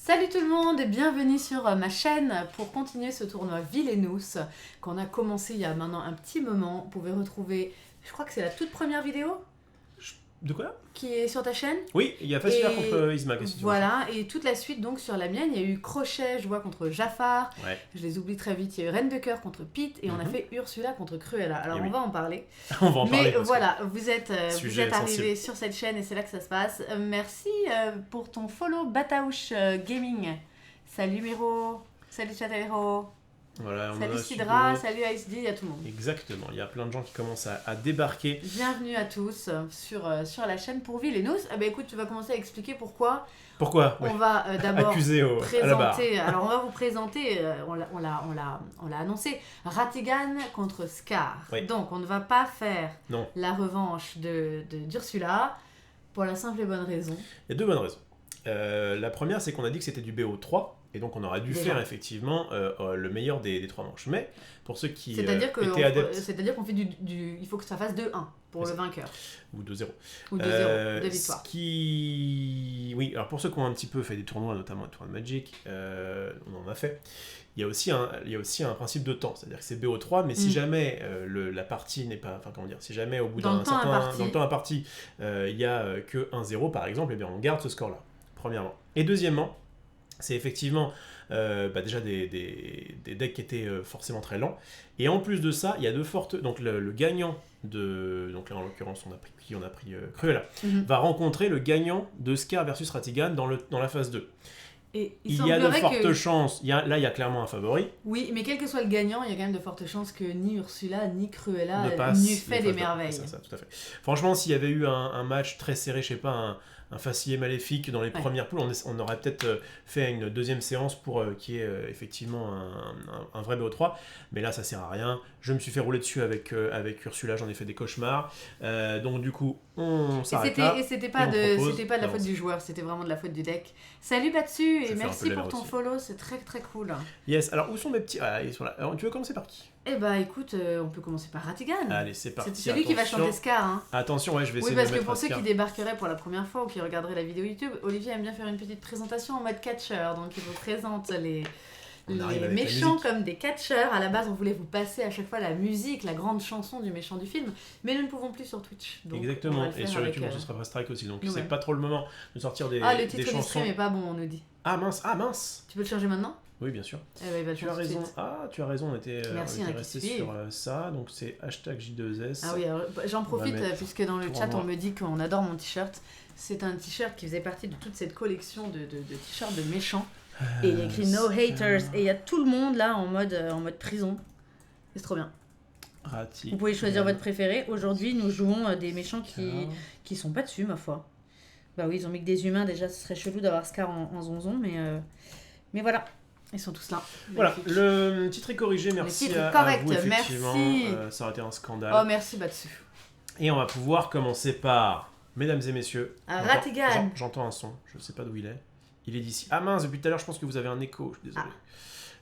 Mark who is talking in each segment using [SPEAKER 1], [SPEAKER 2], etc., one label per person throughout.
[SPEAKER 1] Salut tout le monde et bienvenue sur ma chaîne pour continuer ce tournoi Villainous qu'on a commencé il y a maintenant un petit moment. Vous pouvez retrouver, je crois que c'est la toute première vidéo
[SPEAKER 2] De quoi?
[SPEAKER 1] qui est sur ta chaîne.
[SPEAKER 2] Oui, il y a Facile
[SPEAKER 1] Et
[SPEAKER 2] contre Ismac. Si
[SPEAKER 1] voilà, et toute la suite donc sur la mienne, il y a eu Crochet, je vois, contre Jafar.
[SPEAKER 2] Ouais.
[SPEAKER 1] Je les oublie très vite. Il y a eu Reine de Cœur contre Pete et on a fait Ursula contre Cruella. Alors on va en parler.
[SPEAKER 2] On va en parler.
[SPEAKER 1] Mais voilà, vous êtes
[SPEAKER 2] Sujet
[SPEAKER 1] arrivés sur cette chaîne et c'est là que ça se passe. Merci pour ton follow Bataouche Gaming. Salut Miro, salut Chatero,
[SPEAKER 2] Voilà, on
[SPEAKER 1] salut
[SPEAKER 2] a
[SPEAKER 1] Sidra, salut ASD, il y a tout le monde.
[SPEAKER 2] Exactement, il y a plein de gens qui commencent à débarquer.
[SPEAKER 1] Bienvenue à tous sur la chaîne pour Villainous. Ah bah écoute, tu vas commencer à expliquer pourquoi.
[SPEAKER 2] Pourquoi?
[SPEAKER 1] On va d'abord
[SPEAKER 2] Accusé à la barre.
[SPEAKER 1] présenter. Alors on va vous présenter, on l'a annoncé, Ratigan contre Scar.
[SPEAKER 2] Oui.
[SPEAKER 1] Donc on ne va pas faire
[SPEAKER 2] Non.
[SPEAKER 1] la revanche d'Ursula pour la simple et bonne raison.
[SPEAKER 2] Il y a deux bonnes raisons. La première, c'est qu'on a dit que c'était du BO3, et donc on aurait dû faire effectivement le meilleur des trois manches. Mais pour ceux qui étaient adeptes...
[SPEAKER 1] C'est-à-dire qu'on fait il faut que ça fasse 2-1 pour le vainqueur.
[SPEAKER 2] Ou 2-0.
[SPEAKER 1] Ou 2-0, de victoire.
[SPEAKER 2] Oui, alors pour ceux qui ont un petit peu fait des tournois, notamment le tournoi de Magic, on en a fait. Il y a aussi un principe de temps, c'est-à-dire que c'est BO3, mais si jamais la partie n'est pas... Enfin, comment dire, si jamais au bout
[SPEAKER 1] dans le temps
[SPEAKER 2] imparti, il y a que 1-0 par exemple, eh bien on garde ce score-là, premièrement. Et deuxièmement, c'est effectivement déjà des decks qui étaient forcément très lents. Et en plus de ça, il y a de fortes... Donc le gagnant de... Donc là en l'occurrence, on a pris Cruella, va rencontrer le gagnant de Scar versus Ratigan dans la phase 2.
[SPEAKER 1] Et
[SPEAKER 2] il y a de fortes chances, là il y a clairement un favori.
[SPEAKER 1] Oui, mais quel que soit le gagnant, il y a quand même de fortes chances que ni Ursula ni Cruella n'eût fait des merveilles.
[SPEAKER 2] Ça, tout à fait. Franchement, s'il y avait eu un match très serré, je sais pas, un facilier maléfique dans les premières poules, on aurait peut-être fait une deuxième séance pour qu'il y ait effectivement un vrai BO3, mais là ça sert à rien. Je me suis fait rouler dessus avec Ursula, j'en ai fait des cauchemars, donc du coup on s'arrête là.
[SPEAKER 1] Et c'était pas de la faute du joueur, c'était vraiment de la faute du deck. Salut Batsu et merci pour ton follow, c'est très très cool.
[SPEAKER 2] Yes, alors où sont mes petits... Ah, ils sont là. Alors, tu veux commencer par qui?
[SPEAKER 1] Eh bah écoute, on peut commencer par Ratigan.
[SPEAKER 2] Allez, c'est parti.
[SPEAKER 1] C'est celui qui va chanter Scar. Hein.
[SPEAKER 2] Attention, ouais, je vais essayer
[SPEAKER 1] de mettre.
[SPEAKER 2] Oui, parce
[SPEAKER 1] que pour ceux qui débarqueraient pour la première fois ou qui regarderaient la vidéo YouTube, Olivier aime bien faire une petite présentation en mode catcheur. Donc il vous présente les méchants comme des catcheurs. À la base, on voulait vous passer à chaque fois la musique, la grande chanson du méchant du film, mais nous ne pouvons plus sur Twitch. Donc
[SPEAKER 2] exactement, et sur YouTube, ce sera pas strike aussi. Donc c'est pas trop le moment de sortir des chansons.
[SPEAKER 1] Ah, le titre du stream est pas bon, on nous dit.
[SPEAKER 2] Ah mince.
[SPEAKER 1] Tu peux le changer maintenant?
[SPEAKER 2] Oui, bien sûr.
[SPEAKER 1] Tu as raison.
[SPEAKER 2] Tu as raison, on était
[SPEAKER 1] resté
[SPEAKER 2] sur ça, donc c'est #J2S.
[SPEAKER 1] Ah oui, alors, j'en profite puisque dans le chat on me dit qu'on adore mon t-shirt. C'est un t-shirt qui faisait partie de toute cette collection de t-shirts de méchants. Et il y a écrit No Haters, et il y a tout le monde là en mode prison. C'est trop bien. Vous pouvez choisir votre préféré. Aujourd'hui, nous jouons des méchants qui sont pas dessus, ma foi. Bah oui, ils ont mis que des humains, déjà ce serait chelou d'avoir Scar en zonzon, mais voilà. Ils sont tous là.
[SPEAKER 2] Voilà, le titre est corrigé, merci à vous, effectivement.
[SPEAKER 1] Merci.
[SPEAKER 2] Ça aurait été un scandale.
[SPEAKER 1] Oh, merci Batsu.
[SPEAKER 2] Et on va pouvoir commencer par, mesdames et messieurs,
[SPEAKER 1] Ratigan.
[SPEAKER 2] J'entends un son, je ne sais pas d'où il est. Il est d'ici. Ah mince, depuis tout à l'heure, je pense que vous avez un écho,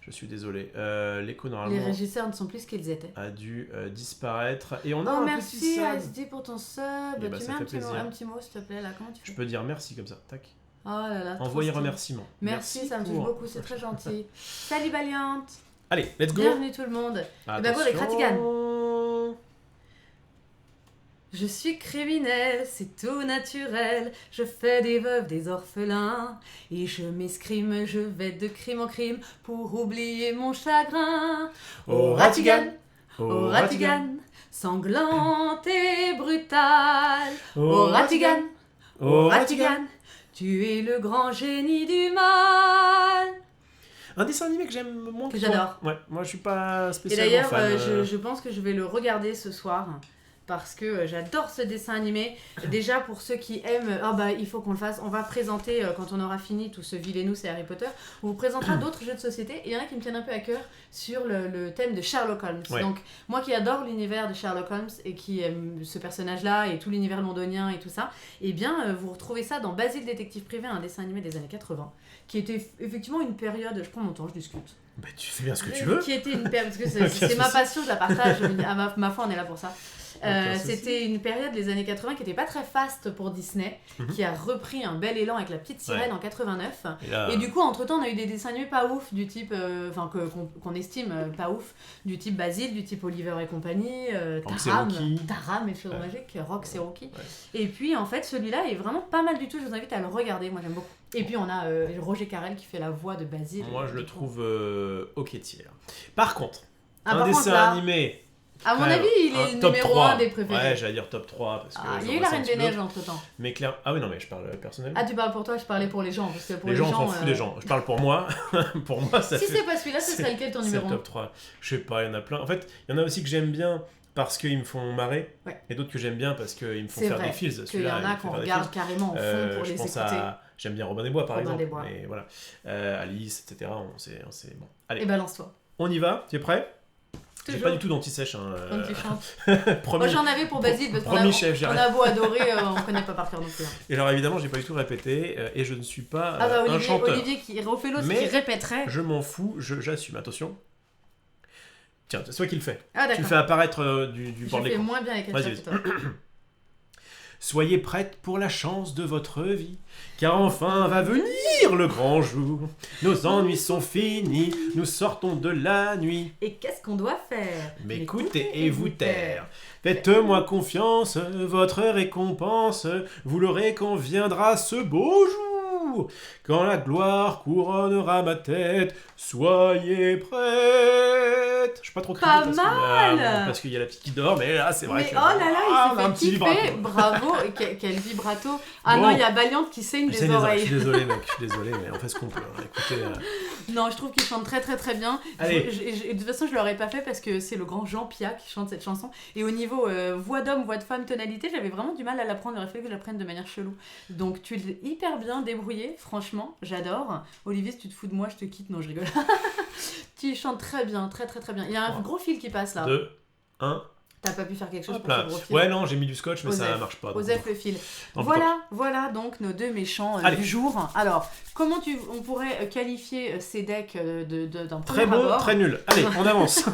[SPEAKER 2] je suis désolé. L'écho, normalement...
[SPEAKER 1] Les régisseurs ne sont plus ce qu'ils étaient.
[SPEAKER 2] A dû disparaître. Et on a un
[SPEAKER 1] merci
[SPEAKER 2] petit sub.
[SPEAKER 1] ASD pour ton sub. Tu mets un petit mot, s'il te plaît, là. Comment tu fais?
[SPEAKER 2] Je peux dire merci comme ça, tac.
[SPEAKER 1] Oh là là.
[SPEAKER 2] Envoyer remerciement.
[SPEAKER 1] Merci, ça me touche beaucoup, c'est très gentil. Salut Valiant.
[SPEAKER 2] Allez, let's go.
[SPEAKER 1] Bienvenue tout le monde. Et d'abord avec Ratigan. Je suis criminel, c'est tout naturel. Je fais des veuves, des orphelins. Et je m'escrime, je vais de crime en crime pour oublier mon chagrin.
[SPEAKER 2] Oh Ratigan,
[SPEAKER 1] oh Ratigan, sanglante et brutale. Oh Ratigan, oh Ratigan, tu es le grand génie du mal.
[SPEAKER 2] Un dessin animé que j'aime moins
[SPEAKER 1] que j'adore.
[SPEAKER 2] Ouais, moi je suis pas spécialement fan.
[SPEAKER 1] Et d'ailleurs, je pense que je vais le regarder ce soir. Parce que j'adore ce dessin animé. Déjà, pour ceux qui aiment, il faut qu'on le fasse. On va présenter, quand on aura fini tout ce Villainous et Harry Potter, on vous présentera d'autres jeux de société. Et il y en a qui me tiennent un peu à cœur sur le thème de Sherlock Holmes.
[SPEAKER 2] Ouais.
[SPEAKER 1] Donc, moi qui adore l'univers de Sherlock Holmes et qui aime ce personnage-là et tout l'univers londonien et tout ça, eh bien, vous retrouvez ça dans Basile Détective Privé, un dessin animé des années 80, qui était effectivement une période, je prends mon temps, je discute.
[SPEAKER 2] Bah, tu fais bien ce que tu veux.
[SPEAKER 1] Qui était une période, parce que c'est ma passion, je la partage, ma foi, on est là pour ça. C'était une période, les années 80, qui n'était pas très faste pour Disney, qui a repris un bel élan avec La Petite Sirène en 89. Et du coup, entre-temps, on a eu des dessins animés pas ouf, du type, qu'on estime pas ouf, du type Basile, du type Oliver et compagnie, Taram et Cheveux Magiques, Rox et Rookie. Et puis, en fait, celui-là est vraiment pas mal du tout, je vous invite à le regarder, moi j'aime beaucoup. Et puis on a Roger Carrel qui fait la voix de Basile.
[SPEAKER 2] Moi je le trouve ok tiers. Par contre, un dessin animé...
[SPEAKER 1] À mon avis, il est numéro 1 des préférés.
[SPEAKER 2] Ouais, j'allais dire top 3. Parce que
[SPEAKER 1] il y a eu La Reine des Neiges entre temps.
[SPEAKER 2] Mais clair... Ah oui, non, mais je parle personnellement.
[SPEAKER 1] Ah, tu parles pour toi, je parlais pour les gens. Parce que pour
[SPEAKER 2] les gens, on s'en fout des gens. Je parle pour moi. Pour moi, ça
[SPEAKER 1] si c'est pas celui-là, ce serait lequel ton numéro 1
[SPEAKER 2] top 3. Je sais pas, il y en a plein. En fait, il y en a aussi que j'aime bien parce qu'ils me font marrer. Et d'autres que j'aime bien parce qu'ils me font faire des feels.
[SPEAKER 1] Il y en a qu'on regarde carrément au fond pour les écouter.
[SPEAKER 2] J'aime bien Robin des Bois, par exemple. Mais voilà. Alice, etc. C'est bon. Allez.
[SPEAKER 1] Et balance-toi.
[SPEAKER 2] On y va. Tu es prêt? J'ai pas du tout d'anti-sèche.
[SPEAKER 1] Quand tu chantes. Moi j'en avais pour Basile, parce qu'on a beau adorer, on connaît pas par cœur non plus.
[SPEAKER 2] Et alors évidemment, j'ai pas du tout répété, et je ne suis pas un
[SPEAKER 1] Olivier,
[SPEAKER 2] chanteur.
[SPEAKER 1] Olivier qui refait l'autre, qui répéterait.
[SPEAKER 2] Je m'en fous, j'assume. Attention. Tiens, c'est toi qui le fais.
[SPEAKER 1] Ah,
[SPEAKER 2] tu le fais apparaître du bord de l'écran.
[SPEAKER 1] Je fais moins bien les catchers que toi.
[SPEAKER 2] Soyez prête pour la chance de votre vie, car enfin va venir le grand jour. Nos ennuis sont finis, nous sortons de la nuit.
[SPEAKER 1] Et qu'est-ce qu'on doit faire?
[SPEAKER 2] M'écouter et vous taire. Faites-moi confiance, votre récompense, vous l'aurez quand viendra ce beau jour. Quand la gloire couronnera ma tête, soyez prête. Je suis pas trop critique parce qu'il y a la petite qui dort, mais là c'est vrai
[SPEAKER 1] que... oh là là, il s'est fait kiffer. Bravo, quel vibrato. Ah bon. Non, il y a Valiant qui saigne des oreilles.
[SPEAKER 2] Je suis désolé mec, je suis désolé, mais on fait ce qu'on peut. Écoutez,
[SPEAKER 1] non, je trouve qu'il chante très très très bien. De toute façon, je l'aurais pas fait parce que c'est le grand Jean Pia qui chante cette chanson. Et au niveau voix d'homme, voix de femme, tonalité, j'avais vraiment du mal à l'apprendre. Il aurait fallu que je l'apprenne de manière chelou. Donc tu es hyper bien débrouillé, franchement, j'adore. Olivier, si tu te fous de moi, je te quitte. Non, je rigole. Tu chantes très bien, très très très bien. Il y a un gros fil qui passe là.
[SPEAKER 2] 2, 1.
[SPEAKER 1] T'as pas pu faire quelque chose pour ce gros fil?
[SPEAKER 2] Ouais, non, j'ai mis du scotch, mais ça marche pas.
[SPEAKER 1] Osef le fil. Voilà donc nos deux méchants du jour. Alors, comment on pourrait qualifier ces decks d'un
[SPEAKER 2] très bon, abord. Très nul. Allez, on avance.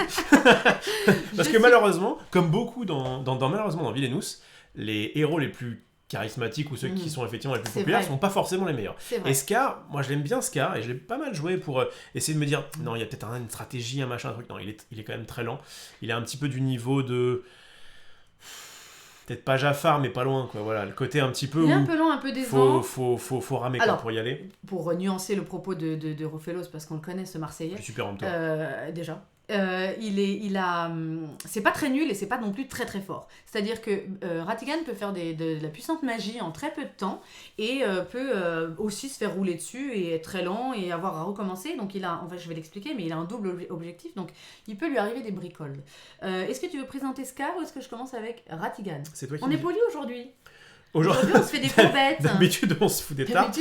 [SPEAKER 2] Parce que malheureusement, comme beaucoup dans Villainous, les héros les plus charismatiques ou ceux qui sont effectivement les plus populaires sont pas forcément les meilleurs. Et Scar, moi je l'aime bien Scar et je l'ai pas mal joué pour essayer de me dire non, il y a peut-être une stratégie, un machin, un truc. Non, il est quand même très lent. Il a un petit peu du niveau de peut-être pas Jafar mais pas loin quoi. Voilà, le côté un petit peu
[SPEAKER 1] il est un peu lent, un peu décevant.
[SPEAKER 2] Faut ramer. Alors, pour y aller.
[SPEAKER 1] Pour nuancer le propos de Rofelos parce qu'on le connaît ce Marseillais.
[SPEAKER 2] Je suis super honteux.
[SPEAKER 1] Déjà. C'est pas très nul et c'est pas non plus très très fort. C'est-à-dire que Ratigan peut faire de la puissante magie en très peu de temps et peut aussi se faire rouler dessus et être très lent et avoir à recommencer. Donc je vais l'expliquer, mais il a un double objectif, donc il peut lui arriver des bricoles. Est-ce que tu veux présenter Scar ou est-ce que je commence avec Ratigan?
[SPEAKER 2] C'est toi qui
[SPEAKER 1] On est poli aujourd'hui. Aujourd'hui, on se fait des courbettes.
[SPEAKER 2] D'habitude, on se fout des tartes.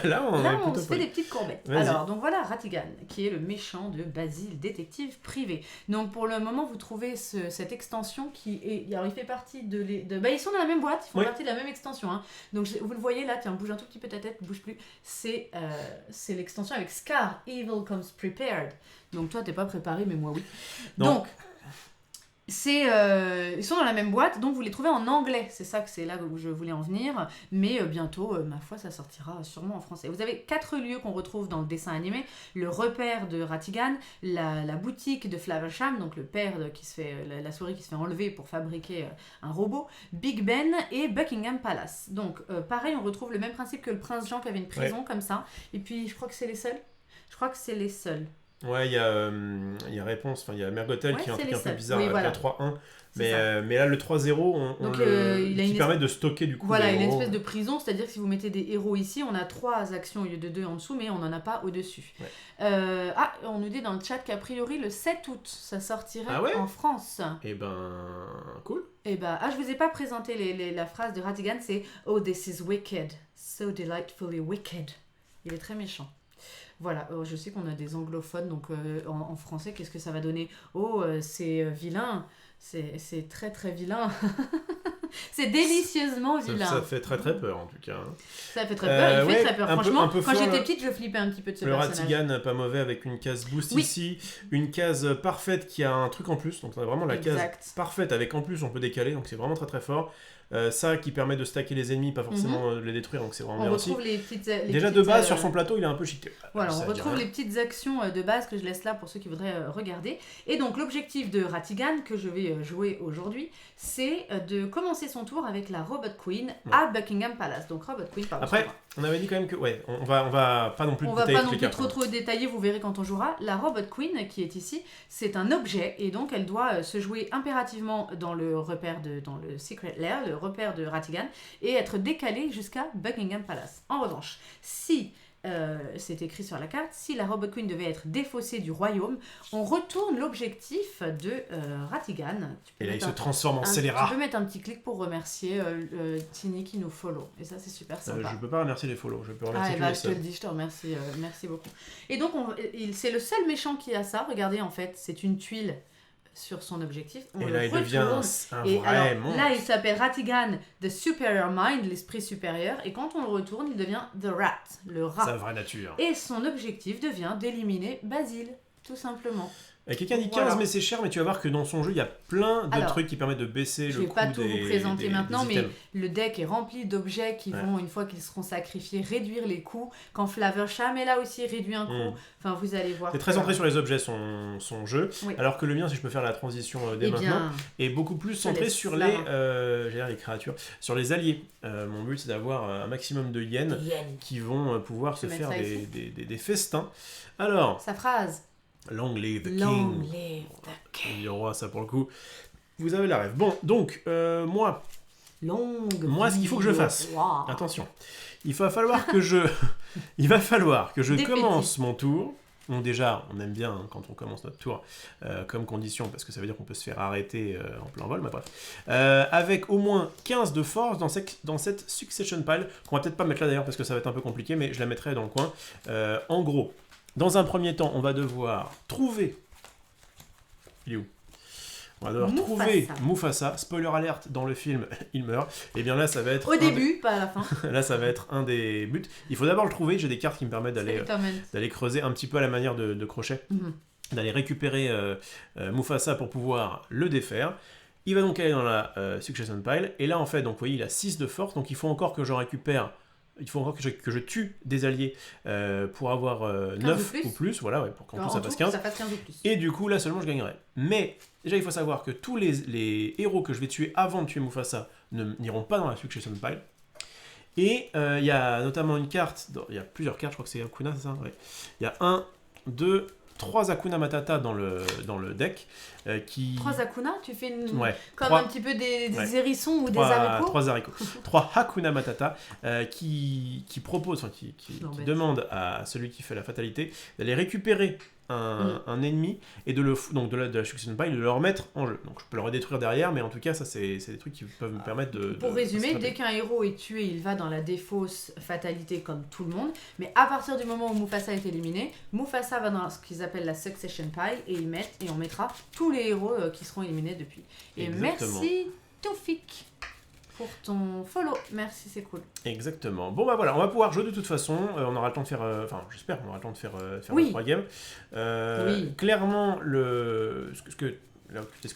[SPEAKER 1] Là, on se fait des petites courbettes. Vas-y. Alors, donc voilà Ratigan, qui est le méchant de Basile, détective privé. Donc, pour le moment, vous trouvez cette extension qui est... Alors, il fait partie ils sont dans la même boîte, ils font partie de la même extension. Hein. Donc, vous le voyez là, tiens, bouge un tout petit peu ta tête, bouge plus. C'est l'extension avec Scar, Evil Comes Prepared. Donc, toi, t'es pas préparé, mais moi, oui. Non. Donc... ils sont dans la même boîte, donc vous les trouvez en anglais, c'est là où je voulais en venir, mais bientôt, ma foi, ça sortira sûrement en français. Vous avez 4 lieux qu'on retrouve dans le dessin animé: le repère de Ratigan, la boutique de Flaversham, donc le père qui se fait, la souris qui se fait enlever pour fabriquer un robot, Big Ben et Buckingham Palace. Donc pareil, on retrouve le même principe que le Prince Jean qui avait une prison comme ça, et puis je crois que c'est les seuls.
[SPEAKER 2] Ouais, il y a Réponse, il y a Mergotel qui est un truc un peu bizarre avec la 3-1. Mais là, le 3-0, qui permet de stocker du coup.
[SPEAKER 1] Voilà, il a une espèce de prison, c'est-à-dire que si vous mettez des héros ici, on a 3 actions au lieu de 2 en dessous, mais on n'en a pas au-dessus. Ouais. On nous dit dans le chat qu'a priori, le 7 août, ça sortirait en France.
[SPEAKER 2] Eh ben, cool.
[SPEAKER 1] Je vous ai pas présenté la phrase de Ratigan, c'est « Oh, this is wicked, so delightfully wicked ». Il est très méchant. Voilà, je sais qu'on a des anglophones, donc en français, qu'est-ce que ça va donner? Oh, c'est vilain, c'est très très vilain. C'est délicieusement vilain.
[SPEAKER 2] Ça fait très très peur en tout cas.
[SPEAKER 1] Ça fait très peur, il fait très peur. Franchement,
[SPEAKER 2] quand
[SPEAKER 1] j'étais petite, je flippais un petit peu de ce personnage.
[SPEAKER 2] Le Ratigan, pas mauvais, avec une case boost ici, une case parfaite qui a un truc en plus, donc on a vraiment la case parfaite avec en plus on peut décaler, donc c'est vraiment très très fort. Ça qui permet de stacker les ennemis, pas forcément de les détruire, donc c'est vraiment bien aussi. Déjà de base sur son plateau, il est un peu cheaté.
[SPEAKER 1] Voilà, on retrouve les petites actions de base que je laisse là pour ceux qui voudraient regarder. Et donc l'objectif de Ratigan que je vais jouer aujourd'hui, c'est de commencer son tour avec la Robot Queen à Buckingham Palace. Donc Robot Queen, pardon.
[SPEAKER 2] Après, on avait dit quand même que on va pas non plus
[SPEAKER 1] trop détailler, vous verrez quand on jouera. La Robot Queen qui est ici, c'est un objet et donc elle doit se jouer impérativement dans le dans le Secret Lair, le repère de Ratigan, et être décalée jusqu'à Buckingham Palace. En revanche, si c'est écrit sur la carte, si la Robot Queen devait être défaussée du royaume, on retourne l'objectif de Ratigan.
[SPEAKER 2] Et là, il se transforme en scélérat.
[SPEAKER 1] Tu peux mettre un petit clic pour remercier Tini qui nous follow. Et ça, c'est super sympa.
[SPEAKER 2] Je peux pas remercier les follow, je peux remercier
[SPEAKER 1] je te le dis, je te remercie. Merci beaucoup. Et donc, c'est le seul méchant qui a ça. Regardez, en fait, c'est une tuile sur son objectif.
[SPEAKER 2] Et là, il devient un vrai monstre.
[SPEAKER 1] Là, il s'appelle Ratigan, the Superior Mind, l'esprit supérieur. Et quand on le retourne, il devient the Rat, le rat.
[SPEAKER 2] Sa vraie nature.
[SPEAKER 1] Et son objectif devient d'éliminer Basile, tout simplement.
[SPEAKER 2] Quelqu'un dit 15, mais c'est cher, mais tu vas voir que dans son jeu, il y a plein de trucs qui permettent de baisser le coût des... Je vais
[SPEAKER 1] pas tout vous présenter maintenant, mais
[SPEAKER 2] items.
[SPEAKER 1] Le deck est rempli d'objets qui vont, une fois qu'ils seront sacrifiés, réduire les coûts. Quand Flaversham est là aussi, réduit un coût. Enfin, vous allez voir.
[SPEAKER 2] C'est très centré sur les objets, son jeu. Oui. Alors que le mien, si je peux faire la transition dès maintenant, est beaucoup plus centré sur les créatures, sur les alliés. Mon but, c'est d'avoir un maximum de yens qui vont pouvoir se faire des festins. Alors...
[SPEAKER 1] Sa phrase.
[SPEAKER 2] Long live the
[SPEAKER 1] Long
[SPEAKER 2] king.
[SPEAKER 1] Live the king.
[SPEAKER 2] Le roi, ça pour le coup. Vous avez la rêve. Bon, donc, moi, ce qu'il faut que je fasse. Wow. Attention. Il va falloir que je commence mon tour. Bon, déjà, on aime bien quand on commence notre tour comme condition, parce que ça veut dire qu'on peut se faire arrêter en plein vol, mais bref. Avec au moins 15 de force dans cette succession pile, qu'on va peut-être pas mettre là d'ailleurs, parce que ça va être un peu compliqué, mais je la mettrai dans le coin. En gros, dans un premier temps, on va devoir trouver... Il est où ? On va devoir trouver Mufasa. Spoiler alert, dans le film, il meurt. Et bien là, ça va être...
[SPEAKER 1] Au début, pas à la fin.
[SPEAKER 2] Là, ça va être un des buts. Il faut d'abord le trouver. J'ai des cartes qui me permettent d'aller creuser un petit peu à la manière de Crochet. D'aller récupérer Mufasa pour pouvoir le défaire. Il va donc aller dans la Succession Pile. Et là, en fait, donc, vous voyez, il a 6 de force. Donc, il faut encore que j'en récupère... Il faut encore que je tue des alliés pour avoir 9 ou plus, voilà, pour qu'en tout ça fasse 15.
[SPEAKER 1] Ça fasse 15 ou plus.
[SPEAKER 2] Et du coup, là seulement, je gagnerai. Mais déjà, il faut savoir que tous les héros que je vais tuer avant de tuer Mufasa n'iront pas dans la Succession Pile. Et il y a notamment une carte, il y a plusieurs cartes, je crois que c'est Hakuna, c'est ça ? Ouais. Il y a 1, 2, 3 Hakuna Matata dans le deck.
[SPEAKER 1] 3 Hakuna ? Tu fais comme
[SPEAKER 2] 3,
[SPEAKER 1] un petit peu des hérissons ou des haricots ?
[SPEAKER 2] 3 haricots. 3 Hakuna Matata qui propose, qui demande à celui qui fait la fatalité d'aller récupérer un ennemi et de la Succession Pile, de le remettre en jeu. Donc je peux le redétruire derrière, mais en tout cas, ça c'est des trucs qui peuvent me permettre de...
[SPEAKER 1] Pour résumer, dès qu'un héros est tué, il va dans la défausse fatalité comme tout le monde, mais à partir du moment où Mufasa est éliminé, Mufasa va dans ce qu'ils appellent la Succession Pile et on mettra tous les héros qui seront éliminés depuis. Et exactement. Merci Toufik pour ton follow. Merci, c'est cool.
[SPEAKER 2] Exactement. Bon bah voilà, on va pouvoir jouer de toute façon. On aura le temps de faire... j'espère qu'on aura le temps de faire les 3 games. Clairement, ce que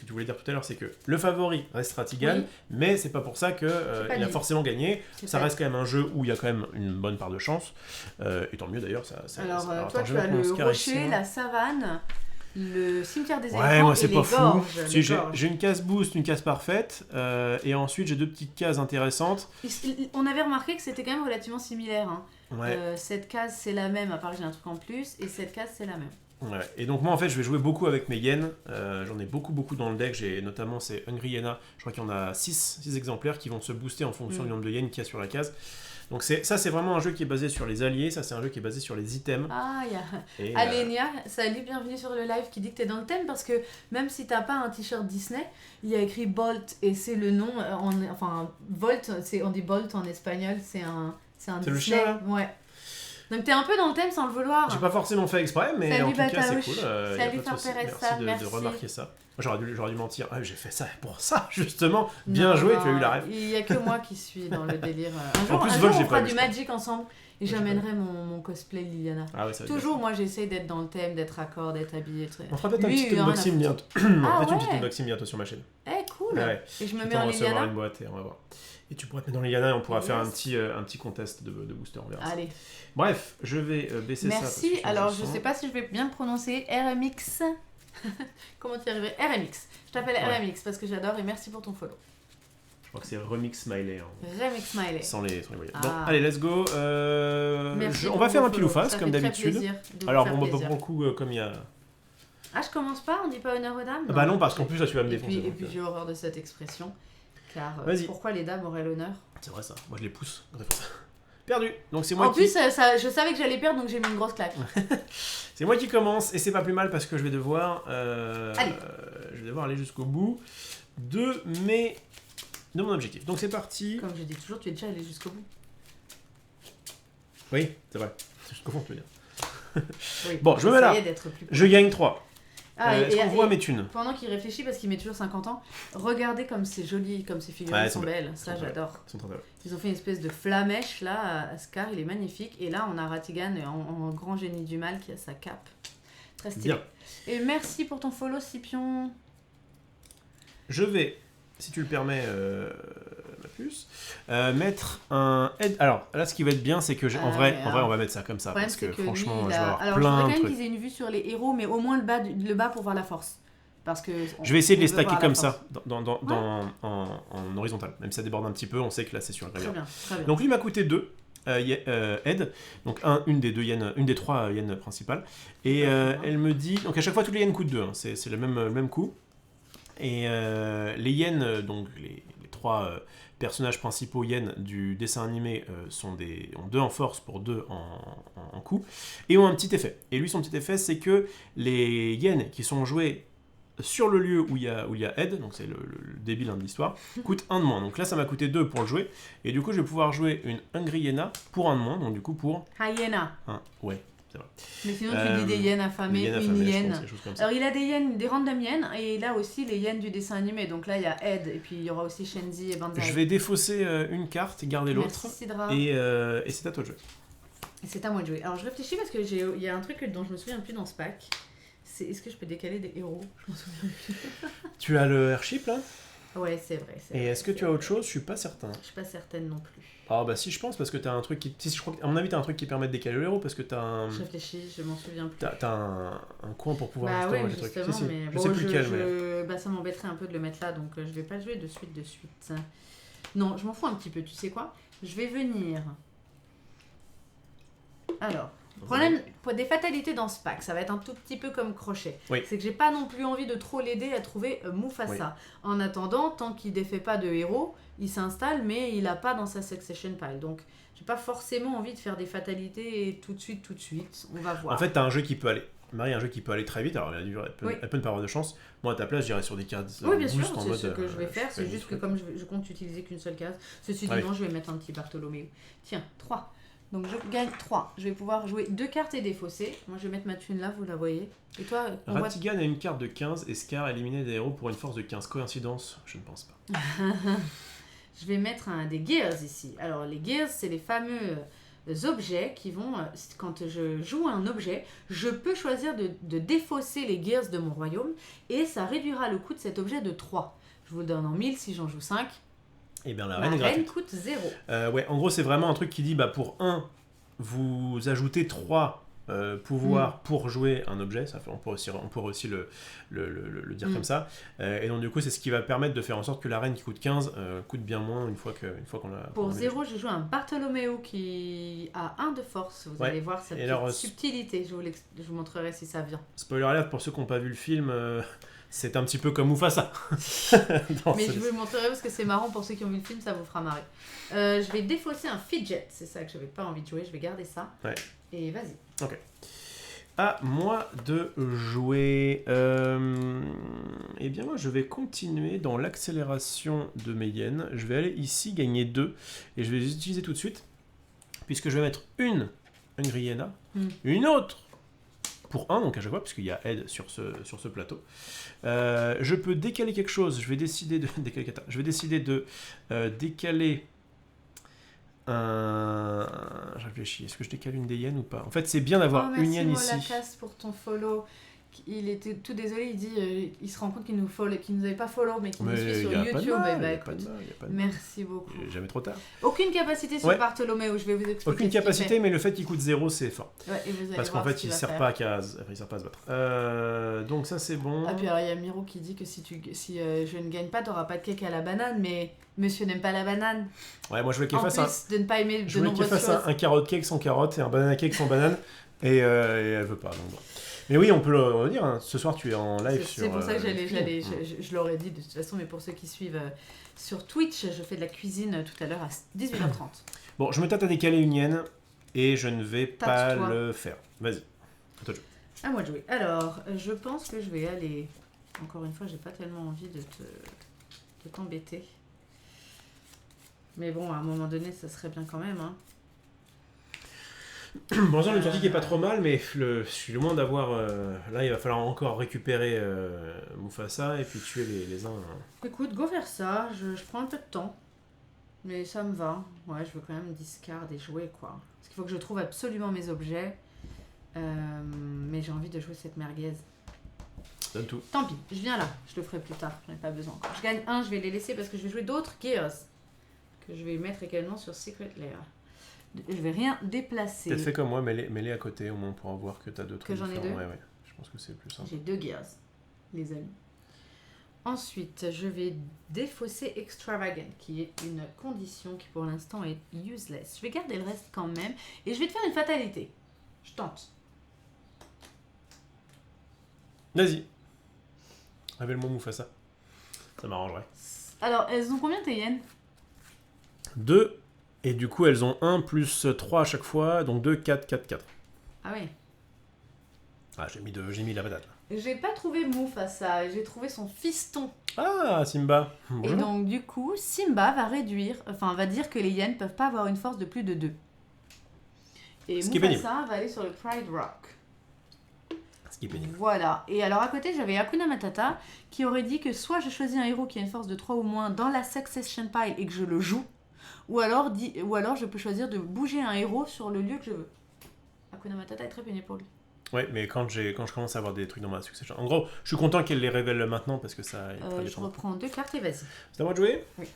[SPEAKER 2] tu voulais dire tout à l'heure, c'est que le favori reste Ratigan, mais c'est pas pour ça qu'il a forcément gagné. Ça reste quand même un jeu où il y a quand même une bonne part de chance. Et tant mieux d'ailleurs.
[SPEAKER 1] Alors toi, tu as le rocher, la savane... Le cimetière des éléphants
[SPEAKER 2] moi c'est
[SPEAKER 1] et
[SPEAKER 2] pas
[SPEAKER 1] les gorges.
[SPEAKER 2] J'ai une case boost, une case parfaite, et ensuite j'ai 2 petites cases intéressantes.
[SPEAKER 1] On avait remarqué que c'était quand même relativement similaire.
[SPEAKER 2] Ouais.
[SPEAKER 1] Cette case c'est la même, à part que j'ai un truc en plus, et cette case c'est la même.
[SPEAKER 2] Ouais. Et donc moi en fait je vais jouer beaucoup avec mes yens, j'en ai beaucoup dans le deck, j'ai notamment ces Hungry Hyena, je crois qu'il y en a 6 exemplaires qui vont se booster en fonction du nombre de yens qu'il y a sur la case. Donc ça c'est vraiment un jeu qui est basé sur les alliés, ça c'est un jeu qui est basé sur les items.
[SPEAKER 1] Ah, il y a Alenia, salut, bienvenue sur le live, qui dit que t'es dans le thème, parce que même si t'as pas un t-shirt Disney, il y a écrit Bolt, et c'est le nom, Bolt, on dit Bolt en espagnol, c'est un Disney.
[SPEAKER 2] Le chien là ?
[SPEAKER 1] Ouais. Donc t'es un peu dans le thème sans le vouloir.
[SPEAKER 2] J'ai pas forcément fait exprès, mais
[SPEAKER 1] Salut,
[SPEAKER 2] en tout cas, c'est
[SPEAKER 1] Bataouche.
[SPEAKER 2] cool.
[SPEAKER 1] Salut, Farperessa,
[SPEAKER 2] merci de remarquer ça. J'aurais dû mentir. Ah, j'ai fait ça pour ça, justement.
[SPEAKER 1] Non,
[SPEAKER 2] Bien joué, tu as eu la rêve.
[SPEAKER 1] Il y a que moi qui suis dans le délire.
[SPEAKER 2] En plus,
[SPEAKER 1] un
[SPEAKER 2] Vol,
[SPEAKER 1] jour
[SPEAKER 2] j'ai
[SPEAKER 1] on fera
[SPEAKER 2] pas vu,
[SPEAKER 1] du
[SPEAKER 2] je crois.
[SPEAKER 1] Magic ensemble et j'amènerai mon cosplay Liliana.
[SPEAKER 2] Ah ouais, ça va être
[SPEAKER 1] Toujours, moi, j'essaie d'être dans le thème, d'être raccord, d'être habillée.
[SPEAKER 2] bien. On fera peut-être un
[SPEAKER 1] Lui,
[SPEAKER 2] petit
[SPEAKER 1] il en a rien à
[SPEAKER 2] unboxing
[SPEAKER 1] foutre.
[SPEAKER 2] bientôt.
[SPEAKER 1] Ah
[SPEAKER 2] On fera peut-être une petite
[SPEAKER 1] ouais.
[SPEAKER 2] unboxing bientôt sur ma chaîne.
[SPEAKER 1] Cool.
[SPEAKER 2] Ouais.
[SPEAKER 1] Et je me
[SPEAKER 2] Je
[SPEAKER 1] mets
[SPEAKER 2] vais
[SPEAKER 1] en
[SPEAKER 2] recevoir
[SPEAKER 1] Liliana.
[SPEAKER 2] une boîte et on va voir. Et tu pourras te mettre dans Liliana et on pourra
[SPEAKER 1] Yes.
[SPEAKER 2] faire un petit contest de booster, on verra ça.
[SPEAKER 1] Allez.
[SPEAKER 2] Bref, je vais baisser ça. parce que
[SPEAKER 1] Merci. Alors, je
[SPEAKER 2] sens.
[SPEAKER 1] sais pas si je vais bien le prononcer. RMX. Comment tu y arriverais? RMX. Je t'appelle
[SPEAKER 2] Ouais.
[SPEAKER 1] RMX parce que j'adore et merci pour ton follow.
[SPEAKER 2] Je crois que c'est Remix Smiley. Hein.
[SPEAKER 1] Remix Smiley.
[SPEAKER 2] Sans les voyages.
[SPEAKER 1] Ah.
[SPEAKER 2] Bon, allez, let's go.
[SPEAKER 1] Merci
[SPEAKER 2] on
[SPEAKER 1] pour
[SPEAKER 2] va
[SPEAKER 1] ton
[SPEAKER 2] faire un
[SPEAKER 1] follow.
[SPEAKER 2] pile ou face,
[SPEAKER 1] Ça
[SPEAKER 2] comme
[SPEAKER 1] fait très
[SPEAKER 2] d'habitude.
[SPEAKER 1] plaisir de vous
[SPEAKER 2] Alors,
[SPEAKER 1] faire
[SPEAKER 2] bon, bah,
[SPEAKER 1] plaisir.
[SPEAKER 2] pour le coup, comme il y a.
[SPEAKER 1] Ah, je commence pas, on dit pas honneur aux dames?
[SPEAKER 2] Bah non, parce qu'en plus, là, tu vas me
[SPEAKER 1] Et
[SPEAKER 2] défoncer.
[SPEAKER 1] puis,
[SPEAKER 2] donc,
[SPEAKER 1] j'ai horreur de cette expression. Car
[SPEAKER 2] Vas-y.
[SPEAKER 1] pourquoi les dames auraient l'honneur?
[SPEAKER 2] C'est vrai ça, moi je les pousse. quand elles font ça. Perdu. Donc c'est moi
[SPEAKER 1] En
[SPEAKER 2] qui.
[SPEAKER 1] plus, je savais que j'allais perdre donc j'ai mis une grosse claque.
[SPEAKER 2] C'est moi qui commence et c'est pas plus mal parce que je vais devoir.
[SPEAKER 1] Allez.
[SPEAKER 2] Je vais devoir aller jusqu'au bout de mon objectif. Donc c'est parti.
[SPEAKER 1] Comme je dis toujours, tu es déjà allé jusqu'au bout.
[SPEAKER 2] Oui, c'est vrai. Jusqu'au fond, tu veux dire.
[SPEAKER 1] Oui.
[SPEAKER 2] Bon, je me mets là.
[SPEAKER 1] J'essayais d'être plus
[SPEAKER 2] Je gagne 3.
[SPEAKER 1] Ah,
[SPEAKER 2] Est-ce qu'on voit mes thunes?
[SPEAKER 1] pendant qu'il réfléchit, parce qu'il met toujours 50 ans, regardez comme c'est joli, comme ces figurines
[SPEAKER 2] Ouais,
[SPEAKER 1] sont
[SPEAKER 2] c'est
[SPEAKER 1] belles. Ça,
[SPEAKER 2] Elles sont
[SPEAKER 1] j'adore.
[SPEAKER 2] Ils sont très belles.
[SPEAKER 1] Ils ont fait une espèce de flamèche là à Scar, il est magnifique. Et là, on a Ratigan en grand génie du mal qui a sa cape. Très stylé.
[SPEAKER 2] Bien.
[SPEAKER 1] Et merci pour ton follow, Scipion.
[SPEAKER 2] Je vais, si tu le permets, ma puce, mettre un head. Alors là, ce qui va être bien, c'est que en vrai, on va mettre ça comme ça
[SPEAKER 1] Le problème,
[SPEAKER 2] parce que,
[SPEAKER 1] c'est que
[SPEAKER 2] franchement,
[SPEAKER 1] lui,
[SPEAKER 2] je vais avoir
[SPEAKER 1] alors, je
[SPEAKER 2] plein
[SPEAKER 1] voudrais
[SPEAKER 2] de
[SPEAKER 1] quand même
[SPEAKER 2] trucs.
[SPEAKER 1] qu'ils aient une vue sur les héros, mais au moins le bas pour voir la force. Parce que
[SPEAKER 2] Je vais essayer de les
[SPEAKER 1] on veut
[SPEAKER 2] stacker
[SPEAKER 1] voir la
[SPEAKER 2] comme
[SPEAKER 1] force.
[SPEAKER 2] ça, en horizontal. Même si ça déborde un petit peu, on sait que là c'est sur le
[SPEAKER 1] Très
[SPEAKER 2] grévien.
[SPEAKER 1] bien, très bien.
[SPEAKER 2] Donc lui m'a coûté 2 head, donc une des 3 yens principales. Et elle me dit, donc à chaque fois tous les yens coûtent 2, hein, c'est le même coût. Et les yens, donc les 3 personnages principaux yens du dessin animé ont 2 en force pour 2 en coup, et ont un petit effet. Et lui, son petit effet, c'est que les yens qui sont joués sur le lieu où il y a Ed, donc c'est le débile de l'histoire, coûte 1 de moins. Donc là, ça m'a coûté 2 pour le jouer, et du coup, je vais pouvoir jouer une Hungry Hyena pour 1 de moins, donc du coup, pour
[SPEAKER 1] Hyena.
[SPEAKER 2] 1. Ouais, c'est vrai.
[SPEAKER 1] Mais sinon, tu dis des hyènes affamées,
[SPEAKER 2] Hyène
[SPEAKER 1] une
[SPEAKER 2] affamée, je
[SPEAKER 1] hyène.
[SPEAKER 2] pense, des choses comme ça.
[SPEAKER 1] Alors, il a des hyènes, des random hyènes, et il a aussi les hyènes du dessin animé. Donc là, il y a Ed, et puis il y aura aussi Shenzi et Banzai.
[SPEAKER 2] Je vais défausser une carte et garder l'autre,
[SPEAKER 1] Merci, Sidra.
[SPEAKER 2] et c'est à toi de jouer.
[SPEAKER 1] Et c'est à moi de jouer. Alors, je réfléchis parce que il y a un truc dont je me souviens plus dans ce pack. C'est est-ce que je peux décaler des héros? Je m'en souviens plus.
[SPEAKER 2] Tu as le airship là?
[SPEAKER 1] Ouais, c'est vrai.
[SPEAKER 2] Et est-ce que tu as autre chose? Je suis pas certain.
[SPEAKER 1] Je suis pas certaine non plus.
[SPEAKER 2] Ah bah si, je pense, parce que t'as un truc qui... Si, je crois que, à mon avis, t'as un truc qui permet de décaler le héros, parce que t'as un...
[SPEAKER 1] Je réfléchis, je m'en souviens plus.
[SPEAKER 2] T'as un coin pour pouvoir
[SPEAKER 1] Bah
[SPEAKER 2] restaurer
[SPEAKER 1] ouais,
[SPEAKER 2] les trucs.
[SPEAKER 1] justement,
[SPEAKER 2] Si, si.
[SPEAKER 1] mais
[SPEAKER 2] Je
[SPEAKER 1] bon,
[SPEAKER 2] sais plus lequel, mais...
[SPEAKER 1] bah, ça m'embêterait un peu de le mettre là, donc je vais pas le jouer de suite. Non, je m'en fous un petit peu, tu sais quoi? Je vais venir... Alors, problème, pour des fatalités dans ce pack, ça va être un tout petit peu comme Crochet.
[SPEAKER 2] Oui.
[SPEAKER 1] C'est que j'ai pas non plus envie de trop l'aider à trouver Mufasa.
[SPEAKER 2] Oui.
[SPEAKER 1] En attendant, tant qu'il défait pas de héros, il s'installe, mais il a pas dans sa succession pile. Donc, j'ai pas forcément envie de faire des fatalités tout de suite. On va voir.
[SPEAKER 2] En fait, t'as un jeu qui peut aller... Marie, un jeu qui peut aller très vite, alors elle
[SPEAKER 1] Oui.
[SPEAKER 2] peut ne pas avoir de chance. Moi, à ta place, j'irais sur des cartes
[SPEAKER 1] Oui, bien sûr,
[SPEAKER 2] boost en
[SPEAKER 1] c'est
[SPEAKER 2] mode...
[SPEAKER 1] ce que je vais faire.
[SPEAKER 2] fais
[SPEAKER 1] C'est juste que
[SPEAKER 2] des
[SPEAKER 1] comme je compte utiliser qu'une seule case, ceci dit,
[SPEAKER 2] Ouais.
[SPEAKER 1] non, je vais mettre un petit Bartholoméo. Tiens, 3. Donc je gagne 3. Je vais pouvoir jouer 2 cartes et défausser. Moi, je vais mettre ma thune là, vous la voyez. Et toi, on voit...
[SPEAKER 2] Ratigan a une carte de 15 et Scar a éliminé des héros pour une force de 15. Coïncidence? Je ne pense pas.
[SPEAKER 1] Je vais mettre des gears ici. Alors, les gears, c'est les fameux objets qui vont... quand je joue un objet, je peux choisir de défausser les gears de mon royaume et ça réduira le coût de cet objet de 3. Je vous le donne en 1000 si j'en joue 5.
[SPEAKER 2] Eh bien, la
[SPEAKER 1] Ma
[SPEAKER 2] reine est
[SPEAKER 1] reine
[SPEAKER 2] gratuite.
[SPEAKER 1] coûte 0.
[SPEAKER 2] Ouais, en gros, c'est vraiment un truc qui dit, bah, pour 1, vous ajoutez 3 pouvoirs pour jouer un objet. Ça fait, on pourrait aussi le dire comme ça. Et donc, du coup, c'est ce qui va permettre de faire en sorte que la reine qui coûte 15 coûte bien moins une fois qu'on l'a...
[SPEAKER 1] Pour 0, j'ai joué un Bartholoméo qui a 1 de force. Vous
[SPEAKER 2] Ouais.
[SPEAKER 1] allez voir sa
[SPEAKER 2] Et
[SPEAKER 1] petite
[SPEAKER 2] alors,
[SPEAKER 1] subtilité. Je vous montrerai si ça vient.
[SPEAKER 2] Spoiler alert, pour ceux qui n'ont pas vu le film, c'est un petit peu comme Mufasa.
[SPEAKER 1] Mais je vous le montrerai parce que c'est marrant pour ceux qui ont vu le film, ça vous fera marrer. Je vais défausser un fidget, c'est ça que j'avais pas envie de jouer, je vais garder ça.
[SPEAKER 2] Ouais.
[SPEAKER 1] Et vas-y.
[SPEAKER 2] Ok. À moi de jouer. Eh bien, moi, je vais continuer dans l'accélération de mes yens. Je vais aller ici gagner 2 et je vais les utiliser tout de suite puisque je vais mettre une Hungry Hyena. Une autre pour 1, donc à chaque fois, puisqu'il y a aide sur ce plateau. Je peux décaler quelque chose. Je vais décider de décaler kata. Je vais décider de décaler un... Je réfléchis. Est-ce que je décale une des hyènes ou pas? En fait, c'est bien d'avoir une hyène ici.
[SPEAKER 1] Merci Molacas pour ton follow. Il était tout désolé, il dit il se rend compte qu'il nous avait pas follow mais qu'il nous suit sur YouTube. Merci beaucoup.
[SPEAKER 2] Jamais trop tard.
[SPEAKER 1] Aucune capacité sur Bartholoméo, je vais vous expliquer.
[SPEAKER 2] Aucune capacité, mais le fait qu'il coûte 0, c'est fort.
[SPEAKER 1] Ouais, et vous allez
[SPEAKER 2] parce qu'en fait, il sert pas à se battre. Donc ça, c'est bon.
[SPEAKER 1] Ah, puis alors il y a Miro qui dit que si je ne gagne pas, t'auras pas de cake à la banane, mais monsieur n'aime pas la banane.
[SPEAKER 2] Ouais, moi je veux qu'il fasse
[SPEAKER 1] de ne pas aimer de nombreuses choses.
[SPEAKER 2] un carotte cake sans carotte et un banana cake sans banane, et elle veut pas. Donc bon. Mais oui, on peut le dire, hein. Ce soir tu es en live sur...
[SPEAKER 1] C'est pour ça que je l'aurais dit de toute façon, mais pour ceux qui suivent sur Twitch, je fais de la cuisine tout à l'heure à 18h30.
[SPEAKER 2] Bon, je me tâte à décaler une hyène, et je ne vais pas le faire. Vas-y, à toi de jouer.
[SPEAKER 1] À moi de jouer. Alors, je pense que je vais aller... Encore une fois, j'ai pas tellement envie de t'embêter. Mais bon, à un moment donné, ça serait bien quand même, hein.
[SPEAKER 2] Bon, une sortie qui est pas trop mal, mais je suis loin d'avoir... là, il va falloir encore récupérer Mufasa et puis tuer les uns.
[SPEAKER 1] Écoute, go faire ça. Je prends un peu de temps. Mais ça me va. Ouais, je veux quand même discard et jouer, quoi. Parce qu'il faut que je trouve absolument mes objets. Mais j'ai envie de jouer cette merguez.
[SPEAKER 2] Donne tout.
[SPEAKER 1] Tant pis, je viens là. Je le ferai plus tard. J'en ai pas besoin encore. Je gagne 1, je vais les laisser parce que je vais jouer d'autres Gears. Que je vais mettre également sur Secret Lair. Je vais rien déplacer.
[SPEAKER 2] Peut-être fais comme moi, mets-les à côté, au moins on pourra voir que tu as deux trucs
[SPEAKER 1] différents. Que j'en ai deux.
[SPEAKER 2] Ouais. Je pense que c'est plus simple.
[SPEAKER 1] J'ai 2 Gears, les amis. Ensuite, je vais défausser Extravagant, qui est une condition qui pour l'instant est useless. Je vais garder le reste quand même, et je vais te faire une fatalité. Je tente.
[SPEAKER 2] Vas-y. Révèle-moi Mufasa. Ça m'arrangerait.
[SPEAKER 1] Alors, elles ont combien tes hyènes?
[SPEAKER 2] 2. Et du coup, elles ont 1 plus 3 à chaque fois, donc 2, 4, 4, 4.
[SPEAKER 1] Ah oui.
[SPEAKER 2] Ah, j'ai mis la patate là.
[SPEAKER 1] J'ai pas trouvé Mufasa, j'ai trouvé son fiston.
[SPEAKER 2] Ah, Simba. Bonjour.
[SPEAKER 1] Et donc, du coup, Simba va dire que les hyènes peuvent pas avoir une force de plus de 2. Et Mufasa va aller sur le Pride Rock.
[SPEAKER 2] Ce qui est pénible.
[SPEAKER 1] Voilà. Et alors, à côté, j'avais Hakuna Matata qui aurait dit que soit je choisis un héros qui a une force de 3 ou moins dans la Succession Pile et que je le joue, ou alors je peux choisir de bouger un héros sur le lieu que je veux. Hakuna Matata est très pénible pour lui.
[SPEAKER 2] Ouais, mais quand je commence à avoir des trucs dans ma succession... En gros, je suis content qu'elle les révèle maintenant parce que ça...
[SPEAKER 1] je reprends 2 cartes et vas-y.
[SPEAKER 2] C'est à moi de jouer?
[SPEAKER 1] Oui.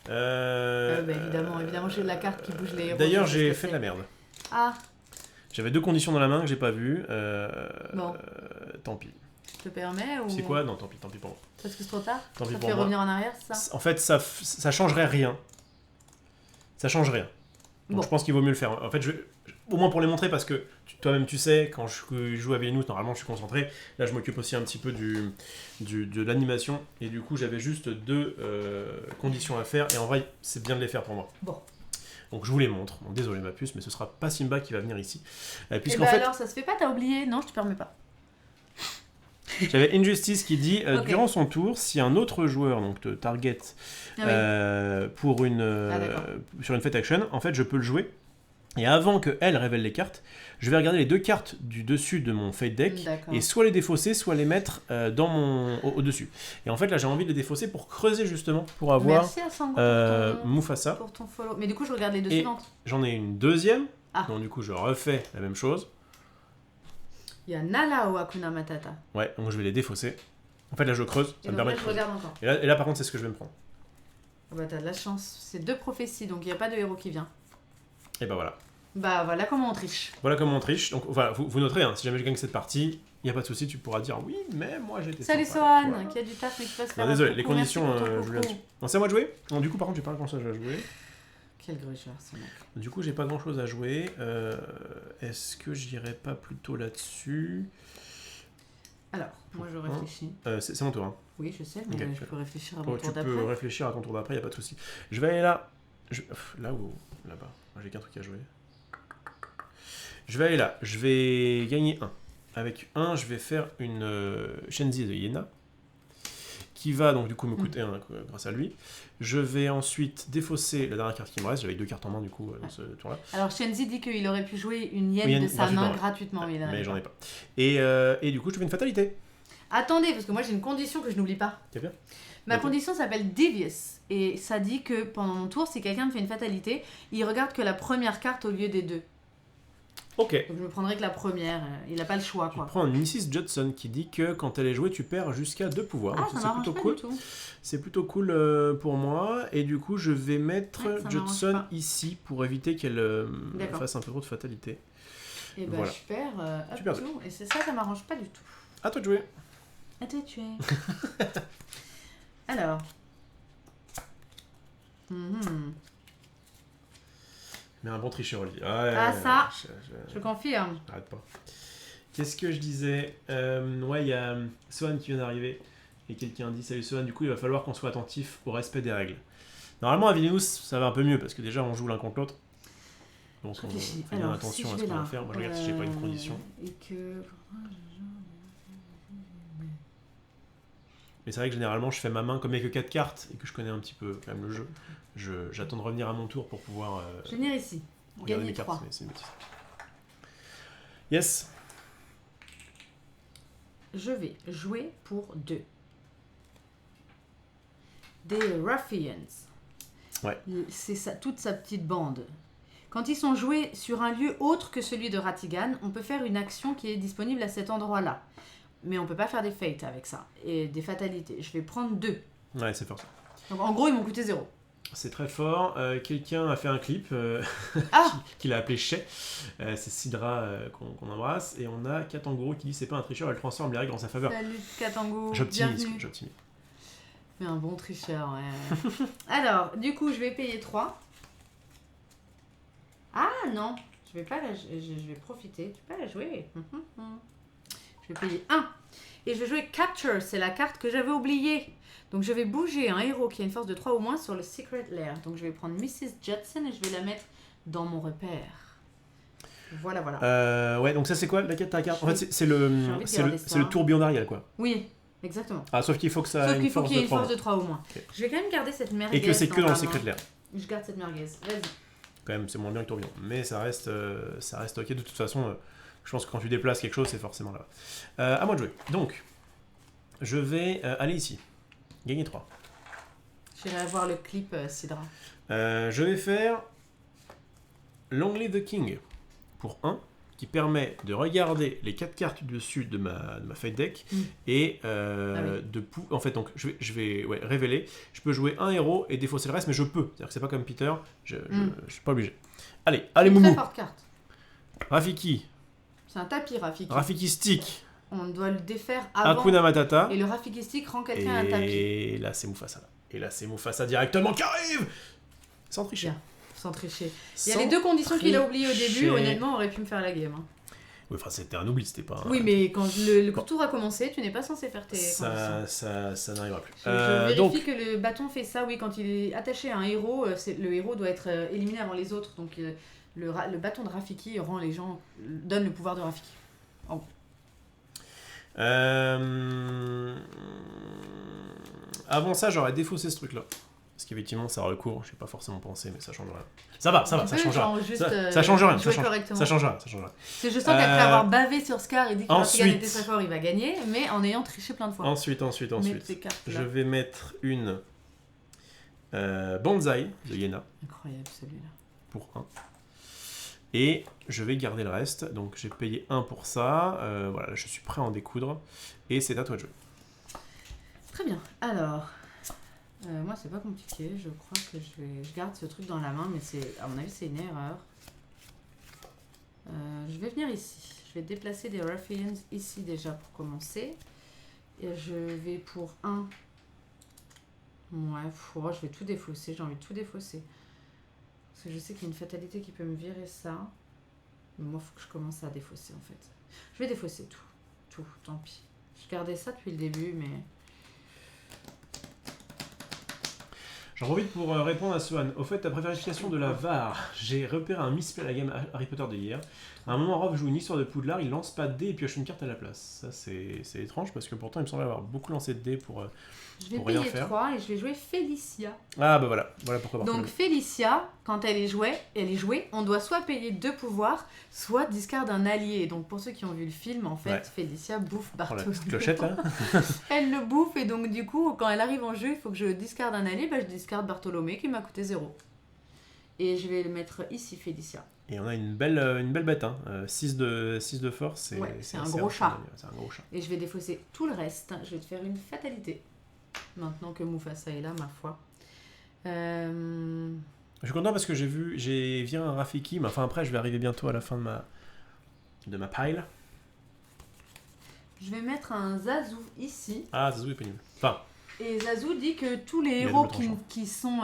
[SPEAKER 1] Évidemment, j'ai la carte qui bouge les héros.
[SPEAKER 2] D'ailleurs, j'ai fait de la merde.
[SPEAKER 1] Ah.
[SPEAKER 2] J'avais 2 conditions dans la main que j'ai pas vues.
[SPEAKER 1] Bon.
[SPEAKER 2] Tant pis.
[SPEAKER 1] Je te permets ou...
[SPEAKER 2] C'est quoi? Non, tant pis pour moi.
[SPEAKER 1] Parce que c'est trop tard?
[SPEAKER 2] Tant pis
[SPEAKER 1] ça
[SPEAKER 2] pour
[SPEAKER 1] fait
[SPEAKER 2] moi.
[SPEAKER 1] Revenir en arrière, c'est ça?
[SPEAKER 2] En fait, ça changerait rien. Ça change rien. Donc je pense qu'il vaut mieux le faire. En fait, au moins pour les montrer, parce que toi-même tu sais, quand je joue à Villainous, normalement je suis concentré. Là, je m'occupe aussi un petit peu de l'animation. Et du coup, j'avais juste 2 conditions à faire. Et en vrai, c'est bien de les faire pour moi.
[SPEAKER 1] Bon.
[SPEAKER 2] Donc je vous les montre. Bon, désolé ma puce, mais ce sera pas Simba qui va venir ici.
[SPEAKER 1] Puisqu'en fait... alors, ça se fait pas, t'as oublié? Non, je te permets pas.
[SPEAKER 2] J'avais Injustice qui dit durant son tour, si un autre joueur donc te target pour sur une fête action, en fait je peux le jouer. Et avant qu'elle révèle les cartes, je vais regarder les 2 cartes du dessus de mon Fate Deck et soit les défausser, soit les mettre au-dessus. Et en fait là j'ai envie de les défausser pour creuser justement, pour avoir
[SPEAKER 1] Merci à Sango
[SPEAKER 2] Mufasa.
[SPEAKER 1] Pour ton follow. Mais du coup je regarde les 2 suivantes.
[SPEAKER 2] J'en ai une deuxième, donc du coup je refais la même chose.
[SPEAKER 1] Il y a Nala ou Hakuna Matata.
[SPEAKER 2] Ouais, donc je vais les défausser. En fait là je creuse, ça me permet de creuser.
[SPEAKER 1] Encore.
[SPEAKER 2] Et là par contre c'est ce que je vais me prendre.
[SPEAKER 1] Oh bah t'as de la chance, c'est 2 prophéties, donc il n'y a pas de héros qui vient.
[SPEAKER 2] Et bah voilà.
[SPEAKER 1] Bah voilà comment on triche.
[SPEAKER 2] Voilà comment on triche. Donc voilà, vous noterez, hein, si jamais je gagne cette partie, il n'y a pas de souci, tu pourras dire oui, mais moi j'étais
[SPEAKER 1] Salut Sohan, qui a du taf mais qui passe faire.
[SPEAKER 2] Désolé, les conditions, je viens dessus. Non, c'est à moi de jouer. Non, du coup, par contre, j'ai pas grand chose à jouer.
[SPEAKER 1] Quel grucheur ce mec.
[SPEAKER 2] Du coup, j'ai pas grand chose à jouer. Est-ce que j'irai pas plutôt là-dessus?
[SPEAKER 1] Alors, moi je réfléchis.
[SPEAKER 2] C'est mon tour. Hein.
[SPEAKER 1] Oui, je sais, mais je peux réfléchir à mon tour d'après.
[SPEAKER 2] Tu peux réfléchir à ton tour d'après, il n'y a pas de souci. Je vais aller là. Là ou là-bas? Moi, j'ai qu'un truc à jouer. Je vais aller là. Je vais gagner 1. Avec 1, je vais faire une Shenzi de Hyena qui va donc du coup me coûter 1 grâce à lui. Je vais ensuite défausser la dernière carte qui me reste. J'avais 2 cartes en main du coup dans ce tour-là.
[SPEAKER 1] Alors Shenzi dit qu'il aurait pu jouer une hyène de sa main gratuitement.
[SPEAKER 2] Mais j'en ai pas. Et du coup, je fais une fatalité.
[SPEAKER 1] Attendez, parce que moi j'ai une condition que je n'oublie pas.
[SPEAKER 2] C'est bien.
[SPEAKER 1] Ma condition s'appelle Devious. Et ça dit que pendant mon tour, si quelqu'un me fait une fatalité, il regarde que la première carte au lieu des 2.
[SPEAKER 2] Ok.
[SPEAKER 1] Donc je me prendrai que la première. Il n'a pas le choix, quoi.
[SPEAKER 2] Je prends Mrs. Judson qui dit que quand elle est jouée, tu perds jusqu'à 2 pouvoirs.
[SPEAKER 1] Ah, ça m'arrange pas du tout.
[SPEAKER 2] C'est plutôt cool pour moi. Et du coup, je vais mettre Judson ici pour éviter qu'elle fasse un peu trop de fatalité.
[SPEAKER 1] Et bah
[SPEAKER 2] voilà.
[SPEAKER 1] super.
[SPEAKER 2] Tu perds
[SPEAKER 1] tout. Et c'est ça m'arrange pas du tout.
[SPEAKER 2] À toi de jouer.
[SPEAKER 1] À toi de jouer. Alors.
[SPEAKER 2] Mais un bon tricheur, Olivier.
[SPEAKER 1] Ça, je confirme.
[SPEAKER 2] Arrête pas. Qu'est-ce que je disais Ouais, il y a Swan qui vient d'arriver. Et quelqu'un dit, salut Swan, du coup il va falloir qu'on soit attentif au respect des règles. Normalement à Vilnius, ça va un peu mieux, parce que déjà on joue l'un contre l'autre. Donc on fait bien attention à ce qu'on va faire. Moi je regarde si j'ai pas une condition. Mais c'est vrai que généralement je fais ma main comme il n'y a que 4 cartes et que je connais un petit peu quand même le jeu. J'attends de revenir à mon tour pour pouvoir
[SPEAKER 1] je vais venir ici.
[SPEAKER 2] Regarder mes cartes, c'est une bêtise. Yes.
[SPEAKER 1] Je vais jouer pour 2. Des Ruffians.
[SPEAKER 2] Ouais.
[SPEAKER 1] C'est toute sa petite bande. Quand ils sont joués sur un lieu autre que celui de Ratigan, on peut faire une action qui est disponible à cet endroit-là. Mais on peut pas faire des fates avec ça. Et des fatalités. Je vais prendre 2.
[SPEAKER 2] Ouais, c'est fort ça.
[SPEAKER 1] Donc en gros, ils m'ont coûté 0.
[SPEAKER 2] C'est très fort. Quelqu'un a fait un clip qu'il a appelé Shay. C'est Sidra qu'on embrasse. Et on a Katanguru qui dit c'est pas un tricheur, elle transforme les règles en sa faveur.
[SPEAKER 1] Salut Katanguru.
[SPEAKER 2] J'optimise.
[SPEAKER 1] Mais un bon tricheur, ouais. Alors, du coup, je vais payer 3. Ah non, je vais pas je vais profiter. Tu peux la jouer. Je vais payer 1. Et je vais jouer Capture, c'est la carte que j'avais oubliée. Donc je vais bouger un héros qui a une force de 3 ou moins sur le Secret Lair. Donc je vais prendre Mrs. Judson et je vais la mettre dans mon repère. Voilà.
[SPEAKER 2] Ouais, donc ça c'est quoi la carte? En fait, c'est le tourbillon d'Ariel, quoi.
[SPEAKER 1] Oui, exactement.
[SPEAKER 2] Ah, sauf qu'il faut que ça ait une force de 3.
[SPEAKER 1] Sauf qu'il faut qu'il y ait une force de 3 ou moins. Okay. Je vais quand même garder cette merguez.
[SPEAKER 2] Et que c'est que dans le Secret Lair.
[SPEAKER 1] Je garde cette merguez. Vas-y.
[SPEAKER 2] Quand même, c'est moins bien que tourbillon. Mais ça reste ok. De toute façon, je pense que quand tu déplaces quelque chose, c'est forcément là. À moi de jouer. Donc, je vais aller ici. Gagner 3.
[SPEAKER 1] J'irai voir le clip Sidra.
[SPEAKER 2] Je vais faire Long Live the King pour 1, qui permet de regarder les 4 cartes du dessus de ma Fate Deck et en fait, donc, je vais révéler. Je peux jouer un héros et défausser le reste, mais je peux. C'est-à-dire que c'est pas comme Peter, je suis pas obligé. Allez Moumou.
[SPEAKER 1] Très forte carte.
[SPEAKER 2] Rafiki.
[SPEAKER 1] C'est un tapis, Rafiki.
[SPEAKER 2] Rafiki Stick.
[SPEAKER 1] On doit le défaire avant.
[SPEAKER 2] Hakuna Matata.
[SPEAKER 1] Et le Rafiki Stick rend quelqu'un un tapis.
[SPEAKER 2] Et là, c'est Mufasa. Et là, c'est Mufasa directement qui arrive. Sans tricher.
[SPEAKER 1] Bien. Sans tricher. Il y a les 2 conditions qu'il a oubliées au début. Honnêtement, on aurait pu me faire la game. Hein.
[SPEAKER 2] Oui, enfin, c'était un oubli, c'était pas.
[SPEAKER 1] Oui, mais quand le tour a commencé, tu n'es pas censé faire tes conditions.
[SPEAKER 2] Ça n'arrivera plus.
[SPEAKER 1] Je vérifie que le bâton fait ça. Oui, quand il est attaché à un héros, le héros doit être éliminé avant les autres. Donc, le bâton de Rafiki rend les gens, donne le pouvoir de Rafiki. En gros.
[SPEAKER 2] Avant ça, j'aurais défaussé ce truc-là. Parce qu'effectivement, ça recourt. Je n'ai pas forcément pensé, mais ça change rien. Ça va, ça change rien. Ça change rien. Ça change rien.
[SPEAKER 1] C'est je sens qu'après avoir bavé sur Scar et dit que Ratigan était très fort, il va gagner, mais en ayant triché plein de fois.
[SPEAKER 2] Ensuite, je vais mettre une Banzai de Yena.
[SPEAKER 1] Incroyable celui-là.
[SPEAKER 2] Pour 1. Et je vais garder le reste. Donc j'ai payé 1 pour ça. Voilà, je suis prêt à en découdre. Et c'est à toi de jouer.
[SPEAKER 1] Très bien. Alors, moi c'est pas compliqué. Je crois que je garde ce truc dans la main, mais à mon avis c'est une erreur. Je vais venir ici. Je vais déplacer des Ruffians ici déjà pour commencer. Et je vais pour 1. Ouais, je vais tout défausser. J'ai envie de tout défausser. Parce que je sais qu'il y a une fatalité qui peut me virer ça. Mais moi, il faut que je commence à défausser, en fait. Je vais défausser tout, tant pis. Je gardais ça depuis le début, mais...
[SPEAKER 2] J'en profite pour répondre à Swan. Au fait, après vérification de la VAR, j'ai repéré un misspell à la game Harry Potter d'hier. À un moment, Rob joue une histoire de Poudlard, il lance pas de dés et pioche une carte à la place. Ça, c'est étrange parce que pourtant, il me semble avoir beaucoup lancé de dés pour rien faire.
[SPEAKER 1] Je vais payer 3 et je vais jouer Félicia.
[SPEAKER 2] Ah bah voilà, voilà pourquoi Bartholomew.
[SPEAKER 1] Donc Félicia, quand elle est jouée, on doit soit payer 2 pouvoirs, soit discard un allié. Donc pour ceux qui ont vu le film, en fait,
[SPEAKER 2] Ouais.
[SPEAKER 1] Félicia bouffe
[SPEAKER 2] Oh, la
[SPEAKER 1] Bartholomew.
[SPEAKER 2] petite clochette là.
[SPEAKER 1] Elle le bouffe et donc du coup, quand elle arrive en jeu, il faut que je discarde un allié, bah, je discarde Bartholomew qui m'a coûté 0. Et je vais le mettre ici, Félicia.
[SPEAKER 2] Et on a une belle bête, hein. 6 de force.
[SPEAKER 1] Ouais, c'est un
[SPEAKER 2] assez
[SPEAKER 1] gros chat.
[SPEAKER 2] impressionnant. C'est un gros chat.
[SPEAKER 1] Et je vais défausser tout le reste. Je vais te faire une fatalité. Maintenant que Mufasa est là, ma foi.
[SPEAKER 2] Je suis content parce que j'ai viré un Rafiki, mais enfin après je vais arriver bientôt à la fin de ma pile.
[SPEAKER 1] Je vais mettre un Zazu ici.
[SPEAKER 2] Ah, Zazu est pénible. Enfin,
[SPEAKER 1] Et Zazu dit que tous les
[SPEAKER 2] Il y a
[SPEAKER 1] héros
[SPEAKER 2] double tranchant.
[SPEAKER 1] qui sont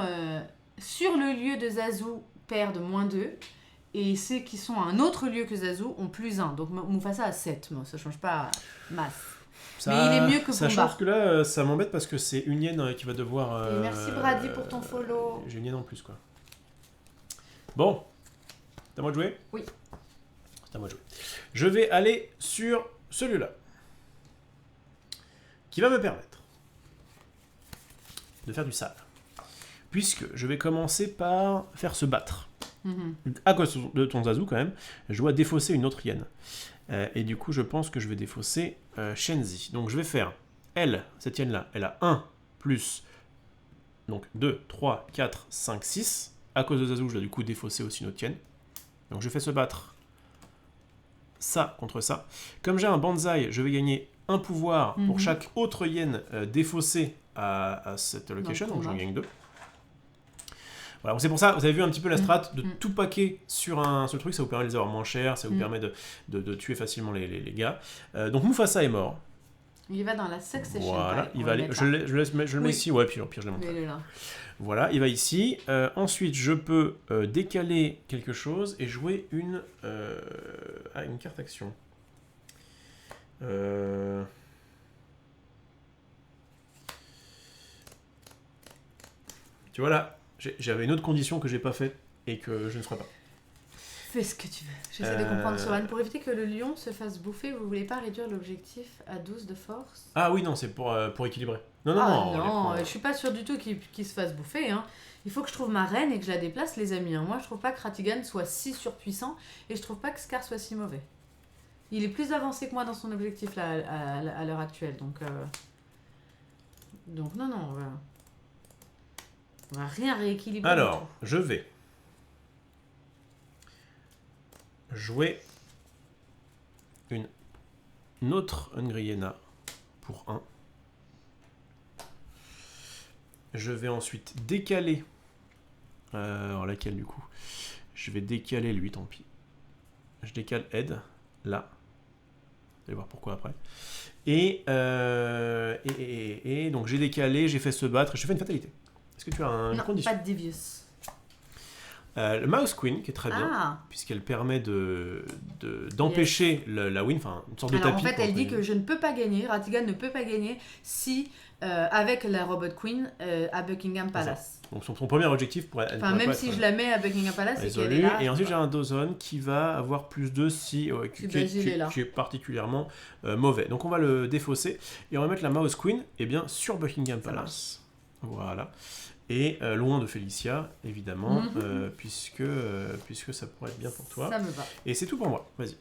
[SPEAKER 1] sur le lieu de Zazu perdent -2. Et ceux qui sont à un autre lieu que Zazu ont +1. Donc Mufasa a 7. Moi, ça change pas masse.
[SPEAKER 2] ça,
[SPEAKER 1] Mais il est mieux que
[SPEAKER 2] ça
[SPEAKER 1] Pumba.
[SPEAKER 2] change que là, ça m'embête parce que c'est une hyène qui va devoir.
[SPEAKER 1] Et merci Brady pour ton follow.
[SPEAKER 2] J'ai une hyène en plus quoi. Bon, c'est à moi de jouer ?
[SPEAKER 1] Oui.
[SPEAKER 2] C'est à moi de jouer. Je vais aller sur celui-là. Qui va me permettre de faire du sale. Puisque je vais commencer par faire se battre.
[SPEAKER 1] Mhm.
[SPEAKER 2] À cause de ton Zazu quand même, je dois défausser une autre hyène. Et du coup, je pense que je vais défausser Shenzi. Donc je vais faire, elle, cette hyène-là, elle a 1 plus donc 2, 3, 4, 5, 6. À cause de Zazu, je dois du coup défausser aussi une autre hyène. Donc je fais se battre ça contre ça. Comme j'ai un Banzai, je vais gagner un pouvoir pour chaque autre hyène défaussée à cette location. Donc j'en gagne 2. Voilà, c'est pour ça, vous avez vu un petit peu la strat de tout paquer sur un seul truc, ça vous permet de les avoir moins chers, ça vous permet de tuer facilement les gars. Donc Mufasa est mort.
[SPEAKER 1] Il va dans la succession.
[SPEAKER 2] Voilà, il va aller. Je le mets ici, ouais, puis au pire je le montre. Voilà, il va ici. Ensuite, je peux décaler quelque chose et jouer une carte action. Tu vois là, j'avais une autre condition que j'ai pas fait et que je ne ferai pas.
[SPEAKER 1] Fais ce que tu veux. J'essaie de comprendre, Soran. Pour éviter que le lion se fasse bouffer, vous voulez pas réduire l'objectif à 12 de force ?
[SPEAKER 2] Ah oui, non, c'est pour équilibrer. Non,
[SPEAKER 1] je suis pas sûre du tout qu'il se fasse bouffer. Hein. Il faut que je trouve ma reine et que je la déplace, les amis. Hein. Moi, je trouve pas que Ratigan soit si surpuissant et je trouve pas que Scar soit si mauvais. Il est plus avancé que moi dans son objectif là, à l'heure actuelle. Donc non, on va rien rééquilibrer.
[SPEAKER 2] Alors, je vais jouer une autre Hungry Hyena pour 1. Je vais ensuite décaler. Alors laquelle du coup ? Je vais décaler lui, tant pis. Je décale Ed, là. Vous allez voir pourquoi après. Et donc j'ai décalé, j'ai fait se battre, je fais une fatalité. Est-ce que tu as une condition ?
[SPEAKER 1] Pas de Devious.
[SPEAKER 2] Le Mouse Queen, qui est très bien, puisqu'elle permet d'empêcher la win, enfin une sorte de tapis.
[SPEAKER 1] Alors en fait, elle dit que je ne peux pas gagner, Ratigan ne peut pas gagner si, avec la Robot Queen à Buckingham Palace.
[SPEAKER 2] Donc son premier objectif pourrait être...
[SPEAKER 1] Enfin, même si je la mets à Buckingham Palace, c'est qu'elle est là.
[SPEAKER 2] Et ensuite, j'ai un Dawson qui va avoir +2 si, qui est particulièrement mauvais. Donc on va le défausser et on va mettre la Mouse Queen sur Buckingham Palace. Voilà. Et loin de Félicia, évidemment, puisque ça pourrait être bien pour toi.
[SPEAKER 1] Ça me va.
[SPEAKER 2] Et c'est tout pour moi. Vas-y.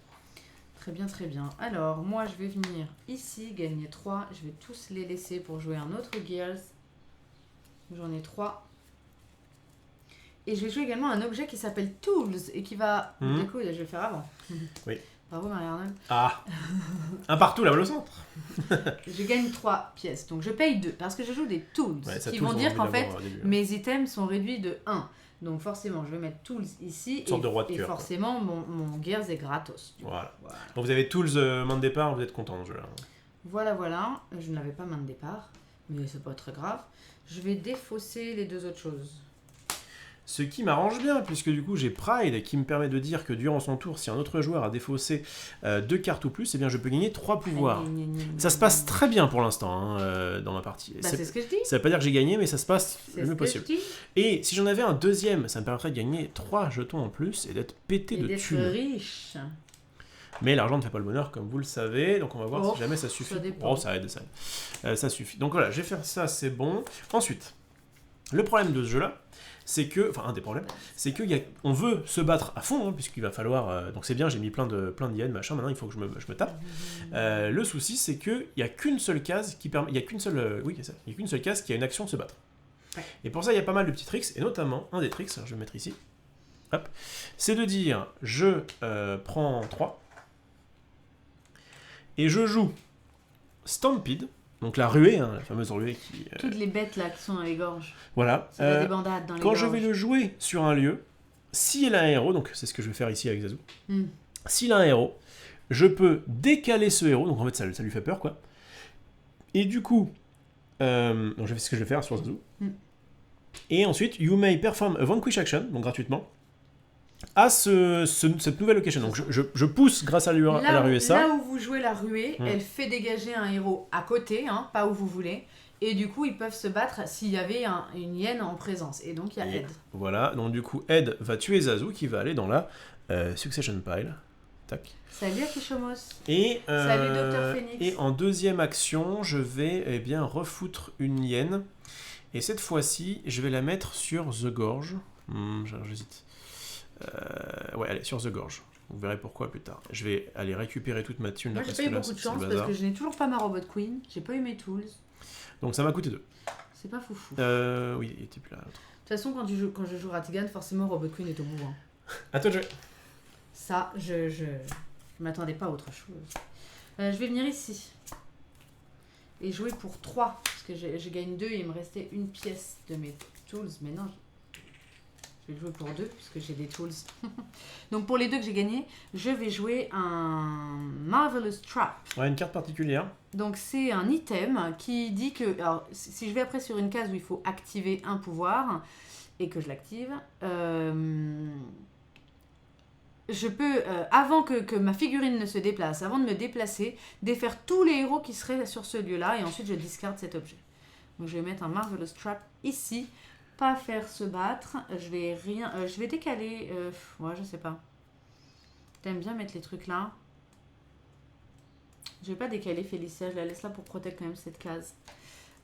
[SPEAKER 1] Très bien, très bien. Alors, moi, je vais venir ici, gagner 3. Je vais tous les laisser pour jouer un autre Gears. J'en ai 3. Et je vais jouer également un objet qui s'appelle Tools et qui va... Du coup, je vais le faire avant.
[SPEAKER 2] Oui.
[SPEAKER 1] Bravo, Marie-Arnold.
[SPEAKER 2] Ah, un partout, là, au centre.
[SPEAKER 1] Je gagne 3 pièces. Donc, je paye 2 parce que je joue des Tools. Qui vont dire qu'en fait, mes items sont réduits de 1. Donc, forcément, je vais mettre Tools ici.
[SPEAKER 2] Sorte de roi de
[SPEAKER 1] cœur, forcément, mon Gears est gratos.
[SPEAKER 2] Voilà. Donc, vous avez Tools main de départ, vous êtes content dans ce jeu-là.
[SPEAKER 1] Voilà. Je n'avais pas main de départ. Mais c'est pas très grave. Je vais défausser les 2 autres choses.
[SPEAKER 2] Ce qui m'arrange bien, puisque du coup j'ai Pride qui me permet de dire que durant son tour, si un autre joueur a défaussé 2 cartes ou plus, eh bien je peux gagner 3 pouvoirs. Ça se passe très bien pour l'instant dans ma partie.
[SPEAKER 1] C'est ce que je dis.
[SPEAKER 2] Ça veut pas dire que j'ai gagné, mais ça se passe le mieux possible.
[SPEAKER 1] Je dis.
[SPEAKER 2] Et si j'en avais un deuxième, ça me permettrait de gagner 3 jetons en plus et d'être pété de thunes.
[SPEAKER 1] Riche.
[SPEAKER 2] Mais l'argent ne fait pas le bonheur, comme vous le savez, donc on va voir si jamais ça suffit. Ça aide. Ça suffit. Donc voilà, je vais faire ça, c'est bon. Ensuite, le problème de ce jeu-là, c'est que, enfin un des problèmes, c'est qu'on veut se battre à fond, hein, puisqu'il va falloir, donc c'est bien, j'ai mis plein de yens, machin, maintenant il faut que je me tape. Le souci, c'est qu'il n'y a qu'une seule case qui permet, il y a qu'une seule case qui a une action de se battre.
[SPEAKER 1] Ouais.
[SPEAKER 2] Et pour ça, il y a pas mal de petits tricks, et notamment, un des tricks, alors je vais le mettre ici, hop, c'est de dire, je prends 3, et je joue Stampede, donc la ruée, hein, la fameuse ruée qui...
[SPEAKER 1] Toutes les bêtes là qui sont dans les gorges.
[SPEAKER 2] Voilà.
[SPEAKER 1] Ça a des bandades dans les
[SPEAKER 2] quand
[SPEAKER 1] gorges.
[SPEAKER 2] je vais le jouer sur un lieu, s'il a un héros, donc c'est ce que je vais faire ici avec Zazu, s'il a un héros, je peux décaler ce héros, donc en fait ça lui fait peur quoi. Et du coup, donc je fais ce que je vais faire sur Zazu. Et ensuite, you may perform a vanquish action, donc gratuitement, à cette nouvelle location. Donc je pousse grâce à la ruée ça.
[SPEAKER 1] Là où vous jouez la ruée, elle fait dégager un héros à côté, hein, pas où vous voulez. Et du coup, ils peuvent se battre s'il y avait une hyène en présence. Et donc, il y a Ed.
[SPEAKER 2] Voilà, donc du coup, Ed va tuer Zazu qui va aller dans la Succession Pile. Tac.
[SPEAKER 1] Salut Akishomos.
[SPEAKER 2] Et,
[SPEAKER 1] salut Dr Phoenix.
[SPEAKER 2] Et en deuxième action, je vais bien refoutre une hyène. Et cette fois-ci, je vais la mettre sur The Gorge. J'hésite. Ouais, allez, sur The Gorge. Vous verrez pourquoi plus tard. Je vais aller récupérer toute ma thune.
[SPEAKER 1] Moi, j'ai pas eu beaucoup de chance parce que je n'ai toujours pas ma Robot Queen. J'ai pas eu mes tools. Donc
[SPEAKER 2] ça m'a coûté 2.
[SPEAKER 1] C'est pas foufou.
[SPEAKER 2] Oui, il était plus là.
[SPEAKER 1] De toute façon, quand je joue Ratigan, forcément Robot Queen est au bout. Hein.
[SPEAKER 2] À toi de jouer.
[SPEAKER 1] Ça, je m'attendais pas à autre chose. Je vais venir ici. Et jouer pour 3. Parce que je gagne 2 et il me restait une pièce de mes tools. Mais non, je vais jouer pour 2 puisque j'ai des tools. Donc pour les 2 que j'ai gagnés, je vais jouer un Marvelous Trap.
[SPEAKER 2] Ouais, une carte particulière.
[SPEAKER 1] Donc c'est un item qui dit que... Alors si je vais après sur une case où il faut activer un pouvoir et que je l'active, je peux, avant que ma figurine ne se déplace, avant de me déplacer, défaire tous les héros qui seraient sur ce lieu-là et ensuite je discarde cet objet. Donc je vais mettre un Marvelous Trap ici. Pas faire se battre, je vais décaler, ouais je sais pas. T'aimes bien mettre les trucs là. Je vais pas décaler Félicia, je la laisse là pour protéger quand même cette case.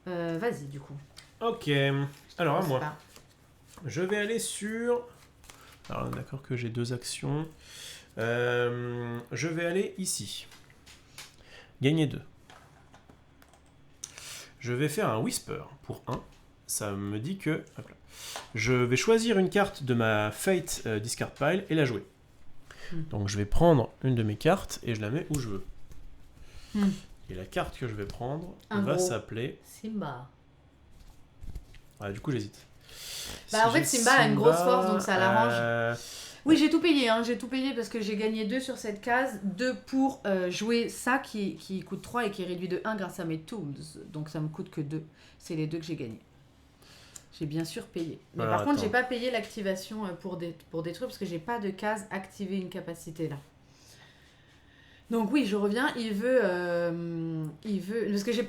[SPEAKER 1] Vas-y du coup.
[SPEAKER 2] Ok, alors à moi. Je vais aller sur... Alors d'accord que j'ai 2 actions. Je vais aller ici. Gagner 2. Je vais faire un Whisper pour 1. Ça me dit que hop là, je vais choisir une carte de ma Fate Discard Pile et la jouer. Donc je vais prendre une de mes cartes et je la mets où je veux. Et la carte que je vais prendre va s'appeler...
[SPEAKER 1] Simba.
[SPEAKER 2] Ah, du coup j'hésite.
[SPEAKER 1] Bah en fait Simba a une grosse force donc ça l'arrange. Oui j'ai tout payé, hein. J'ai tout payé parce que j'ai gagné 2 sur cette case. 2 pour jouer ça qui coûte 3 et qui est réduit de 1 grâce à mes tools. Donc ça me coûte que 2. C'est les 2 que j'ai gagnés. J'ai bien sûr payé. Mais par contre, j'ai pas payé l'activation pour détruire parce que j'ai pas de case activer une capacité là. Donc oui, je reviens. Il veut parce que je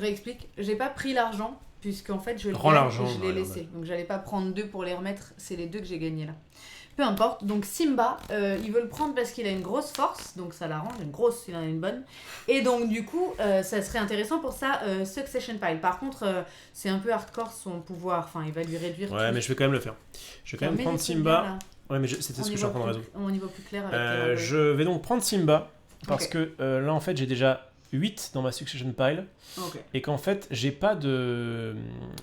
[SPEAKER 1] réexplique. J'ai pas pris l'argent puisqu'en fait je l'ai laissé. Donc j'allais pas prendre 2 pour les remettre. C'est les 2 que j'ai gagnés là. Peu importe. Donc Simba, il veut le prendre parce qu'il a une grosse force. Donc ça l'arrange. Il en a une bonne. Et donc du coup, ça serait intéressant pour sa Succession Pile. Par contre, c'est un peu hardcore son pouvoir. Enfin, il va lui réduire.
[SPEAKER 2] Ouais, mais je vais quand même le faire. Je vais quand même prendre Simba. Ouais, mais c'était ce que je suis en train de résoudre.
[SPEAKER 1] On y voit plus clair avec
[SPEAKER 2] je vais donc prendre Simba. Parce que là, en fait, j'ai déjà 8 dans ma Succession Pile. Et qu'en fait, j'ai pas de...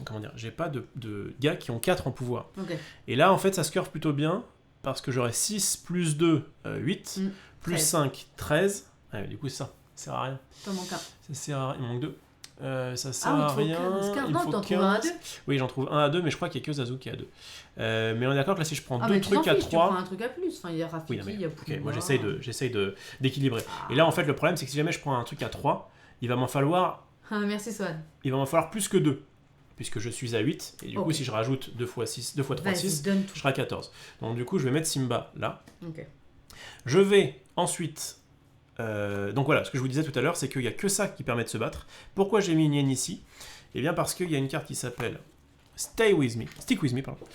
[SPEAKER 2] Comment dire ? J'ai pas de gars qui ont 4 en pouvoir. Et là, en fait, ça se curve plutôt bien. Parce que j'aurai 6 plus 2, 8, plus 13. 5, 13. Ouais, du coup, ça sert à rien.
[SPEAKER 1] T'en manques un.
[SPEAKER 2] Ça sert à rien. Il manque 2. Ça sert à rien.
[SPEAKER 1] Il faut 15. T'en trouves un à 2 ?
[SPEAKER 2] Oui, j'en trouve un à 2, mais je crois qu'il n'y a que Zazu qui est à 2. Mais on est d'accord que là, si je prends 2 trucs à 3...
[SPEAKER 1] Tu prends un truc à plus. Enfin, il y a Rafiki, il y a Pouvoir...
[SPEAKER 2] moi, j'essaye d'équilibrer. Et là, en fait, le problème, c'est que si jamais je prends un truc à 3, il va m'en falloir...
[SPEAKER 1] merci, Swan.
[SPEAKER 2] Il va m'en falloir plus que 2. puisque je suis à 8, et du coup si je rajoute 2 fois 6, 2 fois 3, 6,
[SPEAKER 1] donne
[SPEAKER 2] je serai à 14. Donc du coup je vais mettre Simba là.
[SPEAKER 1] Ok.
[SPEAKER 2] Je vais ensuite... donc voilà, ce que je vous disais tout à l'heure, c'est qu'il n'y a que ça qui permet de se battre. Pourquoi j'ai mis une hyène ici? Eh bien parce qu'il y a une carte qui s'appelle Stick with me, pardon,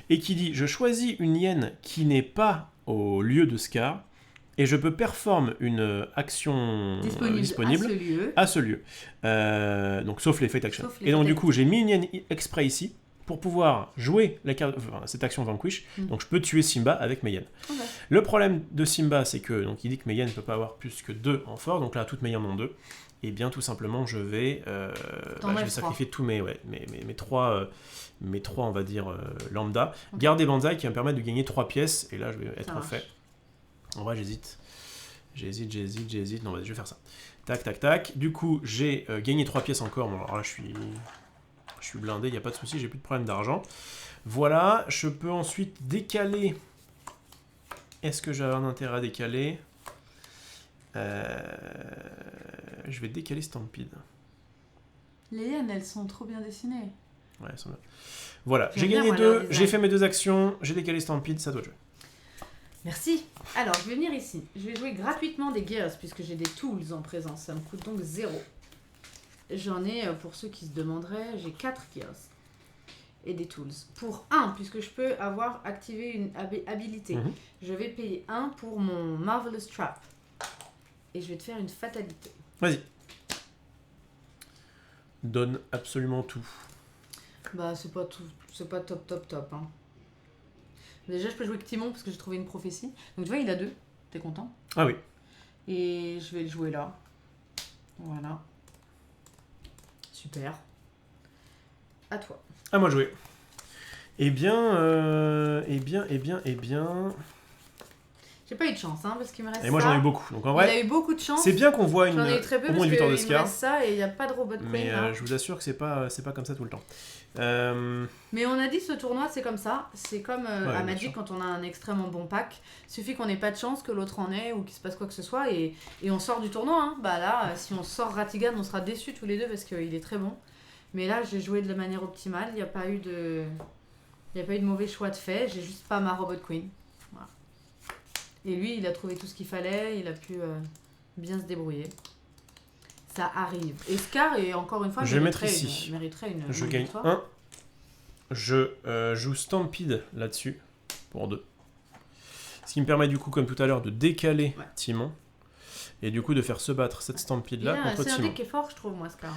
[SPEAKER 2] et qui dit, je choisis une hyène qui n'est pas au lieu de Scar, et je peux performer une action disponible à ce lieu. Donc sauf les Fate Action. Et donc du coup, j'ai mis une hyène exprès ici, pour pouvoir jouer cette action Vanquish, donc je peux tuer Simba avec mes hyènes. Okay. Le problème de Simba, c'est que donc il dit que mes hyènes ne peuvent pas avoir plus que 2 en force, donc là toutes mes hyènes ont 2. Et bien tout simplement je vais sacrifier tous mes 3 on va dire lambda, garder Banzai qui va me permettre de gagner 3 pièces, et là je vais être fait. En vrai j'hésite, non vas-y je vais faire ça. Tac tac tac, du coup j'ai gagné 3 pièces encore, bon alors là je suis blindé, il n'y a pas de souci, j'ai plus de problème d'argent. Voilà, je peux ensuite décaler. Est-ce que j'ai un intérêt à décaler? Je vais décaler Stampede.
[SPEAKER 1] Les hyènes, elles sont trop bien dessinées.
[SPEAKER 2] Ouais, elles sont bien. Voilà, j'ai gagné 2, j'ai fait mes 2 actions, j'ai décalé Stampede, ça doit jouer.
[SPEAKER 1] Merci. Alors, je vais venir ici. Je vais jouer gratuitement des Gears, puisque j'ai des tools en présence. Ça me coûte donc 0. J'en ai, pour ceux qui se demanderaient, j'ai 4 Gears. Et des tools. Pour 1, puisque je peux avoir activé une habilité, je vais payer 1 pour mon Marvelous Trap. Et je vais te faire une fatalité.
[SPEAKER 2] Vas-y. Donne absolument tout.
[SPEAKER 1] Bah, c'est pas top. Hein. Déjà, je peux jouer avec Timon parce que j'ai trouvé une prophétie. Donc, tu vois, il a 2. T'es content?
[SPEAKER 2] Ah oui.
[SPEAKER 1] Et je vais le jouer là. Voilà. Super. À toi.
[SPEAKER 2] À moi de jouer. Eh bien...
[SPEAKER 1] J'ai pas eu de chance, hein, parce qu'il me reste ça.
[SPEAKER 2] Et moi j'en ai eu beaucoup, donc en vrai...
[SPEAKER 1] Il a eu beaucoup de chance.
[SPEAKER 2] C'est bien qu'on voit au moins une victoire de Scar.
[SPEAKER 1] Il me reste ça et il n'y a pas de robot de
[SPEAKER 2] mais je vous assure que c'est pas comme ça tout le temps.
[SPEAKER 1] Mais on a dit ce tournoi c'est comme ça. C'est comme à Magic quand on a un extrêmement bon pack. Il suffit qu'on ait pas de chance, que l'autre en ait ou qu'il se passe quoi que ce soit et on sort du tournoi. Hein. Bah là, si on sort Ratigan, on sera déçus tous les deux parce qu'il est très bon. Mais là, j'ai joué de la manière optimale. Il n'y a pas eu de mauvais choix de fait. J'ai juste pas ma Robot Queen. Voilà. Et lui, il a trouvé tout ce qu'il fallait. Il a pu bien se débrouiller. Ça arrive. Et Scar, et encore une fois, mériterait une
[SPEAKER 2] je gagne
[SPEAKER 1] victoire.
[SPEAKER 2] 1. Je joue Stampede là-dessus pour 2. Ce qui me permet du coup, comme tout à l'heure, de décaler Timon. Et du coup de faire se battre cette Stampede-là contre Timon.
[SPEAKER 1] C'est un deck qui est fort, je trouve, moi, Scar.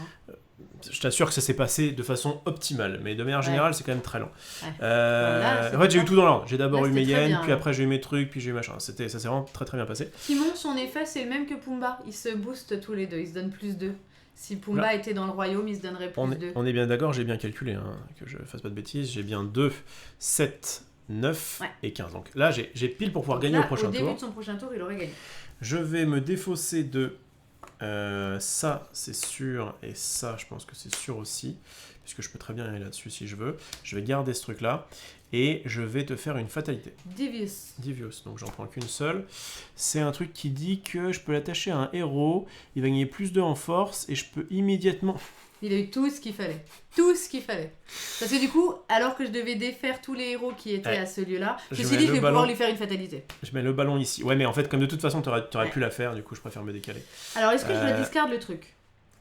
[SPEAKER 2] Je t'assure que ça s'est passé de façon optimale, mais de manière générale, c'est quand même très lent.
[SPEAKER 1] Là,
[SPEAKER 2] en fait, j'ai eu tout dans l'ordre. J'ai d'abord eu mes yens, puis après j'ai eu mes trucs, puis j'ai eu machin. Ça s'est vraiment très très bien passé.
[SPEAKER 1] Timon, son effet, c'est le même que Pumba. Ils se boostent tous les deux, ils se donnent plus 2. Si Pumba était dans le royaume, il se donnerait plus 2.
[SPEAKER 2] On est bien d'accord, j'ai bien calculé, hein, que je fasse pas de bêtises. J'ai bien 2, 7, 9 et 15. Donc là, j'ai pile pour pouvoir gagner au prochain tour.
[SPEAKER 1] Au début de son prochain tour, il aurait gagné.
[SPEAKER 2] Je vais me défausser de ça, c'est sûr, et ça, je pense que c'est sûr aussi, puisque je peux très bien aller là-dessus si je veux. Je vais garder ce truc-là, et je vais te faire une fatalité. Devious, donc j'en prends qu'une seule. C'est un truc qui dit que je peux l'attacher à un héros, il va gagner plus 2 en force, et je peux immédiatement...
[SPEAKER 1] Il a eu tout ce qu'il fallait. Tout ce qu'il fallait. Parce que du coup, alors que je devais défaire tous les héros qui étaient à ce lieu-là, je me suis dit je vais pouvoir lui faire une fatalité. Je
[SPEAKER 2] mets le ballon ici. Ouais, mais en fait, comme de toute façon, t'aurais pu la faire, du coup, je préfère me décaler.
[SPEAKER 1] Alors, est-ce que je le discard le truc?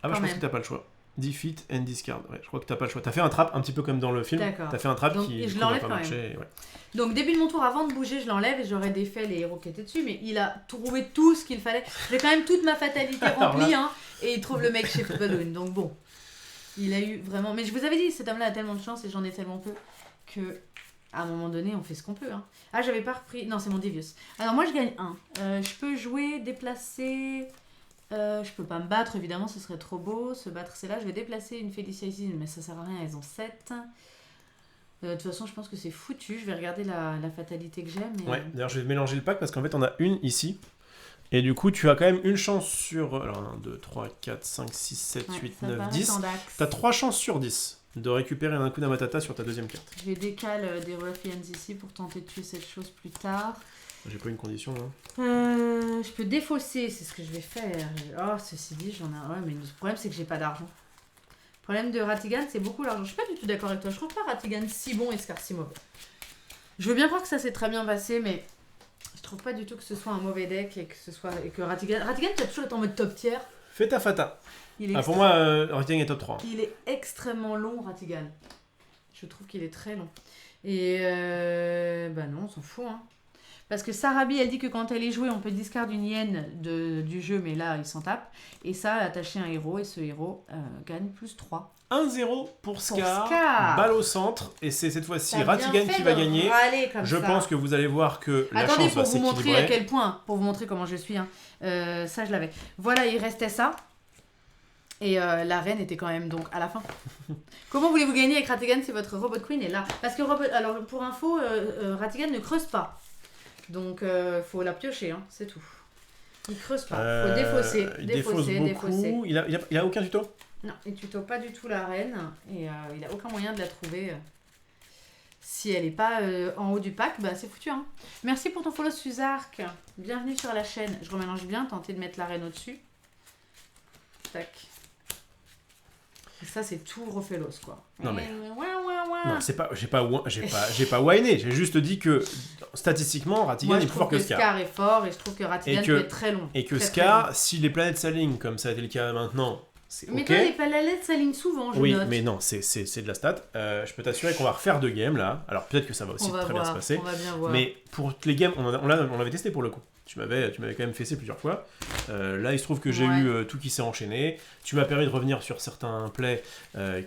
[SPEAKER 2] Ah bah, je pense que t'as pas le choix. Defeat and discard. Ouais, je crois que t'as pas le choix. T'as fait un trap un petit peu comme dans le film.
[SPEAKER 1] D'accord.
[SPEAKER 2] T'as fait un trap
[SPEAKER 1] donc,
[SPEAKER 2] qui
[SPEAKER 1] je l'enlève
[SPEAKER 2] pas
[SPEAKER 1] quand
[SPEAKER 2] marcher.
[SPEAKER 1] même.
[SPEAKER 2] Ouais.
[SPEAKER 1] Donc début de mon tour, avant de bouger, je l'enlève et j'aurais défait les héros qui étaient dessus. Mais il a trouvé tout ce qu'il fallait. J'ai quand même toute ma fatalité remplie, hein, et il trouve le makeshift balloon. Donc bon, il a eu vraiment. Mais je vous avais dit, cet homme-là a tellement de chance et j'en ai tellement peu que à un moment donné, on fait ce qu'on peut. Hein. Ah, j'avais pas repris. Non, c'est mon Devious. Alors moi, je gagne 1. Je peux jouer, déplacer. Je peux pas me battre, évidemment, ce serait trop beau. Se battre, c'est là. Je vais déplacer une Félicia ici, mais ça sert à rien, elles ont 7. De toute façon, je pense que c'est foutu. Je vais regarder la fatalité que j'ai. Mais...
[SPEAKER 2] Ouais, d'ailleurs, je vais mélanger le pack parce qu'en fait, on a une ici. Et du coup, tu as quand même une chance sur... Alors, 1, 2, 3, 4, 5, 6, 7, 8, 9, 10. T'as 3 chances sur 10 de récupérer un coup d'Amatata sur ta deuxième carte.
[SPEAKER 1] Je vais décaler des Ruffians ici pour tenter de tuer cette chose plus tard.
[SPEAKER 2] J'ai pas une condition, hein.
[SPEAKER 1] Je peux défausser, c'est ce que je vais faire. Oh, ceci dit, j'en ai... Ouais, mais le problème, c'est que j'ai pas d'argent. problème de Ratigan, c'est beaucoup l'argent. Je suis pas du tout d'accord avec toi. Je trouve pas Ratigan si bon et Scar si mauvais. Je veux bien croire que ça s'est très bien passé, mais je trouve pas du tout que ce soit un mauvais deck et que Ratigan tu as toujours été en mode top tier.
[SPEAKER 2] Fais ta fata. Pour moi, Ratigan est top 3.
[SPEAKER 1] Il est extrêmement long, Ratigan. Je trouve qu'il est très long. Et bah non, on s'en fout. Hein. Parce que Sarabi, elle dit que quand elle est jouée, on peut discard une hyène du jeu, mais là, il s'en tape. Et ça, attacher un héros, et ce héros gagne plus 3.
[SPEAKER 2] 1-0 pour Scar. Balle au centre. Et c'est cette fois-ci Ratigan qui va gagner. Je pense que vous allez voir que la chance va s'équilibrer.
[SPEAKER 1] Attendez, pour vous montrer à quel point, pour vous montrer comment je suis. Hein. Ça, je l'avais. Voilà, il restait ça. Et la reine était quand même donc à la fin. Comment voulez-vous gagner avec Ratigan si votre Robot Queen est là? Parce que alors pour info, Ratigan ne creuse pas. Donc faut la piocher, hein, c'est tout. Il creuse pas, faut défausser.
[SPEAKER 2] Il défausse beaucoup. Il a aucun tuto?
[SPEAKER 1] Non, il tuto pas du tout la reine. Et il a aucun moyen de la trouver. Si elle est pas en haut du pack, bah c'est foutu. Hein. Merci pour ton follow Suzark. Bienvenue sur la chaîne. Je remélange bien, tenter de mettre la reine au-dessus. Tac. Et ça, c'est tout refait l'os, quoi.
[SPEAKER 2] Non, mais... Non, c'est pas... J'ai pas whiné. J'ai juste dit que, statistiquement, Ratigan est plus fort que Scar.
[SPEAKER 1] Scar est fort, et je trouve que Ratigan peut être très long.
[SPEAKER 2] Et que Scar, si les planètes s'alignent, comme ça a été le cas maintenant, c'est
[SPEAKER 1] mais
[SPEAKER 2] ok.
[SPEAKER 1] toi, les planètes s'alignent souvent, je note.
[SPEAKER 2] Oui, mais non, c'est de la stat. Je peux t'assurer qu'on va refaire 2 games, là. Alors, peut-être que ça va aussi très bien se passer.
[SPEAKER 1] On va bien voir.
[SPEAKER 2] Mais pour les games, on l'avait testé pour le coup. Tu m'avais quand même fessé plusieurs fois. Là, il se trouve que j'ai eu tout qui s'est enchaîné. Tu m'as permis de revenir sur certains plays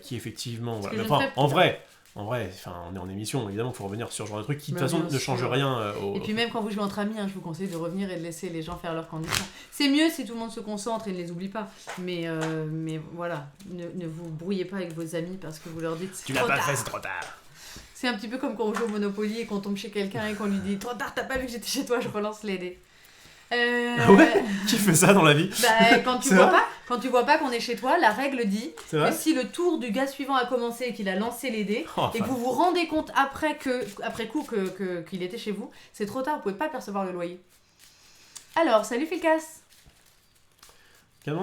[SPEAKER 2] qui, effectivement... Voilà. Enfin, en vrai, on est en émission, évidemment, il faut revenir sur ce genre de trucs qui, de toute façon, ne changent rien.
[SPEAKER 1] Et puis même quand vous jouez entre amis, je vous conseille de revenir et de laisser les gens faire leurs conditions. C'est mieux si tout le monde se concentre et ne les oublie pas. Mais voilà, ne vous brouillez pas avec vos amis parce que vous leur dites...
[SPEAKER 2] Tu l'as pas fait, c'est trop tard.
[SPEAKER 1] C'est un petit peu comme quand on joue au Monopoly et qu'on tombe chez quelqu'un et qu'on lui dit « Trop tard, t'as pas vu que j'étais chez toi, je relance les dés. »
[SPEAKER 2] Ah ouais? Qui fait ça dans la vie?
[SPEAKER 1] Bah, quand tu vois pas qu'on est chez toi, la règle dit que si le tour du gars suivant a commencé et qu'il a lancé les dés, et que vous vous rendez compte après coup qu'il était chez vous, c'est trop tard, vous pouvez pas percevoir le loyer. Alors, salut Filcas.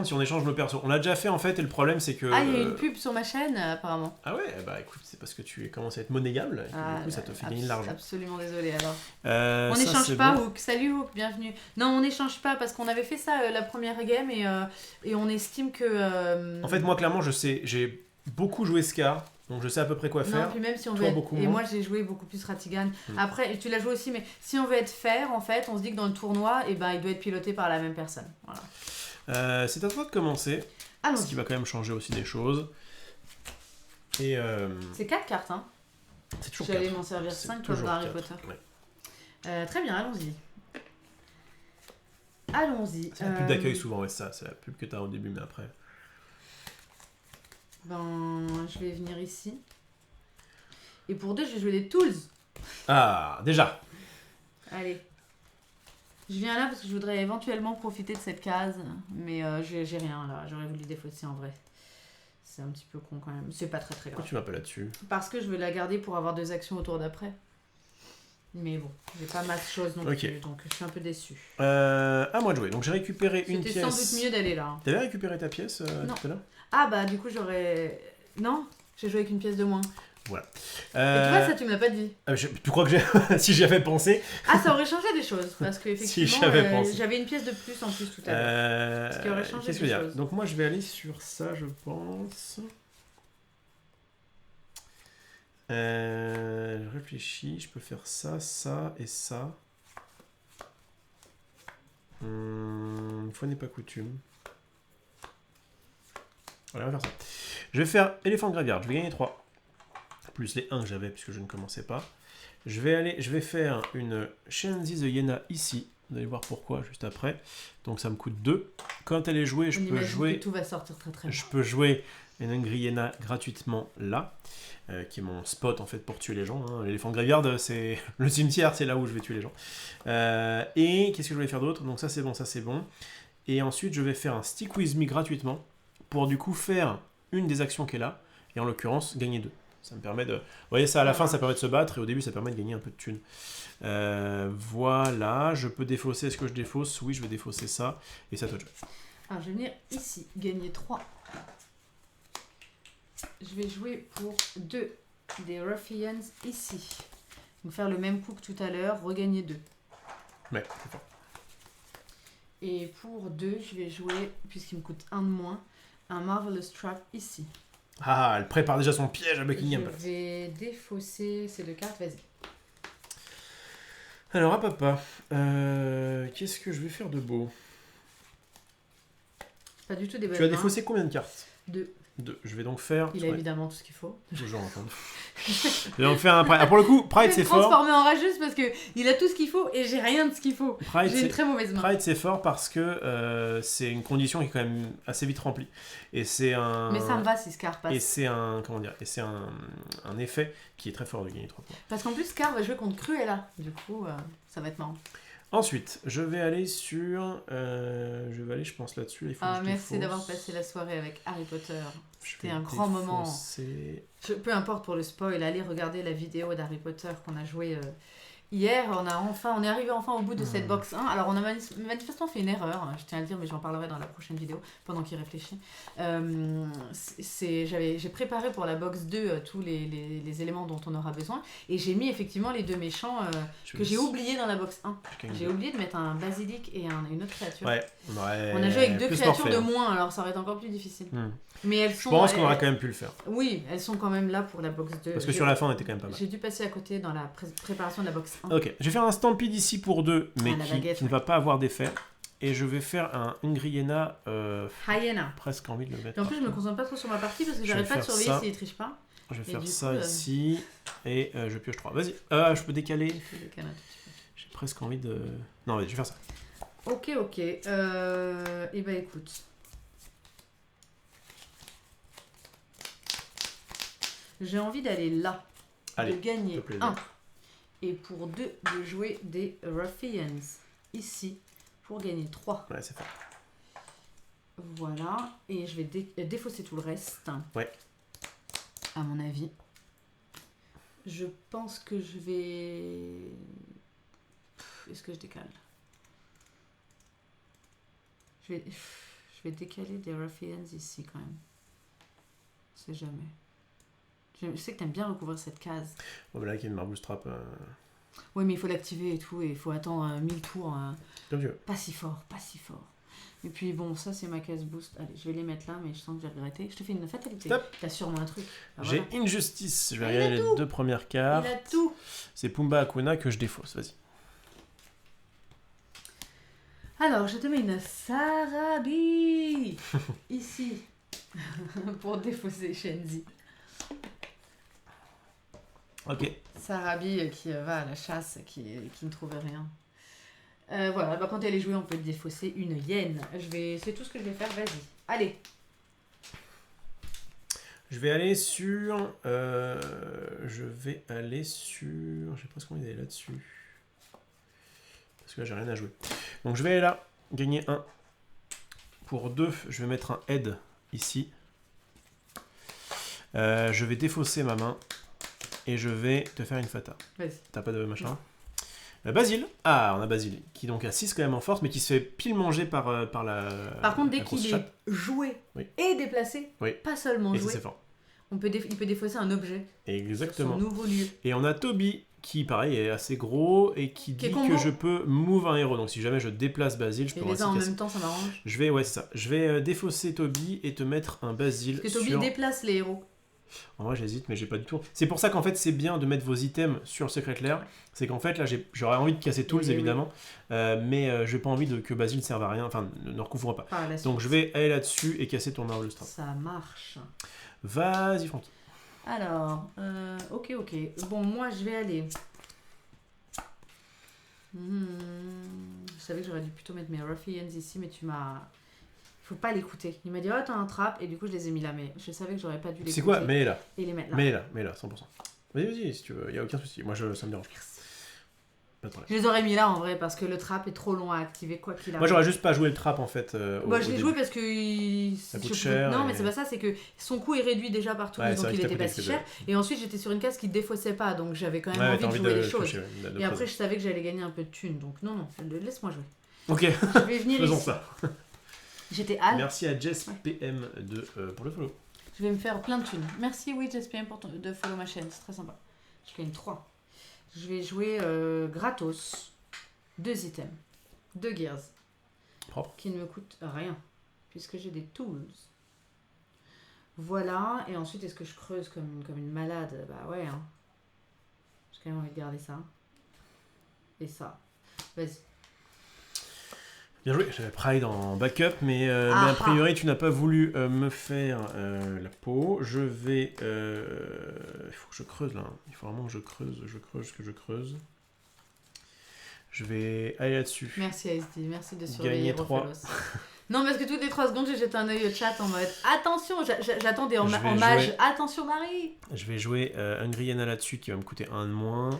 [SPEAKER 2] Si on échange nos persos. On l'a déjà fait en fait, et le problème c'est que...
[SPEAKER 1] Ah, il y a une pub sur ma chaîne apparemment.
[SPEAKER 2] Ah ouais, bah écoute, c'est parce que tu commences à être monnayable, et que, du coup ça te fait gagner de l'argent.
[SPEAKER 1] Absolument désolé alors. On n'échange pas, bon. Hook. Salut Hook, bienvenue. Non, on n'échange pas parce qu'on avait fait ça la première game et on estime que...
[SPEAKER 2] En fait, moi clairement, j'ai beaucoup joué Scar. Donc je sais à peu près quoi faire.
[SPEAKER 1] Non, puis même si on veut être... Et moi j'ai joué beaucoup plus Ratigan. Après, tu l'as joué aussi, mais si on veut être fair, en fait, on se dit que dans le tournoi, il doit être piloté par la même personne. Voilà.
[SPEAKER 2] C'est à toi de commencer.
[SPEAKER 1] Allons-y.
[SPEAKER 2] Ce qui va quand même changer aussi des choses. Et
[SPEAKER 1] c'est 4 cartes, hein.
[SPEAKER 2] C'est toujours
[SPEAKER 1] J'allais m'en servir 5 comme dans Harry Potter. Ouais. Très bien, allons-y.
[SPEAKER 2] C'est la pub d'accueil souvent, ouais, ça. C'est la pub que t'as au début, mais après...
[SPEAKER 1] je vais venir ici. Et pour 2, je vais jouer des tools.
[SPEAKER 2] Ah, déjà.
[SPEAKER 1] Allez. Je viens là parce que je voudrais éventuellement profiter de cette case, mais j'ai rien là, j'aurais voulu défausser en vrai. C'est un petit peu con quand même, c'est pas très grave.
[SPEAKER 2] Pourquoi tu m'appelles là-dessus?
[SPEAKER 1] Parce que je veux la garder pour avoir 2 actions au tour d'après. Mais bon, j'ai pas masse de choses non plus, donc je suis un peu déçue.
[SPEAKER 2] À moi de jouer, donc j'ai récupéré une pièce.
[SPEAKER 1] C'était sans doute mieux d'aller là.
[SPEAKER 2] T'avais récupéré ta pièce tout à l'heure?
[SPEAKER 1] Ah bah du coup j'aurais... Non, j'ai joué avec une pièce de moins.
[SPEAKER 2] Voilà.
[SPEAKER 1] Et tu vois, ça tu me l'as pas dit.
[SPEAKER 2] Tu crois que si j'y avais pensé...
[SPEAKER 1] Ah, ça aurait changé des choses, parce que effectivement,
[SPEAKER 2] si
[SPEAKER 1] j'avais une pièce de plus en plus tout à l'heure. Ce qui aurait changé des choses.
[SPEAKER 2] Donc moi je vais aller sur ça, je pense. Je réfléchis, je peux faire ça, ça et ça. Une fois n'est pas coutume. Voilà, on va faire ça. Je vais faire éléphant graveyard, je vais gagner 3. Plus les 1 que j'avais puisque je ne commençais pas. Je vais faire une Shenzi the Hyena ici. Vous allez voir pourquoi juste après. Donc ça me coûte 2. Quand elle est jouée, je peux jouer...
[SPEAKER 1] Que tout va sortir très très bien.
[SPEAKER 2] Je peux jouer une Angry Hyena gratuitement là. Qui est mon spot en fait pour tuer les gens. Hein. L'éléphant graveyard, c'est le cimetière, c'est là où je vais tuer les gens. Et qu'est-ce que je voulais faire d'autre? Donc ça c'est bon, ça c'est bon. Et ensuite je vais faire un Stick With Me gratuitement. Pour du coup faire une des actions qui est là. Et en l'occurrence gagner 2. Ça me permet de... Vous voyez, ça à la fin, ça permet de se battre, et au début, ça permet de gagner un peu de thunes. Voilà, je peux défausser. Est-ce que je défausse? Oui, je vais défausser ça, et ça te joue.
[SPEAKER 1] Alors, je vais venir ici, gagner 3. Je vais jouer pour 2 des Ruffians ici. Donc faire le même coup que tout à l'heure, regagner 2.
[SPEAKER 2] Ouais, c'est fort.
[SPEAKER 1] Et pour 2, je vais jouer, puisqu'il me coûte 1 de moins, un Marvelous Trap ici.
[SPEAKER 2] Ah, elle prépare déjà son piège à Buckingham.
[SPEAKER 1] Je vais défausser ces 2 cartes, vas-y.
[SPEAKER 2] Alors, à papa, qu'est-ce que je vais faire de beau?
[SPEAKER 1] Pas du tout des bonnes
[SPEAKER 2] Tu as
[SPEAKER 1] mains.
[SPEAKER 2] défaussé combien de cartes?
[SPEAKER 1] 2.
[SPEAKER 2] 2. Je vais donc faire...
[SPEAKER 1] Il a évidemment tout ce qu'il faut.
[SPEAKER 2] Genre, enfin... je vais donc faire un Pride. Ah, pour le coup, Pride
[SPEAKER 1] Je
[SPEAKER 2] c'est
[SPEAKER 1] vais me
[SPEAKER 2] fort.
[SPEAKER 1] transformer en rageuse parce qu'il a tout ce qu'il faut et j'ai rien de ce qu'il faut.
[SPEAKER 2] Pride,
[SPEAKER 1] J'ai une très mauvaise main.
[SPEAKER 2] Pride c'est fort parce que c'est une condition qui est quand même assez vite remplie. Et c'est un...
[SPEAKER 1] Mais ça me va si Scar passe.
[SPEAKER 2] Et c'est un... Comment dire? Et c'est un effet qui est très fort de gagner 3 points.
[SPEAKER 1] Parce qu'en plus, Scar va jouer contre Cruella. Du coup, ça va être marrant.
[SPEAKER 2] Ensuite, je vais aller sur... je pense là-dessus. Il faut que je
[SPEAKER 1] Merci
[SPEAKER 2] défausse.
[SPEAKER 1] d'avoir passé la soirée avec Harry Potter.
[SPEAKER 2] Je
[SPEAKER 1] C'était
[SPEAKER 2] vais
[SPEAKER 1] un grand moment.
[SPEAKER 2] défausser.
[SPEAKER 1] Peu importe pour le spoil, allez regarder la vidéo d'Harry Potter qu'on a joué hier. On est arrivé enfin au bout de cette box 1. Alors on a manifestement fait une erreur, je tiens à le dire, mais j'en parlerai dans la prochaine vidéo pendant qu'il réfléchit. J'ai préparé pour la box 2 tous les éléments dont on aura besoin et j'ai mis effectivement les 2 méchants que j'ai oubliés dans la box 1. J'ai oublié de mettre un basilic et une autre créature.
[SPEAKER 2] Ouais.
[SPEAKER 1] On a joué avec 2 créatures de moins, alors ça aurait été encore plus difficile. Mais elles sont,
[SPEAKER 2] je pense qu'on aurait quand même pu le faire.
[SPEAKER 1] Oui, elles sont quand même là pour la box 2.
[SPEAKER 2] Parce que sur la fin, on était quand même pas mal.
[SPEAKER 1] J'ai dû passer à côté dans la préparation de la box 1.
[SPEAKER 2] Ok, je vais faire un Stampede ici pour 2, mais
[SPEAKER 1] baguette,
[SPEAKER 2] qui ne va pas avoir d'effet. Et je vais faire un Ingriena.
[SPEAKER 1] Hyena.
[SPEAKER 2] Presque envie de le mettre.
[SPEAKER 1] Et en plus, je me concentre pas trop sur ma partie parce que j'arrête pas de surveiller s'il triche pas.
[SPEAKER 2] Je vais faire
[SPEAKER 1] du
[SPEAKER 2] ça
[SPEAKER 1] coup,
[SPEAKER 2] ici. Et je pioche 3. Vas-y. Je peux décaler. J'ai presque envie de. Non, vas-y, je vais faire ça.
[SPEAKER 1] Ok. Et bah écoute. J'ai envie d'aller là.
[SPEAKER 2] Allez,
[SPEAKER 1] de gagner 1. Et pour 2, de jouer des Ruffians. Ici. Pour gagner 3.
[SPEAKER 2] Ouais, c'est fort.
[SPEAKER 1] Voilà. Et je vais défausser tout le reste.
[SPEAKER 2] Ouais.
[SPEAKER 1] À mon avis. Je pense que je vais... Est-ce que je décale? Je vais décaler des Ruffians ici quand même. On sait jamais. Je sais que t'aimes bien recouvrir cette case.
[SPEAKER 2] Bon, bah là, il y a une Marvelous Trap.
[SPEAKER 1] Oui, mais il faut l'activer et tout, et il faut attendre 1000 tours.
[SPEAKER 2] Comme tu veux.
[SPEAKER 1] Pas si fort. Et puis bon, ça c'est ma case boost. Allez, je vais les mettre là, mais je sens que j'ai regretté. Je te fais une fatalité. T'as sûrement un truc.
[SPEAKER 2] J'ai Injustice. Je vais regarder les 2 premières cartes.
[SPEAKER 1] Il a tout.
[SPEAKER 2] C'est Pumba Akuna que je défausse. Vas-y.
[SPEAKER 1] Alors, je te mets une Sarabi ici pour défausser Shenzi.
[SPEAKER 2] Ok.
[SPEAKER 1] Sarabi qui va à la chasse, qui ne trouve rien. Voilà, bah quand elle est jouée, on peut défausser une hyène. C'est tout ce que je vais faire, vas-y. Allez.
[SPEAKER 2] Je vais aller sur... Je sais pas ce qu'on est là-dessus. Parce que là, j'ai rien à jouer. Donc je vais aller là, gagner 1. Pour 2, je vais mettre un head ici. Je vais défausser ma main. Et je vais te faire une fata.
[SPEAKER 1] Vas-y.
[SPEAKER 2] T'as pas de machin? Basile. Ah, on a Basile. Qui donc a 6 quand même en force, mais qui se fait pile manger par la...
[SPEAKER 1] Par contre, dès qu'il est joué et déplacé, pas seulement
[SPEAKER 2] et
[SPEAKER 1] joué,
[SPEAKER 2] c'est fort.
[SPEAKER 1] Il peut défausser un objet.
[SPEAKER 2] Exactement.
[SPEAKER 1] Sur son nouveau lieu.
[SPEAKER 2] Et on a Toby, qui pareil est assez gros et qui dit que je peux move un héros. Donc si jamais je déplace Basile, je peux
[SPEAKER 1] les en même temps, ça m'arrange.
[SPEAKER 2] Je vais défausser Toby et te mettre un Basile.
[SPEAKER 1] Parce que Toby déplace les héros.
[SPEAKER 2] En vrai, j'hésite, mais j'ai pas du tout. C'est pour ça qu'en fait, c'est bien de mettre vos items sur le Secret Lair. C'est qu'en fait, là, j'aurais envie de casser Tools, évidemment. Mais j'ai pas envie que Basile serve à rien. Enfin, ne recouvre pas. Donc je vais aller là-dessus et casser ton Marvelous Trap.
[SPEAKER 1] Ça marche.
[SPEAKER 2] Vas-y, Francky.
[SPEAKER 1] Alors, ok. Bon, moi, je vais aller... Je savais que j'aurais dû plutôt mettre mes Ruffians ici, mais tu m'as... Faut pas l'écouter. Il m'a dit, oh, t'as un trap, et du coup, je les ai mis là, mais je savais que j'aurais pas dû l'écouter.
[SPEAKER 2] C'est quoi? Mets-les là.
[SPEAKER 1] Et les mettre là.
[SPEAKER 2] Mets-les là, 100%. Vas-y, si tu veux, y a aucun souci. Moi, ça me dérange.
[SPEAKER 1] Merci.
[SPEAKER 2] Pas de problème.
[SPEAKER 1] Je les aurais mis là, en vrai, parce que le trap est trop long à activer, quoi qu'il arrive.
[SPEAKER 2] Moi, j'aurais juste pas joué le trap, en fait.
[SPEAKER 1] Je l'ai joué parce que...
[SPEAKER 2] Ça coûte cher.
[SPEAKER 1] Non, mais c'est pas ça, c'est que son coût est réduit déjà partout, donc il était pas si cher. Et ensuite, j'étais sur une case qui défaussait pas, donc j'avais quand même envie de jouer les choses. Et après, je savais que j'allais gagner un peu de thunes, donc non, laisse-moi jouer.
[SPEAKER 2] Ok,
[SPEAKER 1] je vais venir
[SPEAKER 2] faisons
[SPEAKER 1] ici.
[SPEAKER 2] ça.
[SPEAKER 1] J'étais Al.
[SPEAKER 2] Merci à Jess PM pour le follow.
[SPEAKER 1] Je vais me faire plein de thunes. Merci, oui, j'espère de follow ma chaîne, c'est très sympa. Je gagne 3. Je vais jouer gratos. 2 items. 2 gears.
[SPEAKER 2] Propre.
[SPEAKER 1] Qui ne me coûtent rien. Puisque j'ai des tools. Voilà. Et ensuite, est-ce que je creuse comme une malade? Bah ouais. Hein. J'ai quand même envie de garder ça. Et ça. Vas-y.
[SPEAKER 2] Bien joué, j'avais Pride en backup, mais a priori tu n'as pas voulu me faire la peau. Je vais... il faut que je creuse là, il faut vraiment que je creuse. Je vais aller là-dessus.
[SPEAKER 1] Merci ASD, merci de surveiller
[SPEAKER 2] Gagner 3.
[SPEAKER 1] Non, parce que toutes les 3 secondes, j'ai jeté un œil au chat en mode attention, j'attendais en mage, jouer... attention Marie.
[SPEAKER 2] Je vais jouer Hungry Yana là-dessus qui va me coûter 1 de moins.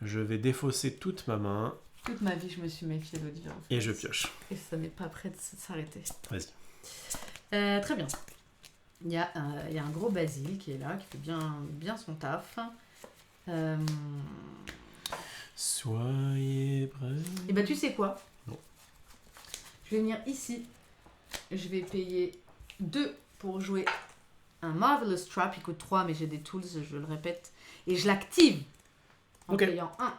[SPEAKER 2] Je vais défausser toute ma main.
[SPEAKER 1] Toute ma vie, je me suis méfiée de l'audio. En fait.
[SPEAKER 2] Et je pioche.
[SPEAKER 1] Et ça n'est pas prêt de s'arrêter.
[SPEAKER 2] Vas-y.
[SPEAKER 1] Très bien. Il y a un gros Basile qui est là, qui fait bien son taf.
[SPEAKER 2] Soyez prêts.
[SPEAKER 1] Et bah tu sais quoi?
[SPEAKER 2] Non.
[SPEAKER 1] Je vais venir ici. Je vais payer 2 pour jouer un Marvelous Trap. Il coûte 3, mais j'ai des tools, je le répète. Et je l'active en payant 1.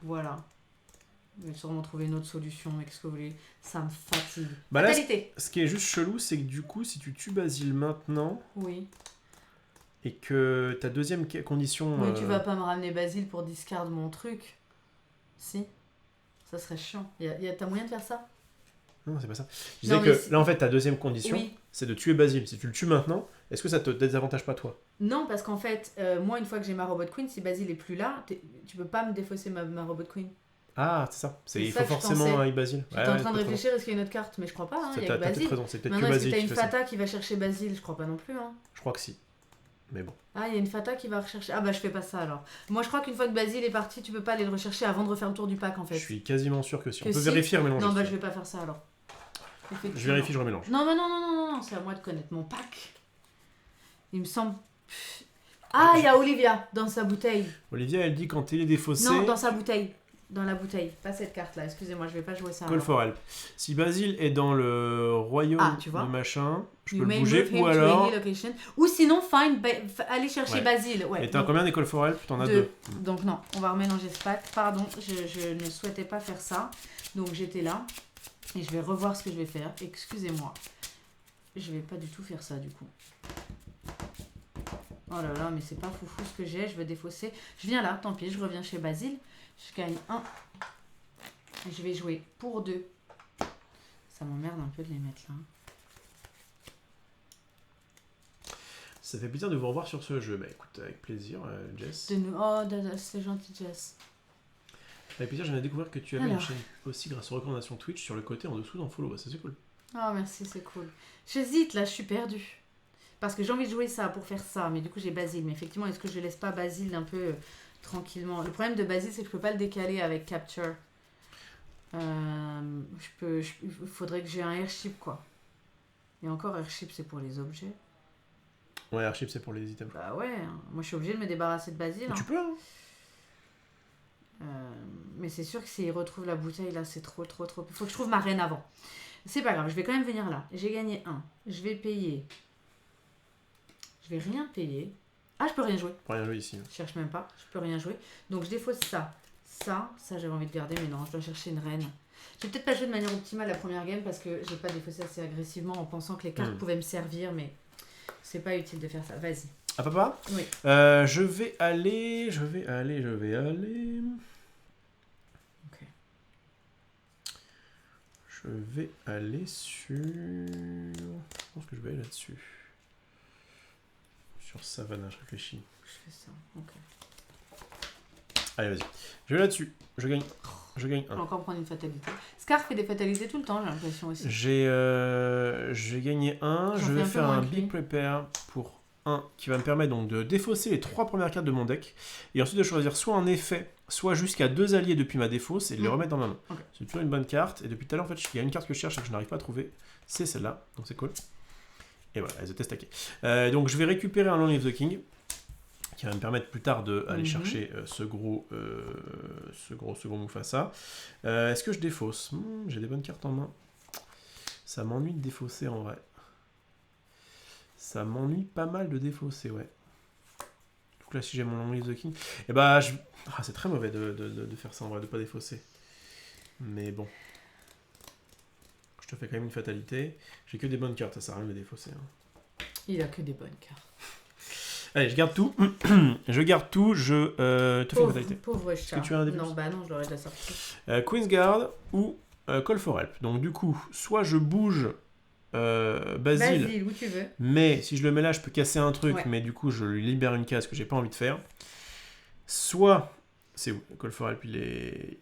[SPEAKER 1] Voilà. Je vais sûrement trouver une autre solution, mais qu'est-ce que vous voulez? Ça me fatigue.
[SPEAKER 2] Bah là, ce qui est juste chelou, c'est que du coup, si tu tues Basile maintenant...
[SPEAKER 1] Oui.
[SPEAKER 2] Et que ta deuxième condition...
[SPEAKER 1] Mais tu vas pas me ramener Basile pour discard mon truc. Si. Ça serait chiant. T'as moyen de faire ça?
[SPEAKER 2] Non, c'est pas ça. Je disais que là, en fait, ta deuxième condition, c'est de tuer Basile. Si tu le tues maintenant, est-ce que ça te désavantage pas toi?
[SPEAKER 1] Non, parce qu'en fait, moi, une fois que j'ai ma Robot Queen, si Basile est plus là, tu peux pas me défausser ma Robot Queen.
[SPEAKER 2] Ah, c'est ça. Il faut forcément un Basile.
[SPEAKER 1] J'étais en train de réfléchir, est-ce qu'il y a une autre carte? Mais je crois pas, hein, il y a que Basile.
[SPEAKER 2] C'est peut-être
[SPEAKER 1] Maintenant,
[SPEAKER 2] que
[SPEAKER 1] est-ce que
[SPEAKER 2] Basile
[SPEAKER 1] t'as une Fata qui va chercher Basile? Je crois pas non plus. Hein.
[SPEAKER 2] Je crois que si. Mais bon.
[SPEAKER 1] Ah, il y a une Fata qui va rechercher... Ah bah je fais pas ça alors. Moi je crois qu'une fois que Basile est parti, tu peux pas aller le rechercher avant de refaire le tour du pack en fait.
[SPEAKER 2] Je suis quasiment sûr que si. On peut vérifier le mélange.
[SPEAKER 1] Non bah je vais pas faire ça alors.
[SPEAKER 2] Je vérifie, je remélange.
[SPEAKER 1] Non, c'est à moi de connaître mon pack. Il me semble... Ah, il y a Olivia dans sa bouteille.
[SPEAKER 2] Olivia, elle dit quand il est défaussé...
[SPEAKER 1] Non, dans sa bouteille. Dans la bouteille. Pas cette carte-là, excusez-moi, je vais pas jouer ça.
[SPEAKER 2] Call for help. Si Basile est dans le royaume de machin, je peux le bouger ou alors...
[SPEAKER 1] Ou sinon, aller chercher Basile. Ouais,
[SPEAKER 2] et t'as combien des call for help? T'en as 2.
[SPEAKER 1] Donc non, on va remélanger ce pack. Pardon, je ne souhaitais pas faire ça. Donc j'étais là. Et je vais revoir ce que je vais faire. Excusez-moi. Je vais pas du tout faire ça du coup. Oh là là, mais c'est pas foufou ce que j'ai. Je veux défausser. Je viens là, tant pis, je reviens chez Basile. Je gagne 1. Et je vais jouer pour 2. Ça m'emmerde un peu de les mettre là.
[SPEAKER 2] Ça fait plaisir de vous revoir sur ce jeu. Bah écoute, avec plaisir, Jess.
[SPEAKER 1] Oh, c'est gentil, Jess.
[SPEAKER 2] Avec plaisir, je viens de découvrir que tu avais une chaîne aussi grâce aux recommandations Twitch sur le côté en dessous dans Follow. Ça c'est cool.
[SPEAKER 1] Oh merci, c'est cool. J'hésite là, je suis perdue. Parce que j'ai envie de jouer ça pour faire ça. Mais du coup, j'ai Basile. Mais effectivement, est-ce que je laisse pas Basile un peu tranquillement? Le problème de Basile, c'est que je peux pas le décaler avec Capture. Il faudrait que j'ai un airship quoi. Et encore, airship, c'est pour les objets.
[SPEAKER 2] Ouais, airship, c'est pour les items.
[SPEAKER 1] Bah ouais, hein. Moi je suis obligée de me débarrasser de Basile.
[SPEAKER 2] Tu peux, hein.
[SPEAKER 1] Mais c'est sûr que s'il retrouve la bouteille là, c'est trop. Il faut que je trouve ma reine avant. C'est pas grave, je vais quand même venir là. J'ai gagné 1. Je vais payer. Je vais rien payer. Ah, je peux rien jouer.
[SPEAKER 2] Je peux rien jouer ici.
[SPEAKER 1] Je cherche même pas, je peux rien jouer. Donc je défausse ça. Ça j'avais envie de garder, mais non, je dois chercher une reine. J'ai peut-être pas joué de manière optimale la première game parce que j'ai pas défaussé assez agressivement en pensant que les cartes pouvaient me servir, mais c'est pas utile de faire ça. Vas-y.
[SPEAKER 2] Ah papa?
[SPEAKER 1] Oui.
[SPEAKER 2] Je vais aller.
[SPEAKER 1] Ok.
[SPEAKER 2] Je vais aller sur... Je pense que je vais aller là-dessus. Sur Savannah, je réfléchis.
[SPEAKER 1] Je fais ça, ok.
[SPEAKER 2] Allez, vas-y. Je vais là-dessus. Je gagne 1.
[SPEAKER 1] Je vais encore prendre une fatalité. Scar fait des fatalités tout le temps, j'ai l'impression aussi.
[SPEAKER 2] J'ai gagné 1. Je vais faire un big prepare pour 1 qui va me permettre donc de défausser les 3 premières cartes de mon deck et ensuite de choisir soit un effet, soit jusqu'à 2 alliés depuis ma défausse et de les remettre dans ma main. Okay. C'est toujours une bonne carte et depuis tout à l'heure en fait il y a une carte que je cherche et que je n'arrive pas à trouver, c'est celle-là, donc c'est cool. Et voilà, elle se teste stacké. Donc je vais récupérer un Lonely of the King qui va me permettre plus tard d'aller chercher ce gros Mufasa. Est-ce que je défausse? J'ai des bonnes cartes en main. Ça m'ennuie de défausser en vrai. Ça m'ennuie pas mal de défausser, ouais. Donc là, si j'ai mon Long Live the King... Et bah, c'est très mauvais de faire ça en vrai, de pas défausser. Mais bon. Je te fais quand même une fatalité. J'ai que des bonnes cartes, ça sert à rien de me défausser. Hein.
[SPEAKER 1] Il a que des bonnes cartes.
[SPEAKER 2] Allez, je garde tout. Je garde tout, je te fais une fatalité.
[SPEAKER 1] Pauvre chat.
[SPEAKER 2] Est-ce que tu as un début?
[SPEAKER 1] Non, bah non, je l'aurais déjà sorti.
[SPEAKER 2] Queen's Guard ou Call for Help. Donc du coup, soit je bouge Basile,
[SPEAKER 1] où tu veux.
[SPEAKER 2] mais si je le mets là, je peux casser un truc,
[SPEAKER 1] Ouais.
[SPEAKER 2] mais du coup, je lui libère une case que j'ai pas envie de faire. Soit... C'est où? Call for Help, il est...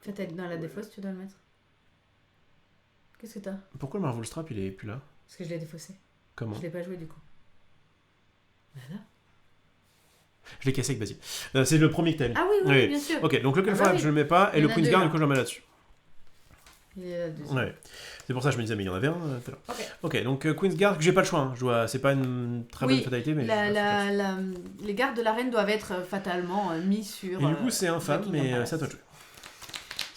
[SPEAKER 1] Peut-être dans la défausse, tu dois le mettre. Qu'est-ce que t'as?
[SPEAKER 2] Pourquoi le Marvel Strap, il est plus là?
[SPEAKER 1] Parce que je l'ai défaussé.
[SPEAKER 2] Comment?
[SPEAKER 1] Je l'ai pas joué du coup. Voilà.
[SPEAKER 2] Je l'ai cassé avec Basile. C'est le premier que t'as mis.
[SPEAKER 1] Ah oui, bien sûr.
[SPEAKER 2] Ok, donc le Call
[SPEAKER 1] Ah
[SPEAKER 2] for
[SPEAKER 1] bah
[SPEAKER 2] Help,
[SPEAKER 1] oui.
[SPEAKER 2] je le mets pas, et
[SPEAKER 1] Il y
[SPEAKER 2] le
[SPEAKER 1] en a
[SPEAKER 2] Queen's
[SPEAKER 1] deux,
[SPEAKER 2] Guard,
[SPEAKER 1] là.
[SPEAKER 2] du coup, je le mets là-dessus.
[SPEAKER 1] Il est là-dessus.
[SPEAKER 2] Ouais. C'est pour ça que je me disais, mais il y en avait un tout à l'heure.
[SPEAKER 1] Ok.
[SPEAKER 2] Ok, donc Queen's Guard, j'ai pas le choix. Hein. C'est pas une très bonne fatalité, mais...
[SPEAKER 1] Les gardes de la reine doivent être fatalement mis sur...
[SPEAKER 2] Et du coup, c'est infâme,
[SPEAKER 1] Buckingham
[SPEAKER 2] mais
[SPEAKER 1] Palace.
[SPEAKER 2] c'est à toi de jouer.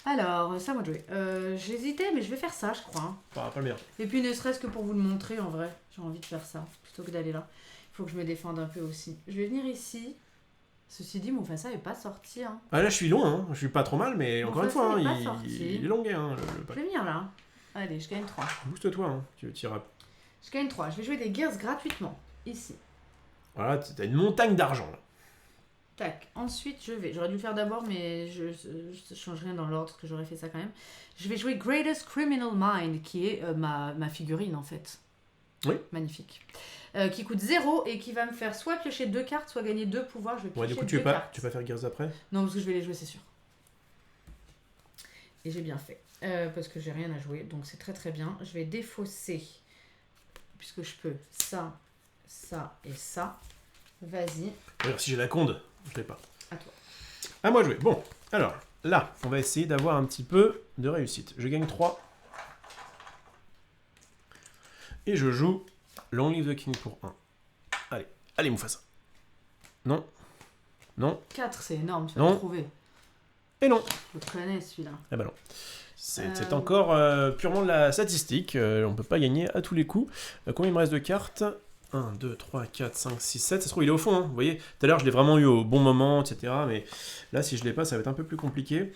[SPEAKER 1] Alors, ça, moi de jouer. J'hésitais, mais je vais faire ça, je crois. Hein.
[SPEAKER 2] Pas le meilleur.
[SPEAKER 1] Et puis, ne serait-ce que pour vous le montrer, en vrai, j'ai envie de faire ça, plutôt que d'aller là. Il faut que je me défende un peu aussi. Je vais venir ici. Ceci dit, Mufasa n'est pas sorti. Hein.
[SPEAKER 2] Ah là, je suis loin, hein. Je suis pas trop mal, mais encore une
[SPEAKER 1] Mufasa
[SPEAKER 2] fois,
[SPEAKER 1] est pas
[SPEAKER 2] il
[SPEAKER 1] sorti.
[SPEAKER 2] est longué, hein, le
[SPEAKER 1] Je
[SPEAKER 2] pack.
[SPEAKER 1] vais venir là. Allez, je gagne 3.
[SPEAKER 2] Booste-toi, hein. Tu iras.
[SPEAKER 1] Je gagne 3. Je vais jouer des gears gratuitement. Ici.
[SPEAKER 2] Voilà, t'as une montagne d'argent, là.
[SPEAKER 1] Tac. Ensuite, j'aurais dû le faire d'abord, mais je change rien dans l'ordre que j'aurais fait ça quand même. Je vais jouer Greatest Criminal Mind, qui est ma figurine en fait.
[SPEAKER 2] Oui.
[SPEAKER 1] Magnifique. Qui coûte 0 et qui va me faire soit piocher 2 cartes, soit gagner 2 pouvoirs. Je vais piocher
[SPEAKER 2] Ouais, du coup,
[SPEAKER 1] 2 cartes.
[SPEAKER 2] tu vas faire Gears après?
[SPEAKER 1] Non, parce que je vais les jouer, c'est sûr. Et j'ai bien fait. Parce que j'ai rien à jouer, donc c'est très très bien. Je vais défausser, puisque je peux ça, ça et ça. Vas-y.
[SPEAKER 2] D'ailleurs, si j'ai la conde, je l'ai pas.
[SPEAKER 1] À toi.
[SPEAKER 2] À moi de jouer. Bon, alors, là, on va essayer d'avoir un petit peu de réussite. Je gagne 3. Et je joue Long Live the King pour 1. Allez, Mufasa. Non.
[SPEAKER 1] 4, c'est énorme, tu vas
[SPEAKER 2] Non.
[SPEAKER 1] le trouver.
[SPEAKER 2] Et non.
[SPEAKER 1] Je le connais celui-là.
[SPEAKER 2] Eh ben non. C'est encore purement de la statistique. On peut pas gagner à tous les coups. Combien il me reste de cartes? 1, 2, 3, 4, 5, 6, 7. Ça se trouve, il est au fond. Hein. Vous voyez, tout à l'heure, je l'ai vraiment eu au bon moment, etc. Mais là, si je l'ai pas, ça va être un peu plus compliqué.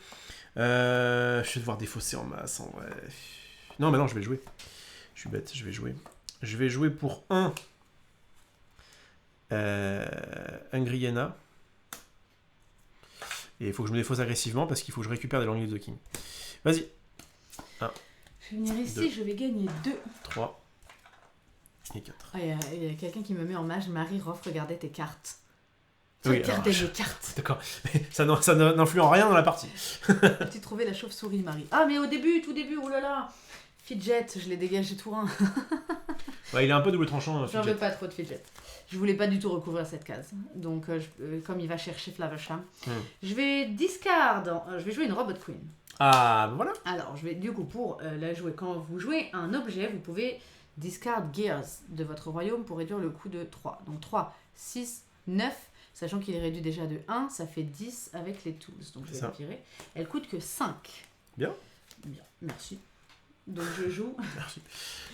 [SPEAKER 2] Je vais devoir défausser en masse, en vrai. Non, mais non, je vais jouer. Je suis bête, je vais jouer. Je vais jouer pour 1 Angriena. Et il faut que je me défausse agressivement parce qu'il faut que je récupère des Long Live the King. Vas-y. 1,
[SPEAKER 1] Je vais venir ici,
[SPEAKER 2] 2.
[SPEAKER 1] je vais gagner 2.
[SPEAKER 2] 3 et 4.
[SPEAKER 1] Ah, il y a quelqu'un qui me met en mage. Marie, Rof, regardez tes cartes.
[SPEAKER 2] Oui,
[SPEAKER 1] Regardez
[SPEAKER 2] alors,
[SPEAKER 1] mes cartes.
[SPEAKER 2] D'accord. Ça n'influe en rien dans la partie.
[SPEAKER 1] As-tu trouvé la chauve-souris, Marie? Ah, mais au début, tout début, oh là là. Fidget, je l'ai dégagé tout un.
[SPEAKER 2] Ouais, il est un peu double tranchant.
[SPEAKER 1] J'en veux pas trop de Fidget. Je voulais pas du tout recouvrir cette case. Donc, comme il va chercher Flaversham, je vais discard. Je vais jouer une Robot Queen.
[SPEAKER 2] Ah, voilà.
[SPEAKER 1] Alors, je vais du coup pour la jouer. Quand vous jouez un objet, vous pouvez discard Gears de votre royaume pour réduire le coût de 3. Donc 3, 6, 9. Sachant qu'il est réduit déjà de 1, ça fait 10 avec les tools. Donc je vais la virer. Elle coûte que 5.
[SPEAKER 2] Bien.
[SPEAKER 1] Bien, merci. Donc je joue.
[SPEAKER 2] Merci.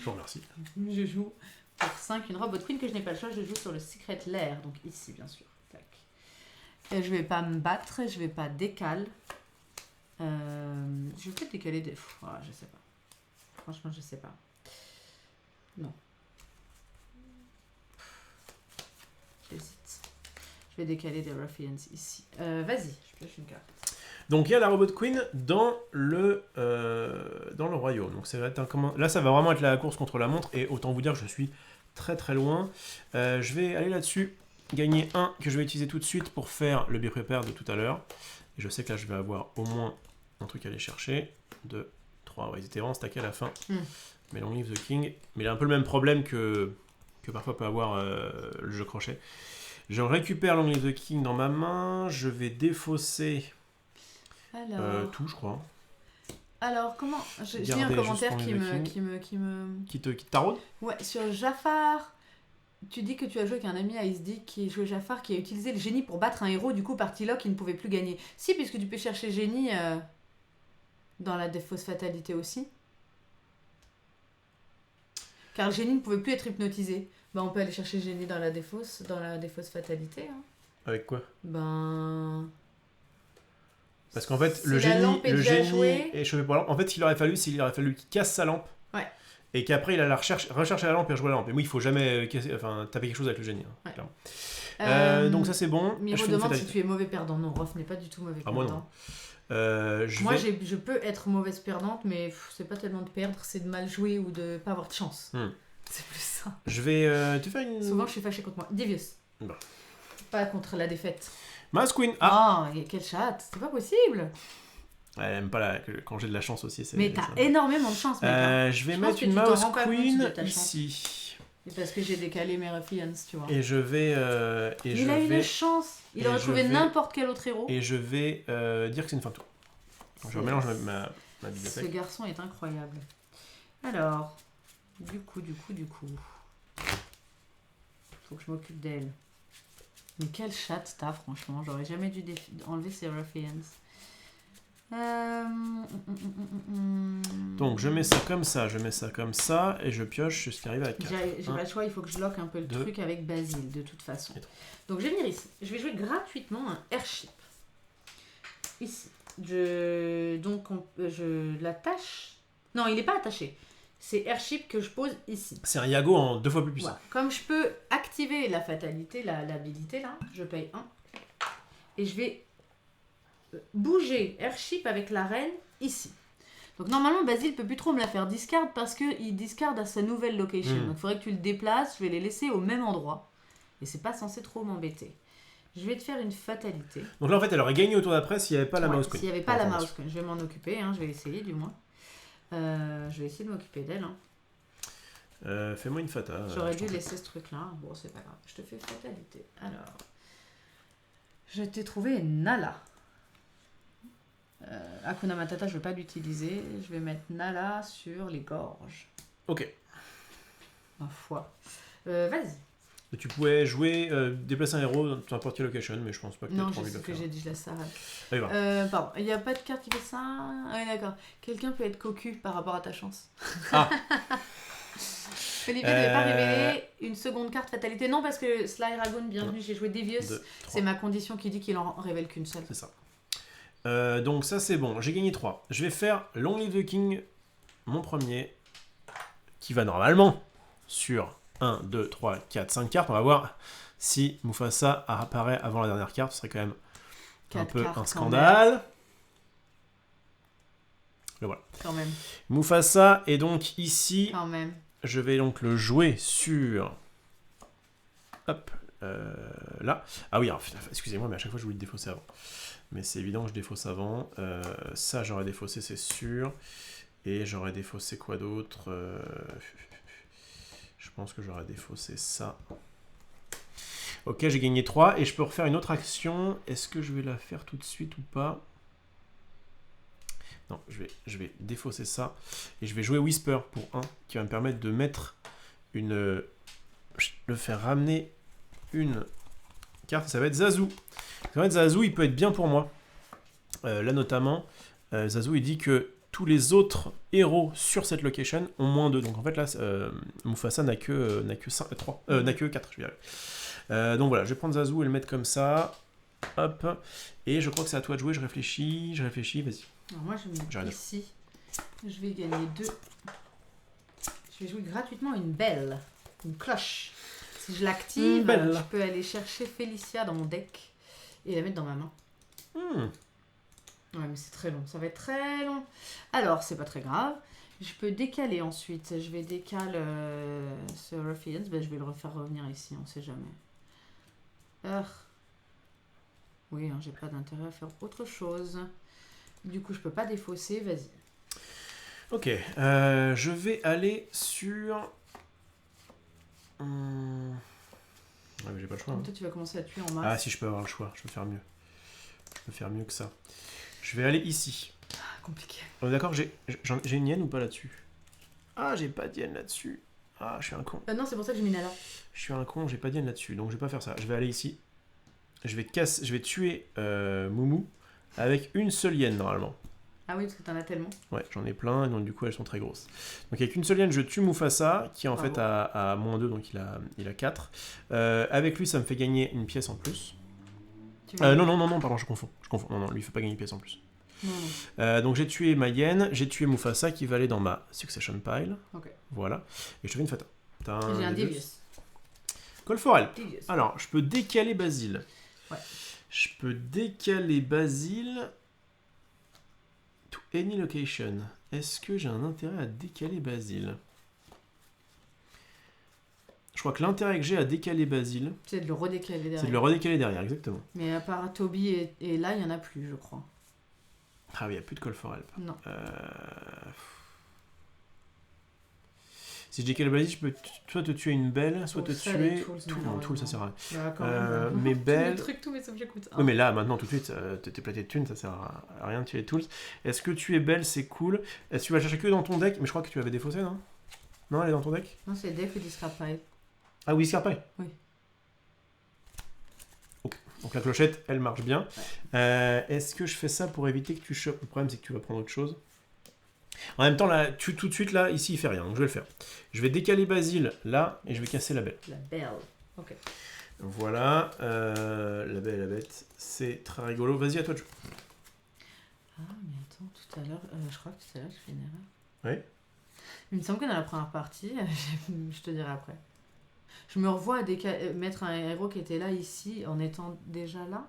[SPEAKER 2] Je vous remercie.
[SPEAKER 1] Je joue pour 5 une Robot Queen que je n'ai pas le choix. Je joue sur le Secret Lair. Donc ici, bien sûr. Tac. Et je vais pas me battre. Je vais pas décaler. Je vais peut-être décaler des. Voilà, je sais pas. Franchement, je sais pas. Non. J'hésite. Je vais décaler des Ruffians ici. Vas-y, je pioche une carte.
[SPEAKER 2] Donc il y a la Robot Queen dans le royaume. Donc ça va être là, ça va vraiment être la course contre la montre. Et autant vous dire que je suis très très loin. Je vais aller là-dessus. Gagner 1 que je vais utiliser tout de suite pour faire le Be Prepared de tout à l'heure. Et je sais que là, je vais avoir au moins un truc à aller chercher. 2, 3. Ouais, ils étaient vraiment stackés à la fin. Mais Long Live the King. Mais il a un peu le même problème que parfois peut avoir le jeu crochet. Je récupère Long Live the King dans ma main. Je vais défausser tout, je crois.
[SPEAKER 1] Alors, comment... J'ai un commentaire
[SPEAKER 2] qui te taraude.
[SPEAKER 1] Ouais, sur Jafar. Tu dis que tu as joué avec un ami à Isdi qui jouait Jafar, qui a utilisé le génie pour battre un héros, du coup par T-Lock il ne pouvait plus gagner. Si, puisque tu peux chercher génie dans la défausse fatalité aussi. Car le génie ne pouvait plus être hypnotisé. Bah, on peut aller chercher le génie dans la défausse fatalité. Hein.
[SPEAKER 2] Avec quoi? Parce qu'en fait, le génie est chauffé par la lampe. En fait, ce qu'il aurait fallu, c'est qu'il qu'il casse sa lampe.
[SPEAKER 1] Ouais.
[SPEAKER 2] Et qu'après, il a rechercher la lampe et rejouer la lampe. Et moi, il faut jamais taper quelque chose avec le génie. Hein, clairement. Donc ça, c'est bon.
[SPEAKER 1] Miro demande si tu es mauvie perdant. Non, Rof n'est pas du tout mauvais perdant.
[SPEAKER 2] Moi, non.
[SPEAKER 1] Je peux être mauvaise perdante, mais c'est pas tellement de perdre, c'est de mal jouer ou de pas avoir de chance. C'est plus ça.
[SPEAKER 2] Je vais te faire une...
[SPEAKER 1] Souvent, je suis fâchée contre moi. Devious.
[SPEAKER 2] Bon.
[SPEAKER 1] Pas contre la défaite.
[SPEAKER 2] Mouse Queen.
[SPEAKER 1] Quelle chatte. C'est pas possible.
[SPEAKER 2] Elle aime pas quand j'ai de la chance aussi.
[SPEAKER 1] Mais t'as énormément de chance, mec.
[SPEAKER 2] Je vais mettre une Mouse Queen ici.
[SPEAKER 1] C'est parce que j'ai décalé mes refiance, tu vois.
[SPEAKER 2] Et je vais...
[SPEAKER 1] il a une chance. Il aurait trouvé n'importe quel autre héros.
[SPEAKER 2] Et je vais dire que c'est une fin de tour. Donc je remélange ma bibliothèque.
[SPEAKER 1] Ce garçon est incroyable. Alors, du coup. Faut que je m'occupe d'elle. Mais quelle chatte t'as, franchement. J'aurais jamais dû enlever ses ruffians.
[SPEAKER 2] Donc je mets ça comme ça, et je pioche ce qui arrive à 4.
[SPEAKER 1] J'ai pas le choix, il faut que je lock un peu le truc avec Basile, de toute façon. Donc je vais venir ici. Je vais jouer gratuitement un airship. Ici. Je l'attache. Non, il n'est pas attaché. C'est airship que je pose ici.
[SPEAKER 2] C'est un Yago en 2 fois plus puissant.
[SPEAKER 1] Voilà. Comme je peux activer la fatalité, l'habilité là, je paye 1. Et je vais bouger airship avec la reine ici. Donc normalement Basile peut plus trop me la faire discard parce qu'il discard à sa nouvelle location. Donc il faudrait que tu le déplaces, je vais les laisser au même endroit. Et c'est pas censé trop m'embêter. Je vais te faire une fatalité.
[SPEAKER 2] Donc là en fait elle aurait gagné au tour d'après s'il n'y avait pas la mouse queen.
[SPEAKER 1] S'il n'y avait pas la mouse queen, je vais m'en occuper, je vais essayer du moins. Je vais essayer de m'occuper d'elle.
[SPEAKER 2] Fais-moi une fata.
[SPEAKER 1] J'aurais dû laisser ce truc-là. Bon, c'est pas grave. Je te fais fatalité. Alors, je t'ai trouvé Nala. Hakuna Matata, je ne vais pas l'utiliser. Je vais mettre Nala sur les gorges.
[SPEAKER 2] Ok.
[SPEAKER 1] Ma foi. Vas-y.
[SPEAKER 2] Tu pouvais jouer, déplacer un héros dans n'importe quelle location, mais je pense pas que tu as envie de le faire.
[SPEAKER 1] Non, c'est ce que j'ai dit, je laisse ça.
[SPEAKER 2] Pardon,
[SPEAKER 1] il n'y a pas de carte qui fait ça. Ah oui, d'accord. Quelqu'un peut être cocu par rapport à ta chance. Felipe ne devait pas révéler une seconde carte fatalité. Non, parce que Sly Ragoon, bienvenue, j'ai joué Devious. C'est ma condition qui dit qu'il en révèle qu'une seule.
[SPEAKER 2] C'est ça. Donc ça c'est bon, j'ai gagné 3. Je vais faire Long Live the King, mon premier, qui va normalement sur 1, 2, 3, 4, 5 cartes. On va voir si Mufasa apparaît avant la dernière carte. Ce serait quand même un peu un scandale. Le voilà.
[SPEAKER 1] Quand même.
[SPEAKER 2] Mufasa est donc ici.
[SPEAKER 1] Quand même.
[SPEAKER 2] Je vais donc le jouer sur... Hop, là. Ah oui, excusez-moi, mais à chaque fois je voulais le défausser avant. Mais c'est évident que je défausse avant. Ça, j'aurais défaussé, c'est sûr. Et j'aurais défaussé quoi d'autre Je pense que j'aurais défaussé ça. Ok, j'ai gagné 3. Et je peux refaire une autre action. Est-ce que je vais la faire tout de suite ou pas? Non, je vais défausser ça. Et je vais jouer Whisper pour 1, qui va me permettre de mettre une... le faire ramener une carte. Ça va être Zazu. En fait, Zazu, il peut être bien pour moi. Là, notamment, Zazu, il dit que tous les autres héros sur cette location ont moins 2. Donc, en fait, là, Mufasa n'a que 4. Je vais y arriver. Donc, voilà, je vais prendre Zazu et le mettre comme ça. Hop. Et je crois que c'est à toi de jouer. Je réfléchis, vas-y.
[SPEAKER 1] Alors moi, je vais mettre ici. Je vais gagner 2. Je vais jouer gratuitement une belle. Une cloche. Si je l'active, je peux aller chercher Félicia dans mon deck et la mettre dans ma main. Ouais, mais c'est très long. Ça va être très long. Alors, c'est pas très grave. Je peux décaler ensuite. Je vais décaler ce Ruffians. Je vais le refaire revenir ici. On sait jamais. Oui, j'ai pas d'intérêt à faire autre chose. Du coup, je peux pas défausser. Vas-y.
[SPEAKER 2] Ok. Je vais aller sur... Ouais, mais j'ai pas le choix.
[SPEAKER 1] Toi, tu vas commencer à tuer en masse.
[SPEAKER 2] Ah, si je peux avoir le choix, je peux faire mieux. Je peux faire mieux que ça. Je vais aller ici.
[SPEAKER 1] Compliqué.
[SPEAKER 2] On est d'accord, j'ai une hyène ou pas là-dessus? Ah, j'ai pas de hyène là-dessus. Ah, je suis un con.
[SPEAKER 1] Non, c'est pour ça que j'ai mis Nala.
[SPEAKER 2] Je suis un con, j'ai pas de hyène là-dessus, donc je vais pas faire ça. Je vais aller ici. Je vais tuer Moumou avec une seule hyène normalement.
[SPEAKER 1] Ah oui, parce que t'en as tellement.
[SPEAKER 2] Ouais, j'en ai plein, et donc du coup elles sont très grosses. Donc avec une seule liane, je tue Mufasa, qui en fait a -2, donc il a 4. Avec lui, ça me fait gagner une pièce en plus. Non, pardon, je confonds. Non, lui, il ne fait pas gagner une pièce en plus. Donc j'ai tué ma hyène, j'ai tué Mufasa qui va aller dans ma Succession Pile.
[SPEAKER 1] Ok.
[SPEAKER 2] Voilà. Et je te fais une fata.
[SPEAKER 1] J'ai un Devious.
[SPEAKER 2] Call for help. Alors, je peux décaler Basile.
[SPEAKER 1] Ouais.
[SPEAKER 2] Je peux décaler Basile to any location. Est-ce que j'ai un intérêt à décaler Basile? Je crois que l'intérêt que j'ai à décaler Basile...
[SPEAKER 1] c'est de le redécaler derrière.
[SPEAKER 2] C'est de le redécaler derrière, exactement.
[SPEAKER 1] Mais à part Toby et là, il n'y en a plus, je crois.
[SPEAKER 2] Ah oui, il n'y a plus de call for help.
[SPEAKER 1] Non.
[SPEAKER 2] Si je décale Basile, je peux soit te tuer une belle, soit te tuer... Tool, ça sert à rien. Mais belle...
[SPEAKER 1] tous mes objets coûtent 1.
[SPEAKER 2] Oui, mais là, maintenant, tout de suite, t'es platé de thunes, ça sert à rien de tuer les tools. Est-ce que tu es belle, c'est cool. Est-ce que tu vas chercher que dans ton deck? Mais je crois que tu l'avais défaussé, non? Non, elle est dans ton deck?
[SPEAKER 1] Non, c'est deck ou discard pile.
[SPEAKER 2] Ah oui, discard pile?
[SPEAKER 1] Oui.
[SPEAKER 2] Ok. Donc la clochette, elle marche bien.
[SPEAKER 1] Ouais.
[SPEAKER 2] Est-ce que je fais ça pour éviter que tu chopes? Le problème, c'est que tu vas prendre autre chose. En même temps, là, tout de suite, là, ici, il fait rien, donc je vais le faire. Je vais décaler Basile, là, et je vais casser la belle.
[SPEAKER 1] La belle, ok.
[SPEAKER 2] Voilà, la belle et la bête, c'est très rigolo. Vas-y, à toi de jouer.
[SPEAKER 1] Ah, mais attends, tout à l'heure, je crois que tout à l'heure, je fais une erreur.
[SPEAKER 2] Oui.
[SPEAKER 1] Il me semble que dans la première partie, je te dirai après. Je me revois à mettre un héros qui était là, ici, en étant déjà là.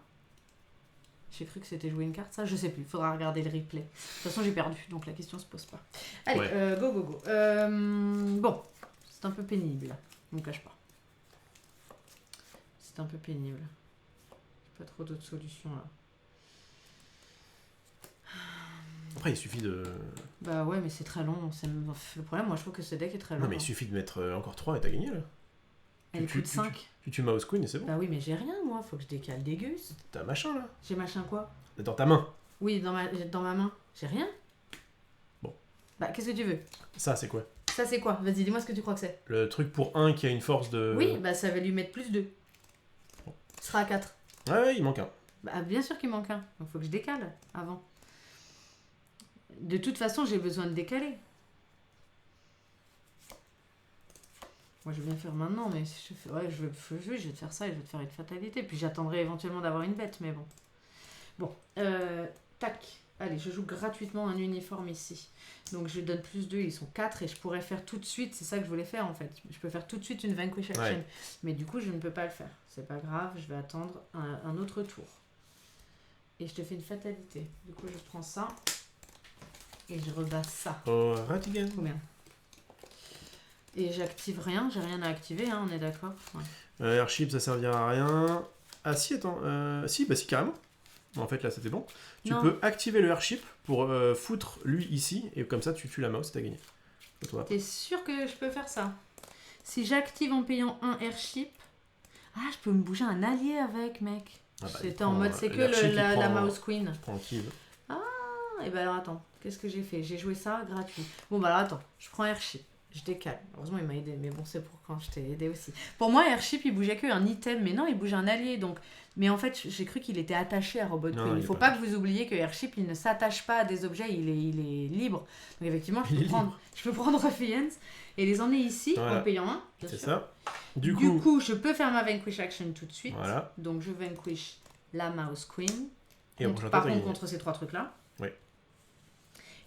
[SPEAKER 1] J'ai cru que c'était jouer une carte, ça, je sais plus, il faudra regarder le replay. De toute façon, j'ai perdu, donc la question se pose pas. Allez,
[SPEAKER 2] ouais.
[SPEAKER 1] Go. Bon, c'est un peu pénible, je me cache pas. C'est un peu pénible. J'ai pas trop d'autres solutions là.
[SPEAKER 2] Après, il suffit de...
[SPEAKER 1] Bah ouais, mais c'est très long. Le problème, moi, je trouve que ce deck est très long.
[SPEAKER 2] Non, mais il suffit de mettre encore 3 et t'as gagné, là.
[SPEAKER 1] Elle coûte 5.
[SPEAKER 2] Tu tues Mouse Queen et c'est bon.
[SPEAKER 1] Bah oui, mais j'ai rien, moi. Faut que je décale des gus.
[SPEAKER 2] T'as un machin, là.
[SPEAKER 1] J'ai machin quoi?
[SPEAKER 2] Dans ta main.
[SPEAKER 1] Oui, dans ma main. J'ai rien.
[SPEAKER 2] Bon.
[SPEAKER 1] Bah, qu'est-ce que tu veux?
[SPEAKER 2] Ça, c'est quoi?
[SPEAKER 1] Ça, c'est quoi? Vas-y, dis-moi ce que tu crois que c'est.
[SPEAKER 2] Le truc pour 1 qui a une force de...
[SPEAKER 1] Oui, bah ça va lui mettre plus 2.
[SPEAKER 2] Bon.
[SPEAKER 1] Ce sera à 4.
[SPEAKER 2] Ouais, il manque un.
[SPEAKER 1] Bah, bien sûr qu'il manque un. Donc, faut que je décale avant. De toute façon, j'ai besoin de décaler. Moi, je vais bien faire maintenant, mais si je fais... ouais, je vais te faire ça et je vais te faire une fatalité. Puis j'attendrai éventuellement d'avoir une bête, mais bon. Bon, tac. Allez, je joue gratuitement un uniforme ici. Donc je lui donne plus 2, ils sont 4 et je pourrais faire tout de suite, c'est ça que je voulais faire en fait. Je peux faire tout de suite une Vanquish Action. Ouais. Mais du coup, je ne peux pas le faire. C'est pas grave, je vais attendre un autre tour. Et je te fais une fatalité. Du coup, je prends ça et je rebats ça.
[SPEAKER 2] Ratigan.
[SPEAKER 1] Combien? Et j'active rien, j'ai rien à activer, hein, on est d'accord? Ouais.
[SPEAKER 2] Airship, ça servira à rien. Ah si, attends. Si, carrément. En fait, là, c'était bon. Tu peux activer le airship pour foutre lui ici, et comme ça, tu tues la mouse, t'as gagné.
[SPEAKER 1] T'es sûr que je peux faire ça? Si j'active en payant un airship... Ah, je peux me bouger un allié avec, mec. Ah bah, c'était en mode, c'est que la mouse queen.
[SPEAKER 2] Prends qui veut.
[SPEAKER 1] Ah, et bah alors attends, qu'est-ce que j'ai fait? J'ai joué ça gratuit. Bon bah alors attends, je prends airship. Je décale. Heureusement, il m'a aidé, mais bon, c'est pour quand je t'ai aidé aussi. Pour moi, Airship, il bougeait qu'un item, mais non, il bougeait un allié. Donc... Mais en fait, j'ai cru qu'il était attaché à Robot Queen. Il ne faut pas que vous oubliez que Airship, il ne s'attache pas à des objets, il est libre. Donc effectivement, je peux prendre Ruffians et les emmener ici en payant un.
[SPEAKER 2] C'est ça.
[SPEAKER 1] Du coup, je peux faire ma Vanquish Action tout de suite.
[SPEAKER 2] Voilà.
[SPEAKER 1] Donc je Vanquish la Mouse Queen.
[SPEAKER 2] Et
[SPEAKER 1] par contre, contre ces 3 trucs-là.
[SPEAKER 2] Oui.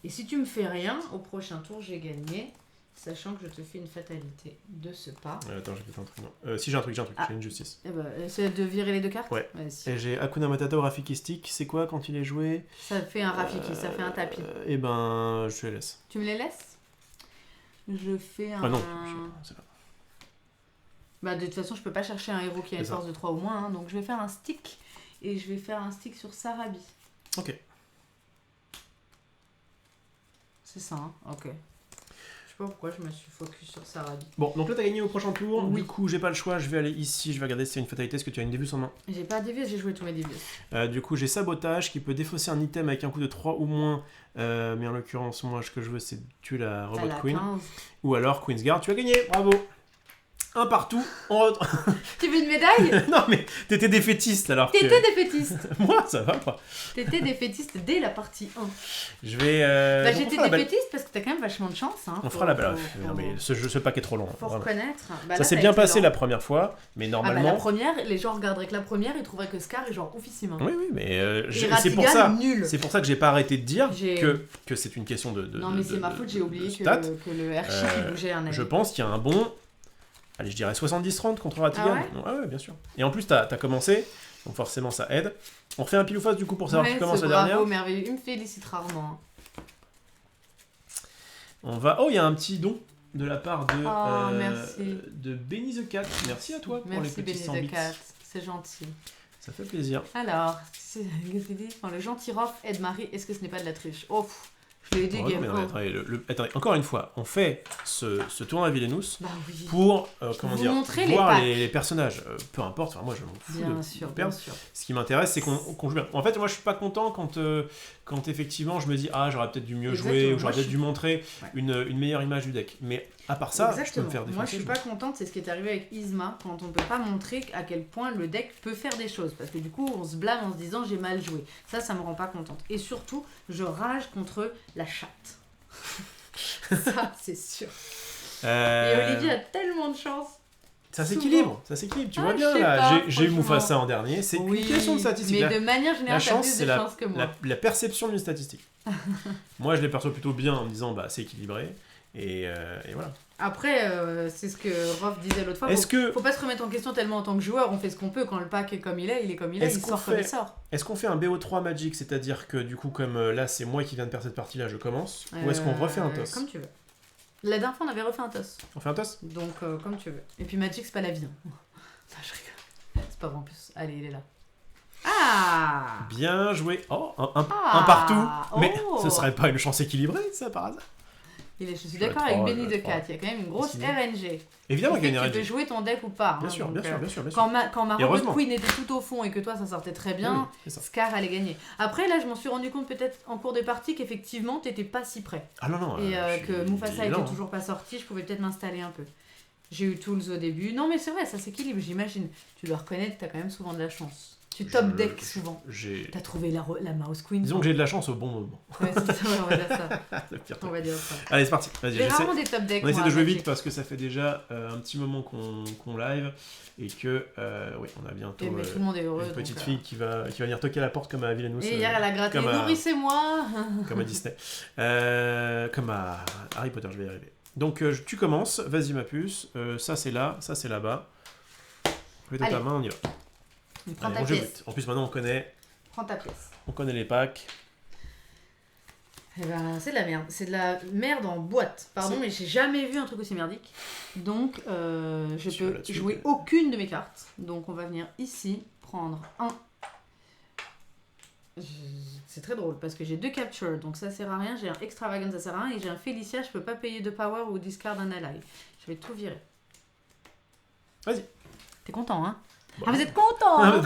[SPEAKER 1] Et si tu me fais rien, au prochain tour, j'ai gagné. Sachant que je te fais une fatalité de ce pas.
[SPEAKER 2] Attends, j'ai fait un truc. Non. Si, j'ai un truc, j'ai une justice.
[SPEAKER 1] C'est de virer les 2 cartes?
[SPEAKER 2] Ouais. Et j'ai Hakuna Matata ou Rafiki Stick. C'est quoi quand il est joué?
[SPEAKER 1] Ça fait un Rafiki, ça fait un tapis.
[SPEAKER 2] Eh ben, je les laisse.
[SPEAKER 1] Tu me les laisses? Je fais un...
[SPEAKER 2] Ah non, c'est pas...
[SPEAKER 1] Bah, de toute façon, je peux pas chercher un héros qui a une force de 3 ou moins. Hein, donc je vais faire un stick. Et je vais faire un stick sur Sarabi.
[SPEAKER 2] Ok.
[SPEAKER 1] C'est ça, hein? Ok. Je sais pas pourquoi je me suis focus sur Sarabi.
[SPEAKER 2] Bon, donc là t'as gagné au prochain tour. Oui. Du coup, j'ai pas le choix, je vais aller ici, je vais regarder si c'est une fatalité. Est-ce que tu as une Devious en main?
[SPEAKER 1] J'ai pas Devious, j'ai joué tous mes Devious.
[SPEAKER 2] Du coup, j'ai Sabotage qui peut défausser un item avec un coup de 3 ou moins. Mais en l'occurrence, moi, ce que je veux, c'est tuer la Robot Queen.
[SPEAKER 1] 15.
[SPEAKER 2] Ou alors Queen's Guard. Tu as gagné, bravo. Un partout.
[SPEAKER 1] Tu veux une médaille?
[SPEAKER 2] Non, mais t'étais défaitiste alors
[SPEAKER 1] T'étais
[SPEAKER 2] que...
[SPEAKER 1] défaitiste.
[SPEAKER 2] Moi, ça va pas.
[SPEAKER 1] T'étais défaitiste dès la partie 1.
[SPEAKER 2] Je vais...
[SPEAKER 1] Bah,
[SPEAKER 2] donc,
[SPEAKER 1] j'étais défaitiste parce que t'as quand même vachement de chance. Hein,
[SPEAKER 2] on fera la balle. Non, mais ce pack est trop long.
[SPEAKER 1] Faut reconnaître. Bah,
[SPEAKER 2] ça s'est bien passé la première fois, mais normalement...
[SPEAKER 1] la première, les gens regarderaient que la première, ils trouveraient que Scar est genre oufissime. Hein.
[SPEAKER 2] Oui, mais
[SPEAKER 1] c'est pour ça. Nul.
[SPEAKER 2] C'est pour ça que j'ai pas arrêté de dire que c'est une question de...
[SPEAKER 1] Non, mais c'est ma faute, j'ai oublié que le Hershey qui bougeait un avis.
[SPEAKER 2] Je pense qu'il y a un bon... Allez, je dirais 70-30 contre Ratigan. Ah ouais, bien sûr. Et en plus, t'as commencé, donc forcément ça aide. On refait un pile ou face du coup pour savoir qui commence la dernière.
[SPEAKER 1] Bravo, merveilleux. Il me félicite rarement.
[SPEAKER 2] On va... Oh, il y a un petit don de la part
[SPEAKER 1] merci.
[SPEAKER 2] De Benny the Cat. Merci à toi pour les petits 100 bits. Merci Benny the Cat,
[SPEAKER 1] c'est gentil.
[SPEAKER 2] Ça fait plaisir.
[SPEAKER 1] Alors, le gentil Rof aide Marie, est-ce que ce n'est pas de la triche? Oh, je l'ai aidé,
[SPEAKER 2] Game. Attendez, encore une fois, on fait ce tournoi à Villainous pour voir les personnages. Peu importe, moi je m'en fous de perdre. Ce qui m'intéresse, c'est qu'on joue bien. En fait, moi je suis pas content quand effectivement je me dis j'aurais peut-être dû mieux jouer ou j'aurais peut-être dû montrer une meilleure image du deck. Mais à part ça, je peux me faire défoncer.
[SPEAKER 1] Moi je suis pas contente, c'est ce qui est arrivé avec Yzma quand on peut pas montrer à quel point le deck peut faire des choses. Parce que du coup, on se blâme en se disant j'ai mal joué. Ça me rend pas contente. Et surtout, je rage contre la chatte. Ça, c'est sûr. Et Olivier a tellement de chance.
[SPEAKER 2] Ça s'équilibre, tu vois bien là. J'ai eu Mufasa en dernier, c'est une question de statistique.
[SPEAKER 1] Mais de manière générale, t'as plus de chance que moi.
[SPEAKER 2] La perception d'une statistique. Moi, je les perçois plutôt bien en me disant c'est équilibré. Et voilà.
[SPEAKER 1] Après, c'est ce que Rof disait l'autre fois. Faut pas se remettre en question tellement en tant que joueur. On fait ce qu'on peut. Quand le pack est comme il est comme il est. Il sort comme il sort.
[SPEAKER 2] Est-ce qu'on fait un BO3 Magic, c'est-à-dire que du coup, comme là, c'est moi qui viens de perdre cette partie-là, je commence, ou est-ce qu'on refait un toss?
[SPEAKER 1] Comme tu veux. La dernière fois, on avait refait un toss.
[SPEAKER 2] On fait un toss?
[SPEAKER 1] Donc, comme tu veux. Et puis Magic, c'est pas la vie. Hein. Je rigole. C'est pas vrai en plus. Allez, il est là.
[SPEAKER 2] Bien joué. Oh, un partout. Mais ce serait pas une chance équilibrée, ça, par hasard?
[SPEAKER 1] Je suis d'accord avec Benny the Cat, il y a quand même une grosse RNG.
[SPEAKER 2] Évidemment qu'il y a une RNG.
[SPEAKER 1] Tu peux jouer ton deck ou pas.
[SPEAKER 2] Bien sûr.
[SPEAKER 1] Quand ma Robot Queen était tout au fond et que toi ça sortait très bien, Scar allait gagner. Après là, je m'en suis rendu compte peut-être en cours de partie qu'effectivement t'étais pas si près.
[SPEAKER 2] Non.
[SPEAKER 1] Et que Mufasa était toujours pas sorti, je pouvais peut-être m'installer un peu. J'ai eu Tools au début. Non mais c'est vrai, ça s'équilibre, j'imagine. Tu dois reconnaître, t'as quand même souvent de la chance. Tu top deck souvent. T'as trouvé la Mouse Queen.
[SPEAKER 2] Disons que j'ai de la chance au bon moment.
[SPEAKER 1] Ouais, c'est ça, on va dire ça. On va dire ça.
[SPEAKER 2] Allez, c'est parti. Vas-y,
[SPEAKER 1] j'ai rarement des top decks.
[SPEAKER 2] On essaie de jouer vite parce que ça fait déjà un petit moment qu'on live et que on a bientôt
[SPEAKER 1] tout le monde est heureux,
[SPEAKER 2] une petite fille qui va venir toquer à la porte comme à Villainous.
[SPEAKER 1] Et hier elle a gratté. Nourrissez-moi.
[SPEAKER 2] Comme à Disney. Comme à Harry Potter, je vais y arriver. Donc tu commences, vas-y ma puce. Ça c'est là, ça c'est là-bas. Mets ta main, on y va.
[SPEAKER 1] Prends ta pièce.
[SPEAKER 2] En plus, maintenant, on connaît.
[SPEAKER 1] Prends ta pièce.
[SPEAKER 2] On connaît les packs.
[SPEAKER 1] Eh ben, c'est de la merde. C'est de la merde en boîte. Pardon, mais j'ai jamais vu un truc aussi merdique. Donc, je peux jouer aucune de mes cartes. Donc, on va venir ici, prendre un. C'est très drôle parce que j'ai 2 captures, donc ça sert à rien. J'ai un extravagant, ça sert à rien. Et j'ai un Felicia, je peux pas payer de power ou discard un ally. Je vais tout virer.
[SPEAKER 2] Vas-y.
[SPEAKER 1] T'es content, hein? Bon. Vous êtes content, hein?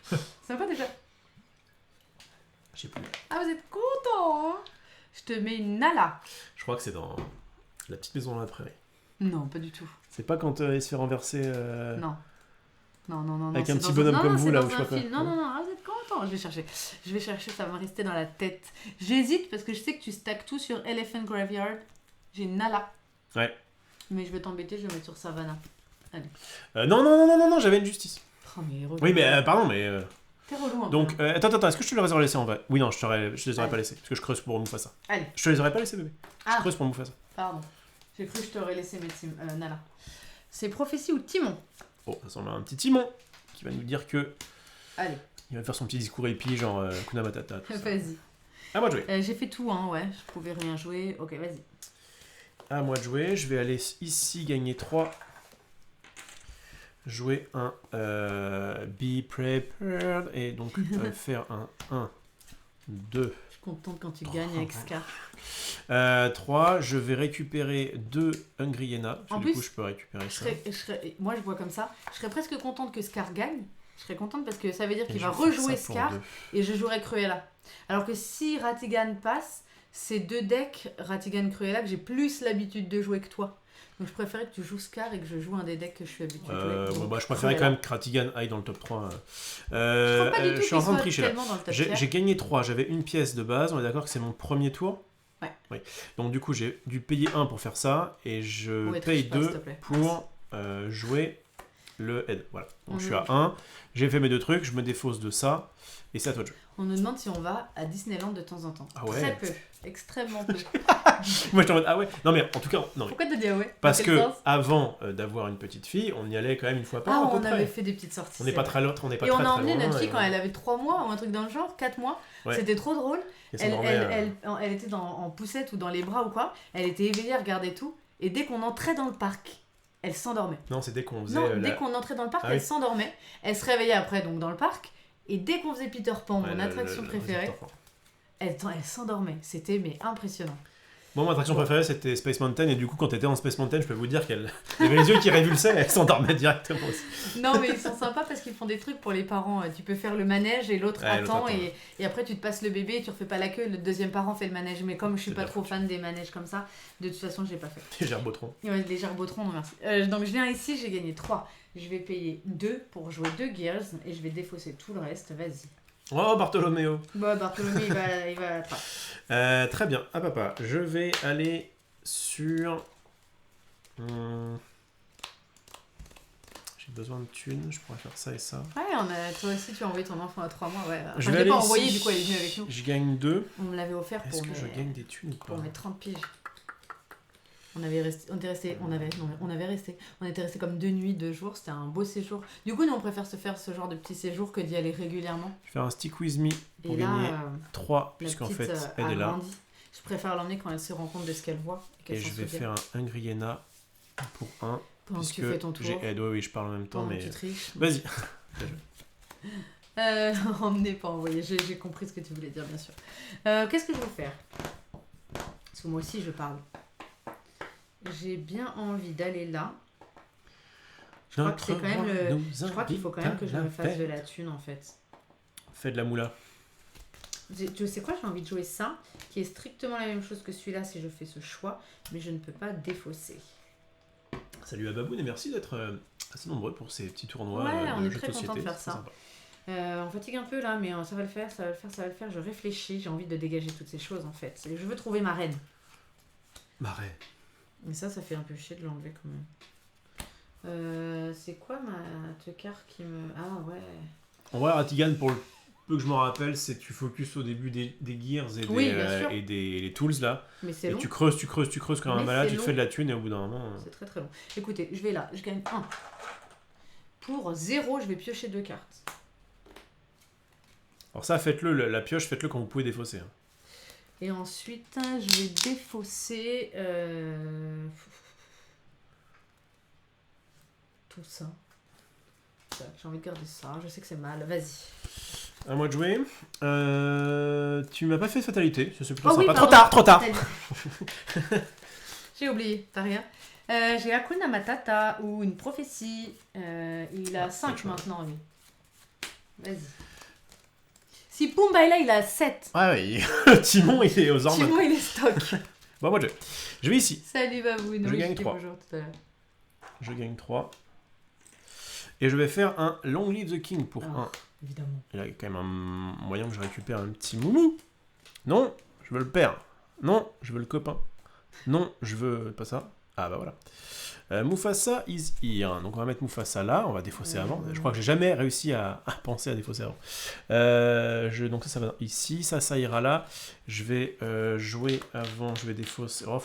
[SPEAKER 1] Ça va pas déjà?
[SPEAKER 2] Je sais plus.
[SPEAKER 1] Vous êtes content, hein? Je te mets une Nala.
[SPEAKER 2] Je crois que c'est dans la petite maison dans la prairie.
[SPEAKER 1] Non, pas du tout.
[SPEAKER 2] C'est pas quand il se fait renverser...
[SPEAKER 1] Non.
[SPEAKER 2] Avec un petit bonhomme comme vous, là, ou je sais pas quoi.
[SPEAKER 1] Non, vous êtes content. Je vais chercher, ça va me rester dans la tête. J'hésite parce que je sais que tu stacks tout sur Elephant Graveyard. J'ai une Nala.
[SPEAKER 2] Ouais.
[SPEAKER 1] Mais je vais t'embêter, je vais mettre sur Savannah.
[SPEAKER 2] Allez. Non, j'avais une justice.
[SPEAKER 1] Oh, mais
[SPEAKER 2] oui, mais pardon, mais...
[SPEAKER 1] T'es relou un
[SPEAKER 2] Donc, attends, est-ce que je te les aurais laissés en vrai? Oui, non, je les aurais pas laissés, parce que je creuse pour Mufasa.
[SPEAKER 1] Allez.
[SPEAKER 2] Je te les aurais pas laissés, bébé. Je creuse pour Mufasa.
[SPEAKER 1] Pardon. J'ai cru que je t'aurais laissé Nala. C'est Prophétie ou Timon?
[SPEAKER 2] Oh, ça semble un petit Timon qui va nous dire que...
[SPEAKER 1] Allez.
[SPEAKER 2] Il va faire son petit discours épi, genre Kuna Matata.
[SPEAKER 1] Vas-y.
[SPEAKER 2] À moi de jouer.
[SPEAKER 1] J'ai fait tout, hein, ouais. Je pouvais rien jouer. Ok, vas-y.
[SPEAKER 2] À moi de jouer. Je vais aller ici gagner 3... Jouer un Be Prepared et donc faire un 1, 2.
[SPEAKER 1] Je suis contente quand tu gagnes avec Scar.
[SPEAKER 2] 3, je vais récupérer 2 Hungry Hyena.
[SPEAKER 1] En
[SPEAKER 2] du
[SPEAKER 1] plus,
[SPEAKER 2] coup, je peux récupérer ça.
[SPEAKER 1] Moi, je vois comme ça. Je serais presque contente que Scar gagne. Je serais contente parce que ça veut dire qu'il va rejouer Scar et je jouerai Cruella. Alors que si Ratigan passe, c'est 2 decks Ratigan Cruella que j'ai plus l'habitude de jouer que toi. Donc je préférais que tu joues Scar et que je joue un des decks que je suis habitué de jouer.
[SPEAKER 2] Je préférais quand même Kratigan aille dans le top 3.
[SPEAKER 1] Je crois pas du tout
[SPEAKER 2] je suis en train de tricher là.
[SPEAKER 1] J'ai
[SPEAKER 2] J'ai gagné 3, j'avais une pièce de base, on est d'accord que c'est mon premier tour.
[SPEAKER 1] Ouais.
[SPEAKER 2] Oui. Donc du coup j'ai dû payer 1 pour faire ça et je paye 2 pour jouer le head. Voilà. Donc je suis à 1, j'ai fait mes 2 trucs, je me défausse de ça et c'est à toi de jouer.
[SPEAKER 1] On nous demande si on va à Disneyland de temps en temps.
[SPEAKER 2] Ah ouais.
[SPEAKER 1] Très peu, extrêmement peu.
[SPEAKER 2] Moi je t'en mode ah ouais. Non mais en tout cas non.
[SPEAKER 1] Pourquoi t'as dit ah ouais?
[SPEAKER 2] Parce que avant d'avoir une petite fille, on y allait quand même une fois par an.
[SPEAKER 1] On avait fait des petites sorties.
[SPEAKER 2] On n'est pas très loin, on n'est pas
[SPEAKER 1] et
[SPEAKER 2] très
[SPEAKER 1] on a
[SPEAKER 2] très
[SPEAKER 1] emmené
[SPEAKER 2] loin,
[SPEAKER 1] notre fille quand elle avait 3 mois ou un truc dans le genre, 4 mois.
[SPEAKER 2] Ouais.
[SPEAKER 1] C'était trop drôle.
[SPEAKER 2] Elle
[SPEAKER 1] était en poussette ou dans les bras ou quoi. Elle était éveillée, elle regardait tout. Et dès qu'on entrait dans le parc, elle s'endormait.
[SPEAKER 2] Non, c'est dès qu'on faisait.
[SPEAKER 1] Non, dès qu'on entrait dans le parc, elle s'endormait. Elle se réveillait après donc dans le parc. Et dès qu'on faisait Peter Pan, mon attraction préférée, elle s'endormait. C'était impressionnant.
[SPEAKER 2] Moi, mon attraction préférée, c'était Space Mountain. Et du coup, quand t'étais en Space Mountain, je peux vous dire qu'elle avait les yeux qui révulsaient, elle s'endormait directement aussi.
[SPEAKER 1] Non, mais ils sont sympas parce qu'ils font des trucs pour les parents. Tu peux faire le manège et l'autre attend. Et après, tu te passes le bébé et tu refais pas la queue. Le deuxième parent fait le manège. Mais comme je suis pas trop fan des manèges comme ça, de toute façon, j'ai pas fait.
[SPEAKER 2] Les gerbotrons.
[SPEAKER 1] Ouais, les gerbotrons, non merci. Donc, je viens ici, j'ai gagné 3. Je vais payer 2 pour jouer 2 Gears et je vais défausser tout le reste. Vas-y.
[SPEAKER 2] Oh, Bartholoméo.
[SPEAKER 1] Bon, Bartholoméo, il va
[SPEAKER 2] très bien. Ah, papa, je vais aller sur... J'ai besoin de thunes, je pourrais faire ça et ça.
[SPEAKER 1] Ouais, toi aussi, tu as envoyé ton enfant à 3 mois. Ouais.
[SPEAKER 2] Je vais aller pas
[SPEAKER 1] envoyé,
[SPEAKER 2] ici.
[SPEAKER 1] Du coup, elle est venue avec nous.
[SPEAKER 2] Je gagne 2.
[SPEAKER 1] On me l'avait offert pour
[SPEAKER 2] Est-ce que je gagne des thunes ou pas?
[SPEAKER 1] Pour mes 30 piges. On était resté comme 2 nuits, 2 jours. C'était un beau séjour. Du coup, nous, on préfère se faire ce genre de petit séjour que d'y aller régulièrement.
[SPEAKER 2] Je vais faire un stick with me pour gagner 3, puisqu'en fait, elle est là.
[SPEAKER 1] Je préfère l'emmener quand elle se rend compte de ce qu'elle voit.
[SPEAKER 2] Et je vais faire un Ingriena pour 1.
[SPEAKER 1] Pendant que tu fais ton tour.
[SPEAKER 2] J'ai aide, oui, je parle en même temps, mais...
[SPEAKER 1] tu triches.
[SPEAKER 2] Vas-y.
[SPEAKER 1] Emmener, pas envoyer. J'ai compris ce que tu voulais dire, bien sûr. Qu'est-ce que je veux faire? Parce que moi aussi, je parle. J'ai bien envie d'aller là. Je crois que c'est quand même Je crois qu'il faut quand même que je me fasse de la thune, en fait.
[SPEAKER 2] Fais de la moula.
[SPEAKER 1] Tu sais quoi, j'ai envie de jouer ça, qui est strictement la même chose que celui-là si je fais ce choix, mais je ne peux pas défausser.
[SPEAKER 2] Salut à Baboun et merci d'être assez nombreux pour ces petits tournois.
[SPEAKER 1] Ouais, on est
[SPEAKER 2] très
[SPEAKER 1] content de faire ça. On fatigue un peu là, mais ça va le faire. Je réfléchis, j'ai envie de dégager toutes ces choses en fait. Je veux trouver ma reine.
[SPEAKER 2] Ma reine.
[SPEAKER 1] Mais ça fait un peu chier de l'enlever quand même. C'est quoi ma tecar qui me... Ah ouais.
[SPEAKER 2] En vrai, Ratigan, pour le peu que je m'en rappelle, c'est que tu focuses au début des gears et des tools là. Mais c'est long. Tu creuses comme un malade, tu te fais de la thune et au bout d'un moment...
[SPEAKER 1] C'est très très long. Écoutez, je vais là, je gagne 1. Pour 0, je vais piocher 2 cartes.
[SPEAKER 2] Alors ça, faites-le, la pioche, faites-le quand vous pouvez défausser.
[SPEAKER 1] Et ensuite, je vais défausser tout ça. J'ai envie de garder ça. Je sais que c'est mal. Vas-y.
[SPEAKER 2] À moi de jouer. Tu m'as pas fait de fatalité. C'est plutôt sympa.
[SPEAKER 1] Oui,
[SPEAKER 2] trop tard.
[SPEAKER 1] J'ai oublié. T'as rien. J'ai Hakuna Matata ou une prophétie. Il a 5 maintenant, lui. Vas-y. Si Pumba est là, il a 7.
[SPEAKER 2] Ah oui, Timon il est aux armes.
[SPEAKER 1] Timon il est stock.
[SPEAKER 2] Bon, moi je vais ici.
[SPEAKER 1] Salut Baboun.
[SPEAKER 2] Je gagne 3. Je gagne 3. Et je vais faire un Long Live the King pour 1.
[SPEAKER 1] Évidemment.
[SPEAKER 2] Il y a quand même un moyen que je récupère un petit moumou. Non, je veux le père. Non, je veux le copain. Non, je veux pas ça. Ah bah voilà. Mufasa is here. Donc on va mettre Mufasa là, on va défausser avant. Je crois que j'ai jamais réussi à penser à défausser avant. Donc ça va ici, ça ira là. Je vais jouer avant, je vais défausser. Oh,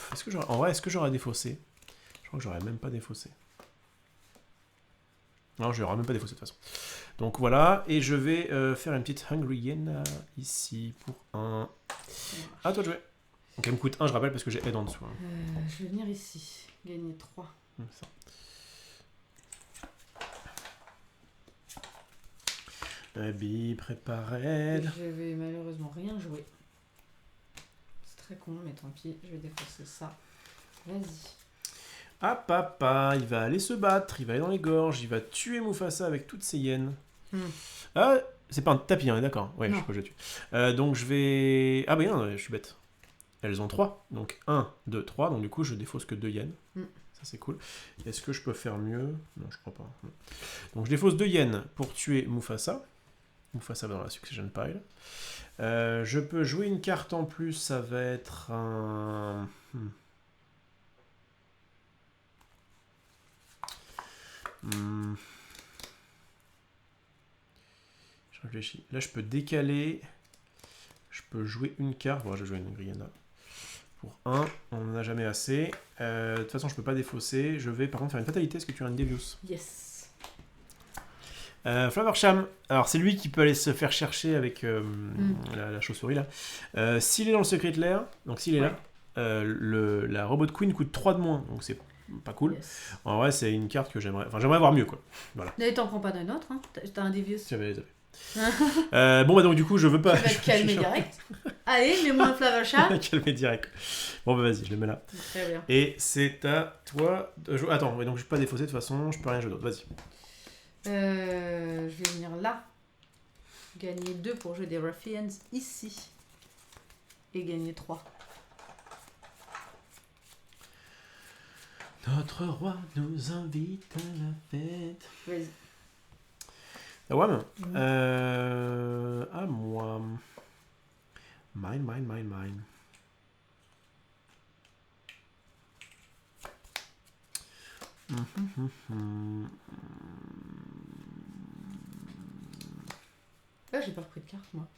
[SPEAKER 2] en vrai, est-ce que j'aurais défaussé? Je crois que j'aurais même pas défaussé. Non, je n'aurai même pas défaussé de toute façon. Donc voilà, et je vais faire une petite Hungry Hyena ici pour 1. À toi de jouer. Donc elle me coûte 1, je rappelle, parce que j'ai aide en dessous.
[SPEAKER 1] Je vais venir ici, gagner 3.
[SPEAKER 2] Ça. Abby, préparez.
[SPEAKER 1] Je vais malheureusement rien jouer. C'est très con, mais tant pis, je vais défausser ça. Vas-y.
[SPEAKER 2] Ah papa, il va aller se battre, il va aller dans les gorges, il va tuer Mufasa avec toutes ses hyènes. Ah, c'est pas un tapis, on est d'accord. Ouais, je sais pas, je tue. Donc je vais... Ah bah non, je suis bête. Elles ont 3. Donc 1, 2, 3. Donc du coup, je défausse que 2 hyènes. Ça c'est cool. Est-ce que je peux faire mieux? Non, je crois pas. Donc je défausse 2 yens pour tuer Mufasa. Mufasa va dans la Succession Pile. Je peux jouer une carte en plus, ça va être un... Je réfléchis. Là, je peux décaler. Je peux jouer une carte. Bon, je vais jouer une Gryana. Pour 1, on n'en a jamais assez. De toute façon, je peux pas défausser. Je vais par contre faire une fatalité. Est-ce que tu as une Devious?
[SPEAKER 1] Yes.
[SPEAKER 2] Flavorsham. Alors, c'est lui qui peut aller se faire chercher avec la chauve-souris là. S'il est dans le Secret Lair, donc s'il est là, la Robot Queen coûte 3 de moins. Donc, c'est pas cool.
[SPEAKER 1] Yes.
[SPEAKER 2] En vrai, c'est une carte que j'aimerais avoir mieux, quoi. Voilà.
[SPEAKER 1] Mais t'en prends pas d'un autre, hein. T'as un Devious.
[SPEAKER 2] J'avais. Bon, bah donc, du coup, je veux pas.
[SPEAKER 1] Tu vas te calmer direct. Allez, mets-moi un Flavorsham.
[SPEAKER 2] Calmer direct. Bon, bah vas-y, je le mets là.
[SPEAKER 1] Très bien.
[SPEAKER 2] Et c'est à toi de jouer. Attends, donc je peux pas défausser de toute façon, je peux rien jouer d'autre. Vas-y.
[SPEAKER 1] Je vais venir là. Gagner 2 pour jouer des Ruffians ici. Et gagner 3.
[SPEAKER 2] Notre roi nous invite à la fête.
[SPEAKER 1] Vas-y.
[SPEAKER 2] Awam. À moi. Mine.
[SPEAKER 1] Là, j'ai pas repris de carte, moi.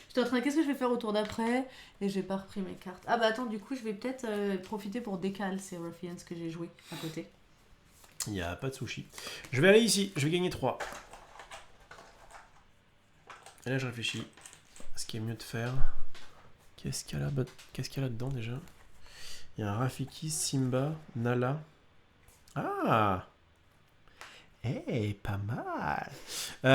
[SPEAKER 1] J'étais en train de... Qu'est-ce que je vais faire au tour d'après? Et j'ai pas repris mes cartes. Ah bah attends, du coup, je vais peut-être profiter pour décaler ces Ruffians que j'ai joués à côté.
[SPEAKER 2] Il n'y a pas de sushi. Je vais aller ici, je vais gagner 3. Et là, je réfléchis à ce qui est mieux de faire. Qu'est-ce qu'il y a là-dedans déjà? Il y a un Rafiki, Simba, Nala. Ah! Eh, pas mal! Je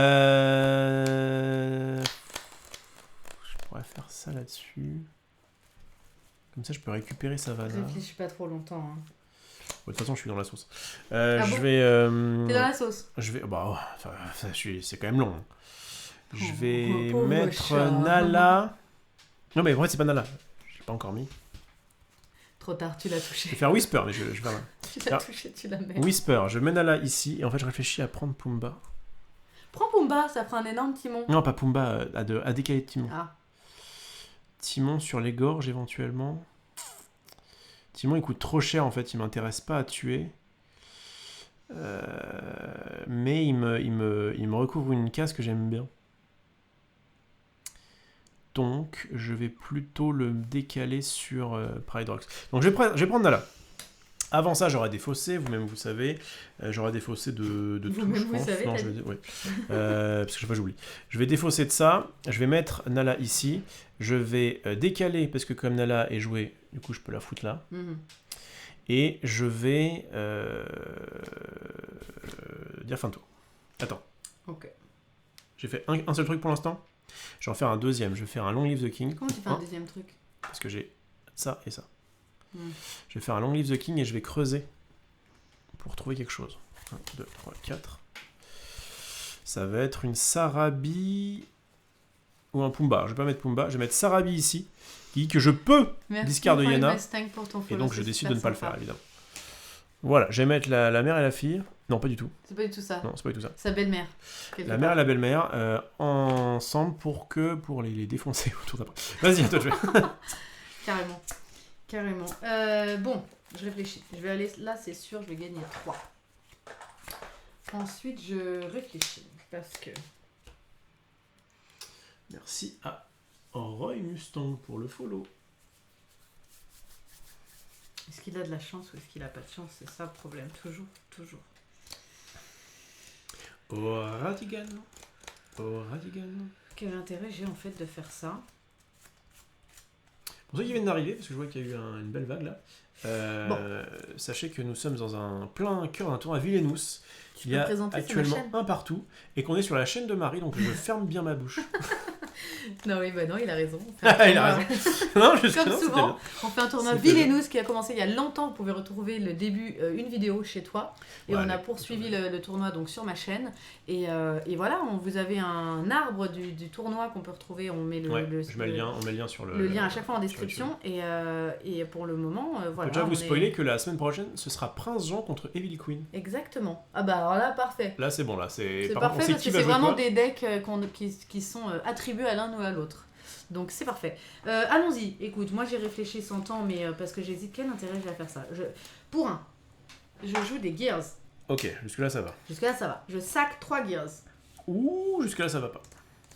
[SPEAKER 2] pourrais faire ça là-dessus. Comme ça, je peux récupérer Savannah.
[SPEAKER 1] Je réfléchis pas trop longtemps. Hein.
[SPEAKER 2] De toute façon, je suis dans la sauce.
[SPEAKER 1] Ah
[SPEAKER 2] je
[SPEAKER 1] bon
[SPEAKER 2] vais.
[SPEAKER 1] T'es dans la sauce?
[SPEAKER 2] Je vais. Bah, c'est quand même long. Hein. Je vais
[SPEAKER 1] pauvre
[SPEAKER 2] mettre
[SPEAKER 1] chat.
[SPEAKER 2] Nala. Non, mais en fait, c'est pas Nala. Je l'ai pas encore mis.
[SPEAKER 1] Trop tard, tu l'as
[SPEAKER 2] Je
[SPEAKER 1] touché.
[SPEAKER 2] vais faire Whisper, mais je vais pas.
[SPEAKER 1] Tu l'as touché, tu l'as mis.
[SPEAKER 2] Whisper, je mets Nala ici, et en fait, je réfléchis à prendre Pumba.
[SPEAKER 1] Prends Pumba, ça fera un énorme timon.
[SPEAKER 2] Non, pas Pumba, à décaler de Timon.
[SPEAKER 1] Ah.
[SPEAKER 2] Timon sur les gorges, éventuellement. Timon, il coûte trop cher, en fait, il m'intéresse pas à tuer. Mais il me recouvre une case que j'aime bien. Donc, je vais plutôt le décaler sur Pride Rocks. Donc, je vais prendre Nala. Avant ça, j'aurai défaussé, vous-même vous savez. J'aurai défaussé de tout, je pense.
[SPEAKER 1] Savez,
[SPEAKER 2] non, ouais. Parce que je sais pas, j'oublie. Je vais défausser de ça. Je vais mettre Nala ici. Je vais décaler, parce que comme Nala est jouée, du coup, je peux la foutre là. Et je vais dire fin de tour. Attends.
[SPEAKER 1] Ok.
[SPEAKER 2] J'ai fait un seul truc pour l'instant. Je vais en faire un deuxième. Je vais faire un Long Live the King.
[SPEAKER 1] Comment tu fais un deuxième truc?
[SPEAKER 2] Parce que j'ai ça et ça. Je vais faire un Long Live the King et je vais creuser pour trouver quelque chose. 1, 2, 3, 4. Ça va être une Sarabi ou un Pumba. Je vais pas mettre Pumba. Je vais mettre Sarabi ici. Qui dit que je peux discard de Yana. Et donc je décide de ne pas le faire, évidemment. Voilà, je vais mettre la mère et la fille. Non, pas du tout.
[SPEAKER 1] C'est pas du tout ça.
[SPEAKER 2] Non, c'est pas du tout ça.
[SPEAKER 1] Sa belle-mère.
[SPEAKER 2] La mère et la belle-mère ensemble pour les défoncer autour d'après. Vas-y, à toi de jouer.
[SPEAKER 1] Carrément. Bon, je réfléchis. Je vais aller là, c'est sûr, je vais gagner 3. Ensuite, je réfléchis. Parce que...
[SPEAKER 2] Merci à Roy Mustang pour le follow.
[SPEAKER 1] Est-ce qu'il a de la chance ou est-ce qu'il a pas de chance? C'est ça le problème. Toujours.
[SPEAKER 2] Au Radigan.
[SPEAKER 1] Quel intérêt j'ai en fait de faire ça?
[SPEAKER 2] Pour ceux qui viennent d'arriver, parce que je vois qu'il y a eu une belle vague là, sachez que nous sommes dans un plein cœur d'un tour à Villenous. Il y a actuellement un partout et qu'on est sur la chaîne de Marie, donc je ferme bien ma bouche.
[SPEAKER 1] Non, oui, bah non, il a raison.
[SPEAKER 2] Il a raison. Non,
[SPEAKER 1] Comme souvent, on fait un tournoi Villeneuve qui a commencé il y a longtemps. Vous pouvez retrouver le début, une vidéo chez toi. Et on a poursuivi le tournoi donc sur ma chaîne. Et voilà, vous avez un arbre du tournoi qu'on peut retrouver. On met
[SPEAKER 2] on met le lien sur
[SPEAKER 1] le lien à chaque fois en description. Et pour le moment, voilà.
[SPEAKER 2] Je peux déjà vous spoiler que la semaine prochaine, ce sera Prince Jean contre Evil Queen.
[SPEAKER 1] Exactement. Ah bah alors là, parfait.
[SPEAKER 2] Là, c'est bon. Là,
[SPEAKER 1] c'est parfait parce que c'est vraiment des decks qui sont attribués à l'un ou à l'autre. Donc c'est parfait. Allons-y. Écoute, moi j'ai réfléchi 100 ans, mais parce que j'hésite, quel intérêt j'ai à faire ça. Pour un, je joue des Gears.
[SPEAKER 2] Ok, jusque-là ça va.
[SPEAKER 1] Jusque-là ça va. Je sac 3 Gears.
[SPEAKER 2] Ouh, jusque-là ça va pas.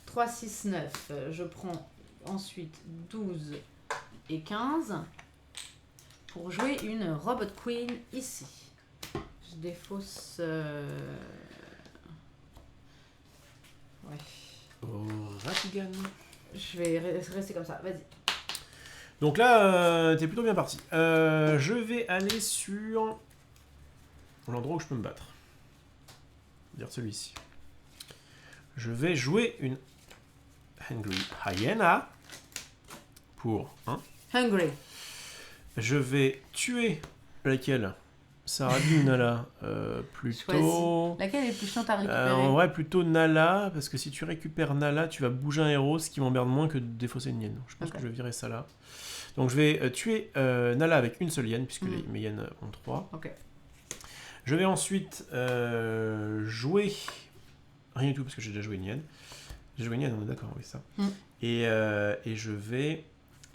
[SPEAKER 1] 3, 6, 9. Je prends ensuite 12 et 15 pour jouer une Robot Queen ici. Je défausse... Ouais.
[SPEAKER 2] Oh, Ratigan.
[SPEAKER 1] Je vais rester comme ça, vas-y.
[SPEAKER 2] Donc là, t'es plutôt bien parti. Je vais aller sur l'endroit où je peux me battre. Dire celui-ci. Je vais jouer une Hungry Hyena pour 1.
[SPEAKER 1] Hungry.
[SPEAKER 2] Je vais tuer laquelle Sarabi ou Nala plutôt...
[SPEAKER 1] Choisis. Laquelle est plus chiante à récupérer
[SPEAKER 2] Ouais, plutôt Nala, parce que si tu récupères Nala, tu vas bouger un héros, ce qui m'emmerde moins que de défausser une hyène. Je pense que je vais virer ça là. Donc je vais tuer Nala avec une seule hyène, puisque mes hyènes ont 3.
[SPEAKER 1] Ok.
[SPEAKER 2] Je vais ensuite jouer... Rien du tout, parce que j'ai déjà joué une hyène. J'ai joué une hyène, on est d'accord, oui, ça. Et je vais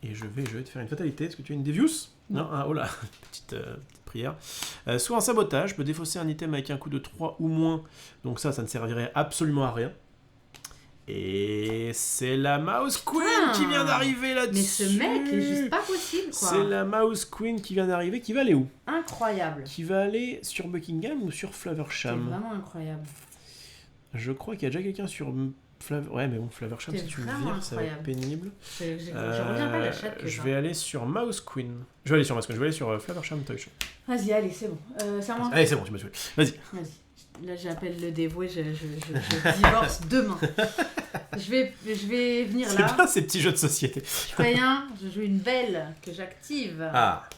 [SPEAKER 2] te faire une fatalité. Est-ce que tu as une Devious? Non, oh là, petite prière. Soit un sabotage, je peux défausser un item avec un coup de 3 ou moins. Donc ça ne servirait absolument à rien. Et c'est la Mouse Queen qui vient d'arriver là-dessus.
[SPEAKER 1] Mais ce mec est juste pas possible, quoi.
[SPEAKER 2] C'est la Mouse Queen qui vient d'arriver. Qui va aller où?
[SPEAKER 1] Incroyable.
[SPEAKER 2] Qui va aller sur Buckingham ou sur Flaversham?
[SPEAKER 1] C'est vraiment incroyable.
[SPEAKER 2] Je crois qu'il y a déjà quelqu'un sur... Ouais, mais bon, Flaversham, si tu me vires, ça va être pénible.
[SPEAKER 1] Je reviens pas de la chatte que
[SPEAKER 2] je vais aller sur Mouse Queen. Je vais aller sur Mouse Queen, je vais aller sur Flaversham Toy Show.
[SPEAKER 1] Vas-y, allez, c'est bon. C'est à moi.
[SPEAKER 2] Allez, c'est bon, tu m'as tué. Vas-y.
[SPEAKER 1] Là, j'appelle le dévoué, je divorce demain. Je vais venir là.
[SPEAKER 2] C'est bien ces petits jeux de société.
[SPEAKER 1] Je fais rien, je joue une belle que j'active.
[SPEAKER 2] Ah.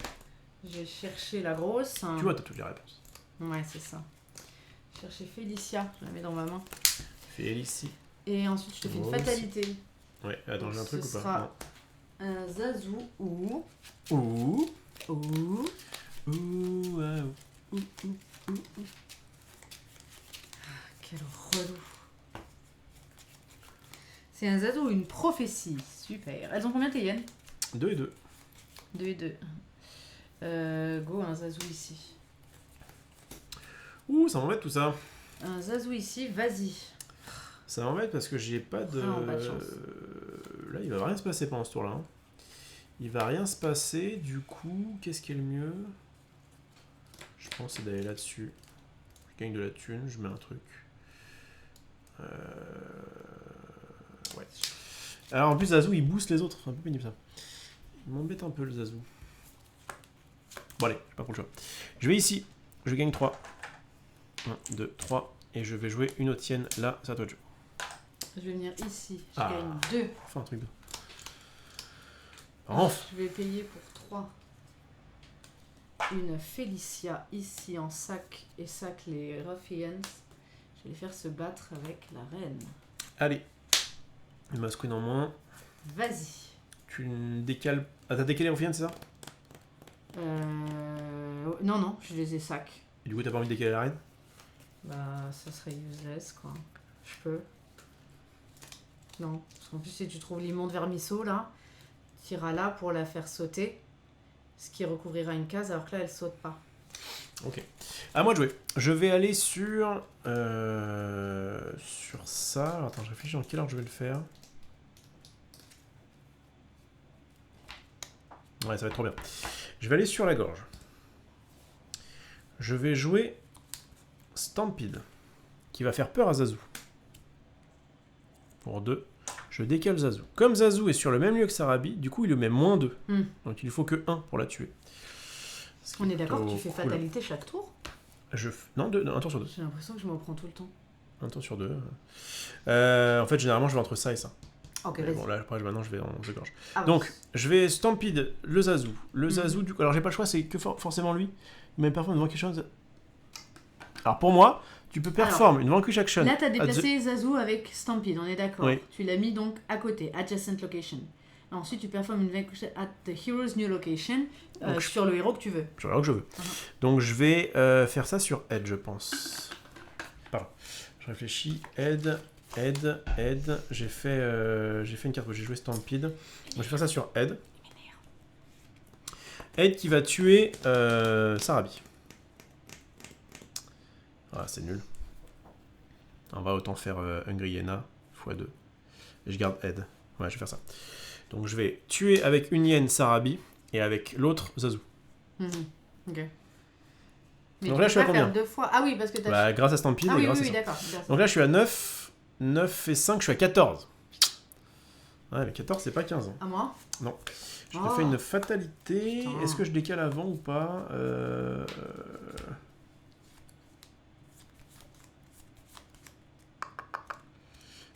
[SPEAKER 1] Je vais chercher la grosse.
[SPEAKER 2] Tu vois, t'as toutes les réponses.
[SPEAKER 1] Ouais, c'est ça. Chercher Félicia, je la mets dans ma main.
[SPEAKER 2] Félicie.
[SPEAKER 1] Et ensuite, je te fais une fatalité.
[SPEAKER 2] Ouais, attends, j'ai un truc ou pas?
[SPEAKER 1] Ce sera un Zazu ou... Quel relou. C'est un Zazu ou une prophétie. Super. Elles ont combien tes hyènes?
[SPEAKER 2] 2 et 2.
[SPEAKER 1] 2 et 2. Go, un Zazu ici.
[SPEAKER 2] Ça m'embête tout ça.
[SPEAKER 1] Un Zazu ici, vas-y.
[SPEAKER 2] Ça m'embête parce que j'ai pas de...
[SPEAKER 1] pas de chance.
[SPEAKER 2] Là, il va rien se passer pendant ce tour-là. Hein. Il va rien se passer. Du coup, qu'est-ce qui est le mieux? Je pense c'est d'aller là-dessus. Je gagne de la thune, je mets un truc. Ouais. Alors en plus, Zazu, il booste les autres. C'est un peu pénible ça. Il m'embête un peu le Zazu. Bon allez, j'ai pas trop le choix. Je vais ici. Je gagne 3. 1, 2, 3. Et je vais jouer une autre hyène là. C'est à toi de jouer.
[SPEAKER 1] Je vais venir ici. Je gagne 2.
[SPEAKER 2] Enfin un truc de...
[SPEAKER 1] Je vais payer pour 3. Une Félicia ici en sac et sac les Ruffians. Je vais les faire se battre avec la reine.
[SPEAKER 2] Allez. Une Mouse Queen en moins.
[SPEAKER 1] Vas-y.
[SPEAKER 2] Tu décales... Ah, t'as décalé Ruffians, c'est ça?
[SPEAKER 1] Non, je les ai sac.
[SPEAKER 2] Et du coup, t'as pas envie de décaler la reine?
[SPEAKER 1] Bah, ça serait useless, quoi. Je peux. Non. Parce qu'en plus, si tu trouves l'immonde vermisseau, là, tu iras là pour la faire sauter. Ce qui recouvrira une case, alors que là, elle saute pas.
[SPEAKER 2] Ok. À moi de jouer. Je vais aller sur... sur ça. Alors, attends, je réfléchis dans quel ordre je vais le faire. Ouais, ça va être trop bien. Je vais aller sur la gorge. Je vais jouer Stampede, qui va faire peur à Zazu. Pour 2. Je décale Zazu. Comme Zazu est sur le même lieu que Sarabi, du coup il le met moins 2. Donc il ne faut que 1 pour la tuer.
[SPEAKER 1] On est d'accord que tu fais fatalité chaque tour?
[SPEAKER 2] Non, un tour sur 2.
[SPEAKER 1] J'ai l'impression que je m'en prends tout le temps.
[SPEAKER 2] Un tour sur 2. En fait, généralement, je vais entre ça et ça.
[SPEAKER 1] Ok,
[SPEAKER 2] Mais
[SPEAKER 1] vas-y.
[SPEAKER 2] bon, là, après, maintenant, je vais en jeu-gorge.
[SPEAKER 1] Ah,
[SPEAKER 2] Donc, je vais Stampede, le Zazu. Le
[SPEAKER 1] Mhm.
[SPEAKER 2] Zazu, du coup, alors j'ai pas le choix, c'est que forcément lui. Il m'a performe une Vanquish Action. Alors, pour moi, tu peux perform une Vanquish Action.
[SPEAKER 1] Là, tu as déplacé Zazu avec Stampede, on est d'accord.
[SPEAKER 2] Oui.
[SPEAKER 1] Tu l'as mis donc à côté, adjacent location. Ensuite, tu performes une vanquish at the hero's new location sur le héros que tu veux.
[SPEAKER 2] Sur le héros que je veux. Donc, je vais faire ça sur Aide, je pense. Pardon. Je réfléchis. Aide. J'ai fait une carte où j'ai joué Stampede. Donc, je vais faire ça sur Aide. Aide qui va tuer Sarabi. Ah, c'est nul. On va autant faire Hungry Hyena x2. Et je garde Aide. Ouais, je vais faire ça. Donc je vais tuer avec une hyène Sarabi et avec l'autre Zazu.
[SPEAKER 1] Ok. Mais
[SPEAKER 2] donc
[SPEAKER 1] tu
[SPEAKER 2] là, je suis à
[SPEAKER 1] peux pas
[SPEAKER 2] combien
[SPEAKER 1] faire 2 fois. Ah oui, parce que tu as...
[SPEAKER 2] Bah, grâce à Stampede
[SPEAKER 1] Ah
[SPEAKER 2] et
[SPEAKER 1] oui,
[SPEAKER 2] grâce à ça.
[SPEAKER 1] d'accord.
[SPEAKER 2] Donc là, je suis à 9. 9 et 5, je suis à 14. Ouais, mais 14, c'est pas 15. Hein.
[SPEAKER 1] À moi?
[SPEAKER 2] Non. Je te fais une fatalité.
[SPEAKER 1] Putain.
[SPEAKER 2] Est-ce que je décale avant ou pas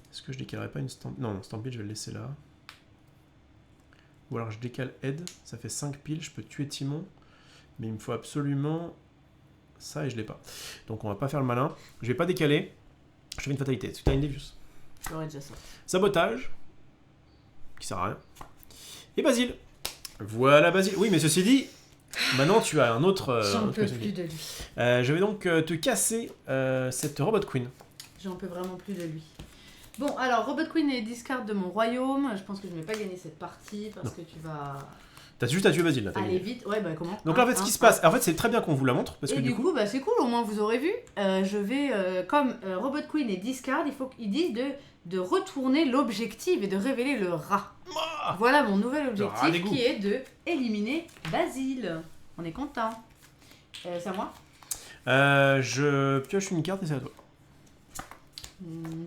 [SPEAKER 2] Est-ce que je décalerai pas une Stampede? Non, Stampede, je vais le laisser là. Ou alors je décale Aide, ça fait 5 piles, je peux tuer Timon. Mais il me faut absolument ça et je l'ai pas. Donc on va pas faire le malin. Je vais pas décaler. Je fais une fatalité. Est-ce que tu as une Devious?
[SPEAKER 1] Je l'aurais déjà sorti.
[SPEAKER 2] Sabotage. Qui sert à rien. Et Basile. Voilà Basile. Oui, mais ceci dit, maintenant tu as un autre...
[SPEAKER 1] J'en peux plus de lui.
[SPEAKER 2] je vais donc te casser cette Robot Queen.
[SPEAKER 1] J'en peux vraiment plus de lui. Bon, alors, Robot Queen est discard de mon royaume. Je pense que je ne vais pas gagner cette partie parce que tu vas...
[SPEAKER 2] T'as juste à tuer Basile là.
[SPEAKER 1] aller vite. Ouais, bah comment?
[SPEAKER 2] Donc là, en fait, ce qui se passe... En fait, c'est très bien qu'on vous la montre. Parce
[SPEAKER 1] et
[SPEAKER 2] que
[SPEAKER 1] du coup, bah, c'est cool, au moins vous aurez vu. Je vais, comme Robot Queen est discard, il faut qu'ils disent de retourner l'objectif et de révéler le rat. Voilà mon nouvel objectif qui est de éliminer Basile. On est content. C'est à moi?
[SPEAKER 2] Je pioche une carte et c'est à toi.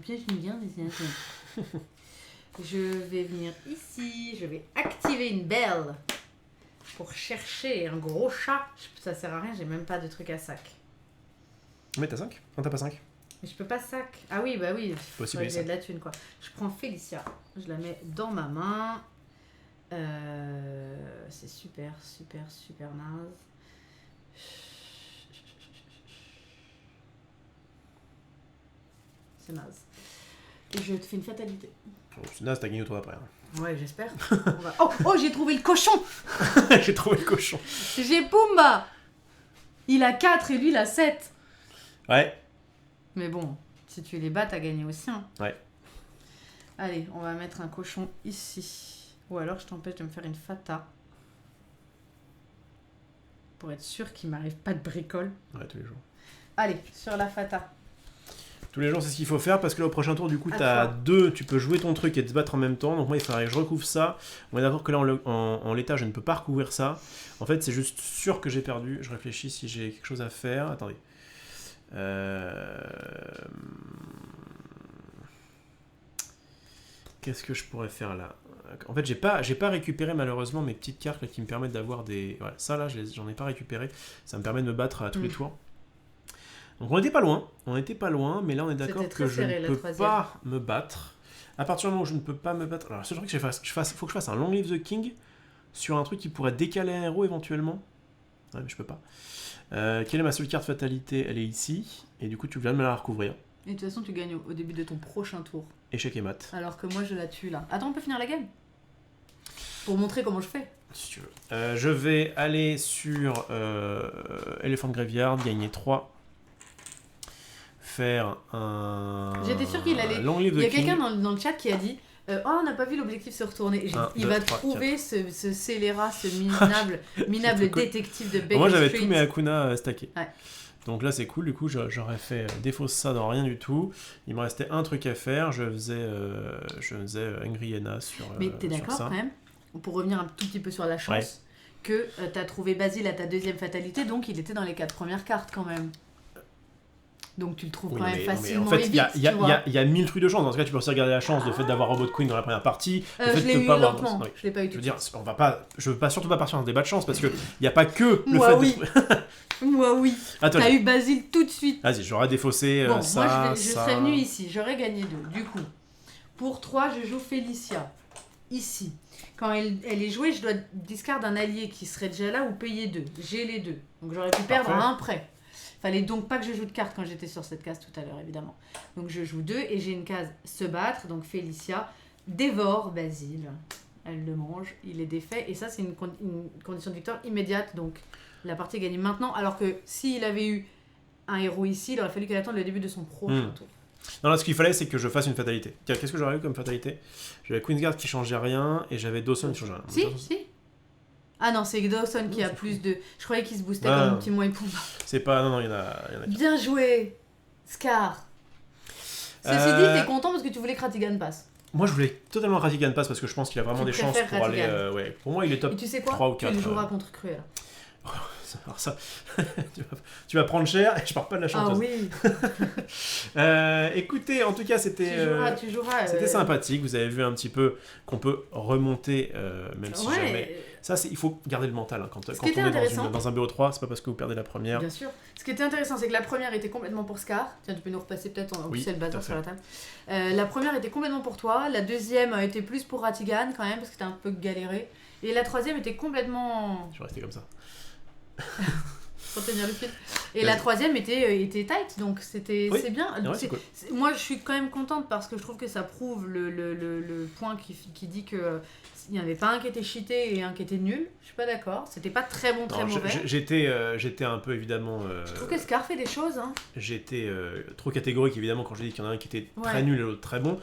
[SPEAKER 1] Pioche une carte et c'est à toi. Je vais venir ici, je vais activer une belle pour chercher un gros chat. Ça sert à rien, j'ai même pas de truc à sac.
[SPEAKER 2] Mais t'as 5? Non, t'as pas 5.
[SPEAKER 1] Mais je peux pas sac. Ah oui, bah oui,
[SPEAKER 2] Possible,
[SPEAKER 1] j'ai de la thune quoi. Je prends Félicia, je la mets dans ma main. C'est super naze. C'est naze. Et je te fais une fatalité.
[SPEAKER 2] Oh, c'est naze, t'as gagné toi après. Hein.
[SPEAKER 1] Ouais, j'espère. Oh, j'ai trouvé le cochon.
[SPEAKER 2] J'ai trouvé le cochon.
[SPEAKER 1] J'ai Pumba. Il a 4 et lui il a 7.
[SPEAKER 2] Ouais.
[SPEAKER 1] Mais bon, si tu les bats, t'as gagné aussi. Hein.
[SPEAKER 2] Ouais.
[SPEAKER 1] Allez, on va mettre un cochon ici. Ou alors je t'empêche de me faire une fata. Pour être sûr qu'il m'arrive pas de bricole.
[SPEAKER 2] Ouais, tous les jours.
[SPEAKER 1] Allez, sur la fata.
[SPEAKER 2] Tous les jours, c'est ce qu'il faut faire parce que là, au prochain tour, du coup, t'as 2, tu peux jouer ton truc et te battre en même temps. Donc, moi, il faudrait que je recouvre ça. On est d'accord que là, en l'état, je ne peux pas recouvrir ça. En fait, c'est juste sûr que j'ai perdu. Je réfléchis si j'ai quelque chose à faire. Attendez. Qu'est-ce que je pourrais faire là? En fait, j'ai pas récupéré malheureusement mes petites cartes là, qui me permettent d'avoir des... Voilà, ça là, j'en ai pas récupéré. Ça me permet de me battre à tous les tours. Donc on n'était pas loin, mais là on est d'accord que je ne peux pas me battre. À partir du moment où je ne peux pas me battre... Alors, le seul truc que faut que je fasse un Long Live the King sur un truc qui pourrait décaler un héros éventuellement. Ouais, mais je peux pas. Quelle est ma seule carte fatalité? Elle est ici. Et du coup, tu viens de me la recouvrir.
[SPEAKER 1] Et de toute façon, tu gagnes au début de ton prochain tour.
[SPEAKER 2] Échec et mat.
[SPEAKER 1] Alors que moi, je la tue là. Attends, on peut finir la game? Pour montrer comment je fais.
[SPEAKER 2] Si tu veux. Je vais aller sur Elephant Graveyard, gagner 3. Faire un...
[SPEAKER 1] J'étais sûr qu'il allait... Il y a quelqu'un dans le chat qui a dit oh, on n'a pas vu l'objectif se retourner. Il va trouver ce scélérat, ce minable détective de Baker Street.
[SPEAKER 2] Moi, j'avais tous mes Hakuna stackés.
[SPEAKER 1] Ouais.
[SPEAKER 2] Donc là, c'est cool. Du coup, j'aurais fait défausse ça dans rien du tout. Il me restait un truc à faire. Je faisais Hungry Hyena sur ça.
[SPEAKER 1] Mais t'es d'accord quand même, pour revenir un tout petit peu sur la chance, que t'as trouvé Basile à ta deuxième fatalité, donc il était dans les 4 premières cartes quand même. Donc tu le trouves quand même facilement.
[SPEAKER 2] En fait, il y a 1000 trucs de chance. Dans ce cas, tu peux aussi regarder la chance, le fait d'avoir Robot Queen dans la première partie.
[SPEAKER 1] Je l'ai eu lentement. Je l'ai pas eu tout de suite.
[SPEAKER 2] Je veux surtout pas partir dans des débat de chance parce qu'il n'y a pas que le
[SPEAKER 1] fait
[SPEAKER 2] de...
[SPEAKER 1] Moi oui. T'as eu Basile tout de suite.
[SPEAKER 2] Vas-y, j'aurais défaussé
[SPEAKER 1] bon,
[SPEAKER 2] ça.
[SPEAKER 1] Moi je serais venu ici, j'aurais gagné 2. Du coup, Pour 3, je joue Felicia. Ici. Quand elle est jouée, je dois discard un allié qui serait déjà là ou payer 2. J'ai les deux. Donc j'aurais pu perdre un prêt. Fallait donc pas que je joue de carte quand j'étais sur cette case tout à l'heure, évidemment. Donc je joue 2 et j'ai une case se battre. Donc Felicia dévore Basile. Elle le mange, il est défait. Et ça, c'est une condition de victoire immédiate. Donc la partie est gagnée maintenant. Alors que s'il avait eu un héros ici, il aurait fallu qu'elle attende le début de son prochain tour.
[SPEAKER 2] Non, là, ce qu'il fallait, c'est que je fasse une fatalité. Qu'est-ce que j'aurais eu comme fatalité? J'avais Queensguard qui changeait rien et j'avais Dawson qui changeait rien.
[SPEAKER 1] Si. Ah non, c'est Dawson qui a plus de... Je croyais qu'il se boostait comme un petit moi et Pumba.
[SPEAKER 2] C'est pas... Non, il y en a...
[SPEAKER 1] Bien joué, Scar. Ceci dit, t'es content parce que tu voulais que Ratigan passe.
[SPEAKER 2] Moi, je voulais totalement Ratigan passe parce que je pense qu'il a vraiment des chances pour aller... Pour moi, il est top 3 ou 4.
[SPEAKER 1] Et tu sais quoi? Tu le joueras contre Cruella.
[SPEAKER 2] Alors ça, tu vas prendre cher et je pars pas de la chanteuse.
[SPEAKER 1] Ah oui.
[SPEAKER 2] Écoutez, en tout cas, c'était
[SPEAKER 1] tu joueras,
[SPEAKER 2] c'était sympathique. Vous avez vu un petit peu qu'on peut remonter, même si jamais. Ça, il faut garder le mental quand on est dans un BO3. C'est pas parce que vous perdez la première.
[SPEAKER 1] Bien sûr. Ce qui était intéressant, c'est que la première était complètement pour Scar. Tiens, tu peux nous repasser peut-être en officiel bazar sur la table. La première était complètement pour toi. La deuxième était plus pour Ratigan quand même parce que t'as un peu galéré. Et la troisième était complètement.
[SPEAKER 2] Je vais rester comme ça.
[SPEAKER 1] Pour tenir le fil. Et la troisième était tight, donc c'est bien.
[SPEAKER 2] C'est cool.
[SPEAKER 1] Moi, je suis quand même contente parce que je trouve que ça prouve le point qui dit que il n'y en avait pas un qui était cheaté et un qui était nul. Je suis pas d'accord. C'était pas très bon, très mauvais.
[SPEAKER 2] J'étais un peu évidemment.
[SPEAKER 1] Je trouve que Scar fait des choses.
[SPEAKER 2] J'étais trop catégorique évidemment quand j'ai dit qu'il y en a un qui était très nul et l'autre très bon.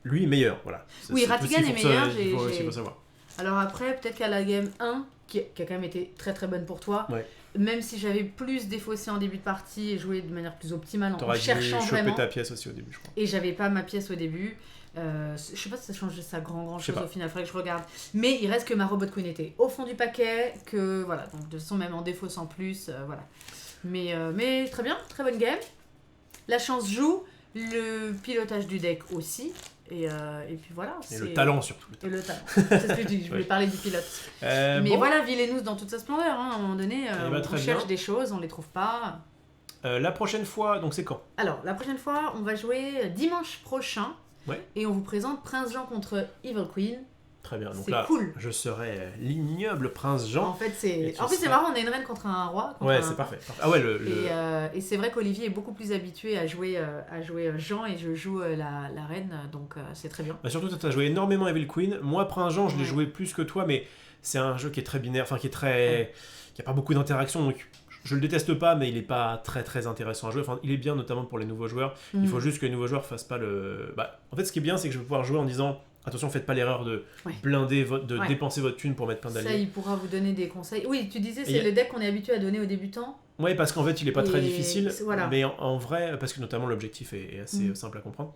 [SPEAKER 2] Lui est meilleur, voilà.
[SPEAKER 1] Oui, Ratigan est meilleur.
[SPEAKER 2] Il faut savoir.
[SPEAKER 1] Alors après, peut-être qu'à la game 1, qui a quand même été très très bonne pour toi, même si j'avais plus défaussé en début de partie et joué de manière plus optimale en cherchant vraiment.
[SPEAKER 2] T'aurais dû ta pièce aussi au début, je crois.
[SPEAKER 1] Et j'avais pas ma pièce au début. Je sais pas si ça change ça grand chose au final, faudrait que je regarde. Mais il reste que ma Robot Queen était au fond du paquet, que voilà, donc de toute façon même en défaut sans plus, voilà. Mais très bien, très bonne game. La chance joue, le pilotage du deck aussi. Et puis voilà.
[SPEAKER 2] Et le talent surtout.
[SPEAKER 1] Et le talent. C'est ce que je dis, je voulais parler du pilote. Mais voilà, Villainous dans toute sa splendeur. Hein. À un moment donné, on cherche des choses, on les trouve pas.
[SPEAKER 2] La prochaine fois, donc c'est quand?
[SPEAKER 1] Alors, la prochaine fois, on va jouer dimanche prochain. Et on vous présente Prince Jean contre Evil Queen.
[SPEAKER 2] Très bien, donc là, cool. Je serai l'ignoble Prince Jean.
[SPEAKER 1] En fait, c'est marrant, on a une reine contre un roi.
[SPEAKER 2] C'est parfait. Ah ouais,
[SPEAKER 1] Et c'est vrai qu'Olivier est beaucoup plus habitué à jouer Jean et je joue la reine, donc c'est très bien.
[SPEAKER 2] Bah surtout, tu as joué énormément Evil Queen. Moi, Prince Jean, je l'ai joué plus que toi, mais c'est un jeu qui est très binaire, enfin qui a pas beaucoup d'interactions, donc je le déteste pas, mais il est pas très très intéressant à jouer. Enfin, il est bien notamment pour les nouveaux joueurs. Il faut juste que les nouveaux joueurs fassent pas le... en fait, ce qui est bien, c'est que je vais pouvoir jouer en disant... Attention, faites pas l'erreur de blinder, dépenser votre thune pour mettre plein d'alliés.
[SPEAKER 1] Ça, il pourra vous donner des conseils. Oui, tu disais, c'est le deck qu'on est habitué à donner aux débutants.
[SPEAKER 2] Oui, parce qu'en fait, il est pas très difficile. Mais en vrai, parce que notamment l'objectif est assez simple à comprendre.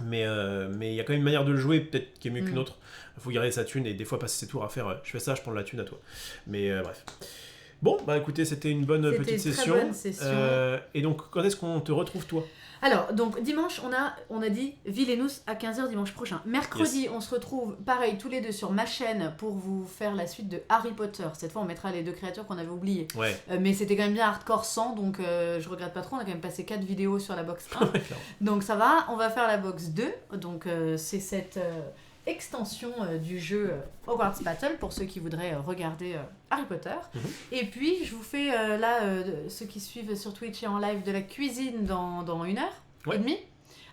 [SPEAKER 2] Mais il y a quand même une manière de le jouer, peut-être qui est mieux qu'une autre. Il faut garder sa thune et des fois passer ses tours à faire je fais ça, je prends de la thune à toi. Mais bref. Bon, écoutez, c'était une bonne petite session.
[SPEAKER 1] Bonne session.
[SPEAKER 2] Et donc, quand est-ce qu'on te retrouve, toi ?
[SPEAKER 1] Alors, donc dimanche, on a dit Villainous à 15h dimanche prochain. Mercredi, on se retrouve, pareil, tous les deux sur ma chaîne pour vous faire la suite de Harry Potter. Cette fois, on mettra les 2 créatures qu'on avait oubliées. Mais c'était quand même bien hardcore 100, donc je regrette pas trop. On a quand même passé 4 vidéos sur la box 1. Donc ça va, on va faire la box 2. Donc c'est cette... extension du jeu Hogwarts Battle pour ceux qui voudraient regarder Harry Potter. Et puis je vous fais ceux qui suivent sur Twitch et en live de la cuisine dans 1h30.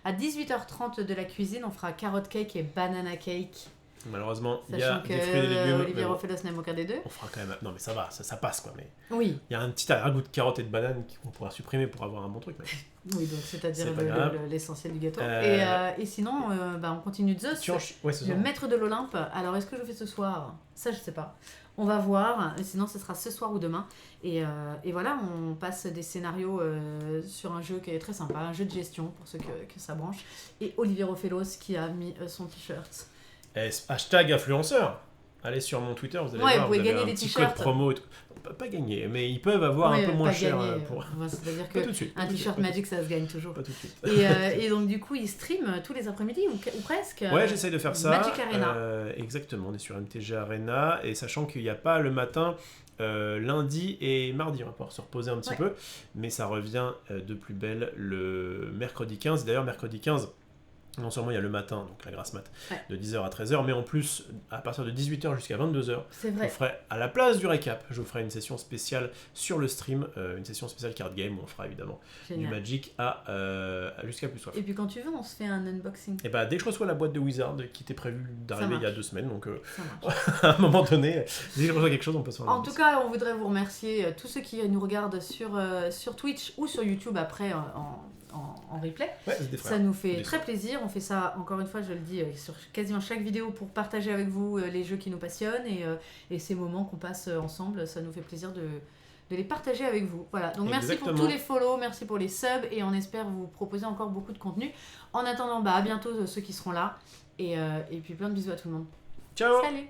[SPEAKER 1] À 18h30 de la cuisine, on fera carrot cake et banana cake.
[SPEAKER 2] Malheureusement, il y a des fruits et des légumes.
[SPEAKER 1] Olivier Rofelos n'aime aucun des deux.
[SPEAKER 2] On fera quand même... Non mais ça va, ça passe quoi. Mais...
[SPEAKER 1] Oui.
[SPEAKER 2] Il y a un petit arrière-goût de carotte et de banane qu'on pourra supprimer pour avoir un bon truc. Mais...
[SPEAKER 1] Oui, donc c'est-à-dire l'essentiel du gâteau. Et sinon, on continue de Zeus, le maître de l'Olympe. Alors, est-ce que je fais ce soir ? Ça, je sais pas. On va voir. Sinon, ce sera ce soir ou demain. Et voilà, on passe des scénarios sur un jeu qui est très sympa, un jeu de gestion pour ceux que ça branche. Et Olivier Rofelos qui a mis son t-shirt.
[SPEAKER 2] Hashtag influenceur. Allez sur mon Twitter, vous allez voir,
[SPEAKER 1] vous pouvez
[SPEAKER 2] avez
[SPEAKER 1] gagner
[SPEAKER 2] un
[SPEAKER 1] des
[SPEAKER 2] petit
[SPEAKER 1] t-shirts.
[SPEAKER 2] code promo. Pas gagner, mais ils peuvent avoir un peu moins cher.
[SPEAKER 1] C'est-à-dire qu'un t-shirt Magic, ça se gagne toujours.
[SPEAKER 2] Pas tout de suite.
[SPEAKER 1] Et donc du coup, ils streament tous les après-midi ou presque.
[SPEAKER 2] Ouais, j'essaye de faire ça.
[SPEAKER 1] Magic Arena.
[SPEAKER 2] Exactement, on est sur MTG Arena. Et sachant qu'il n'y a pas le matin, lundi et mardi, on va pouvoir se reposer un petit peu. Mais ça revient de plus belle le mercredi 15. D'ailleurs, mercredi 15... Non seulement il y a le matin, donc la grasse mat,
[SPEAKER 1] Ouais.
[SPEAKER 2] de 10h à 13h, mais en plus, à partir de 18h jusqu'à 22h,
[SPEAKER 1] C'est
[SPEAKER 2] je
[SPEAKER 1] vrai.
[SPEAKER 2] vous ferai, à la place du récap, je vous ferai une session spéciale sur le stream, une session spéciale card game, où on fera évidemment du
[SPEAKER 1] Génial.
[SPEAKER 2] Magic jusqu'à plus soif.
[SPEAKER 1] Et puis quand tu veux, on se fait un unboxing.
[SPEAKER 2] Et bah dès que je reçois la boîte de Wizard, qui était prévue d'arriver il y a
[SPEAKER 1] marche.
[SPEAKER 2] 2 semaines, donc
[SPEAKER 1] Ça marche.
[SPEAKER 2] à un moment donné, dès que je reçois quelque chose, on peut se faire un
[SPEAKER 1] En tout cas, on voudrait vous remercier, tous ceux qui nous regardent sur Twitch ou sur YouTube après en replay.
[SPEAKER 2] Ouais, c'est des frères.
[SPEAKER 1] Ça nous fait
[SPEAKER 2] Des
[SPEAKER 1] très
[SPEAKER 2] sœurs.
[SPEAKER 1] plaisir. On fait ça, encore une fois, je le dis, sur quasiment chaque vidéo pour partager avec vous les jeux qui nous passionnent et ces moments qu'on passe ensemble. Ça nous fait plaisir de les partager avec vous. Voilà. Donc merci pour
[SPEAKER 2] Exactement.
[SPEAKER 1] tous les follow, merci pour les subs et on espère vous proposer encore beaucoup de contenu. En attendant, à bientôt ceux qui seront là et puis plein de bisous à tout le monde.
[SPEAKER 2] Ciao.
[SPEAKER 1] Salut!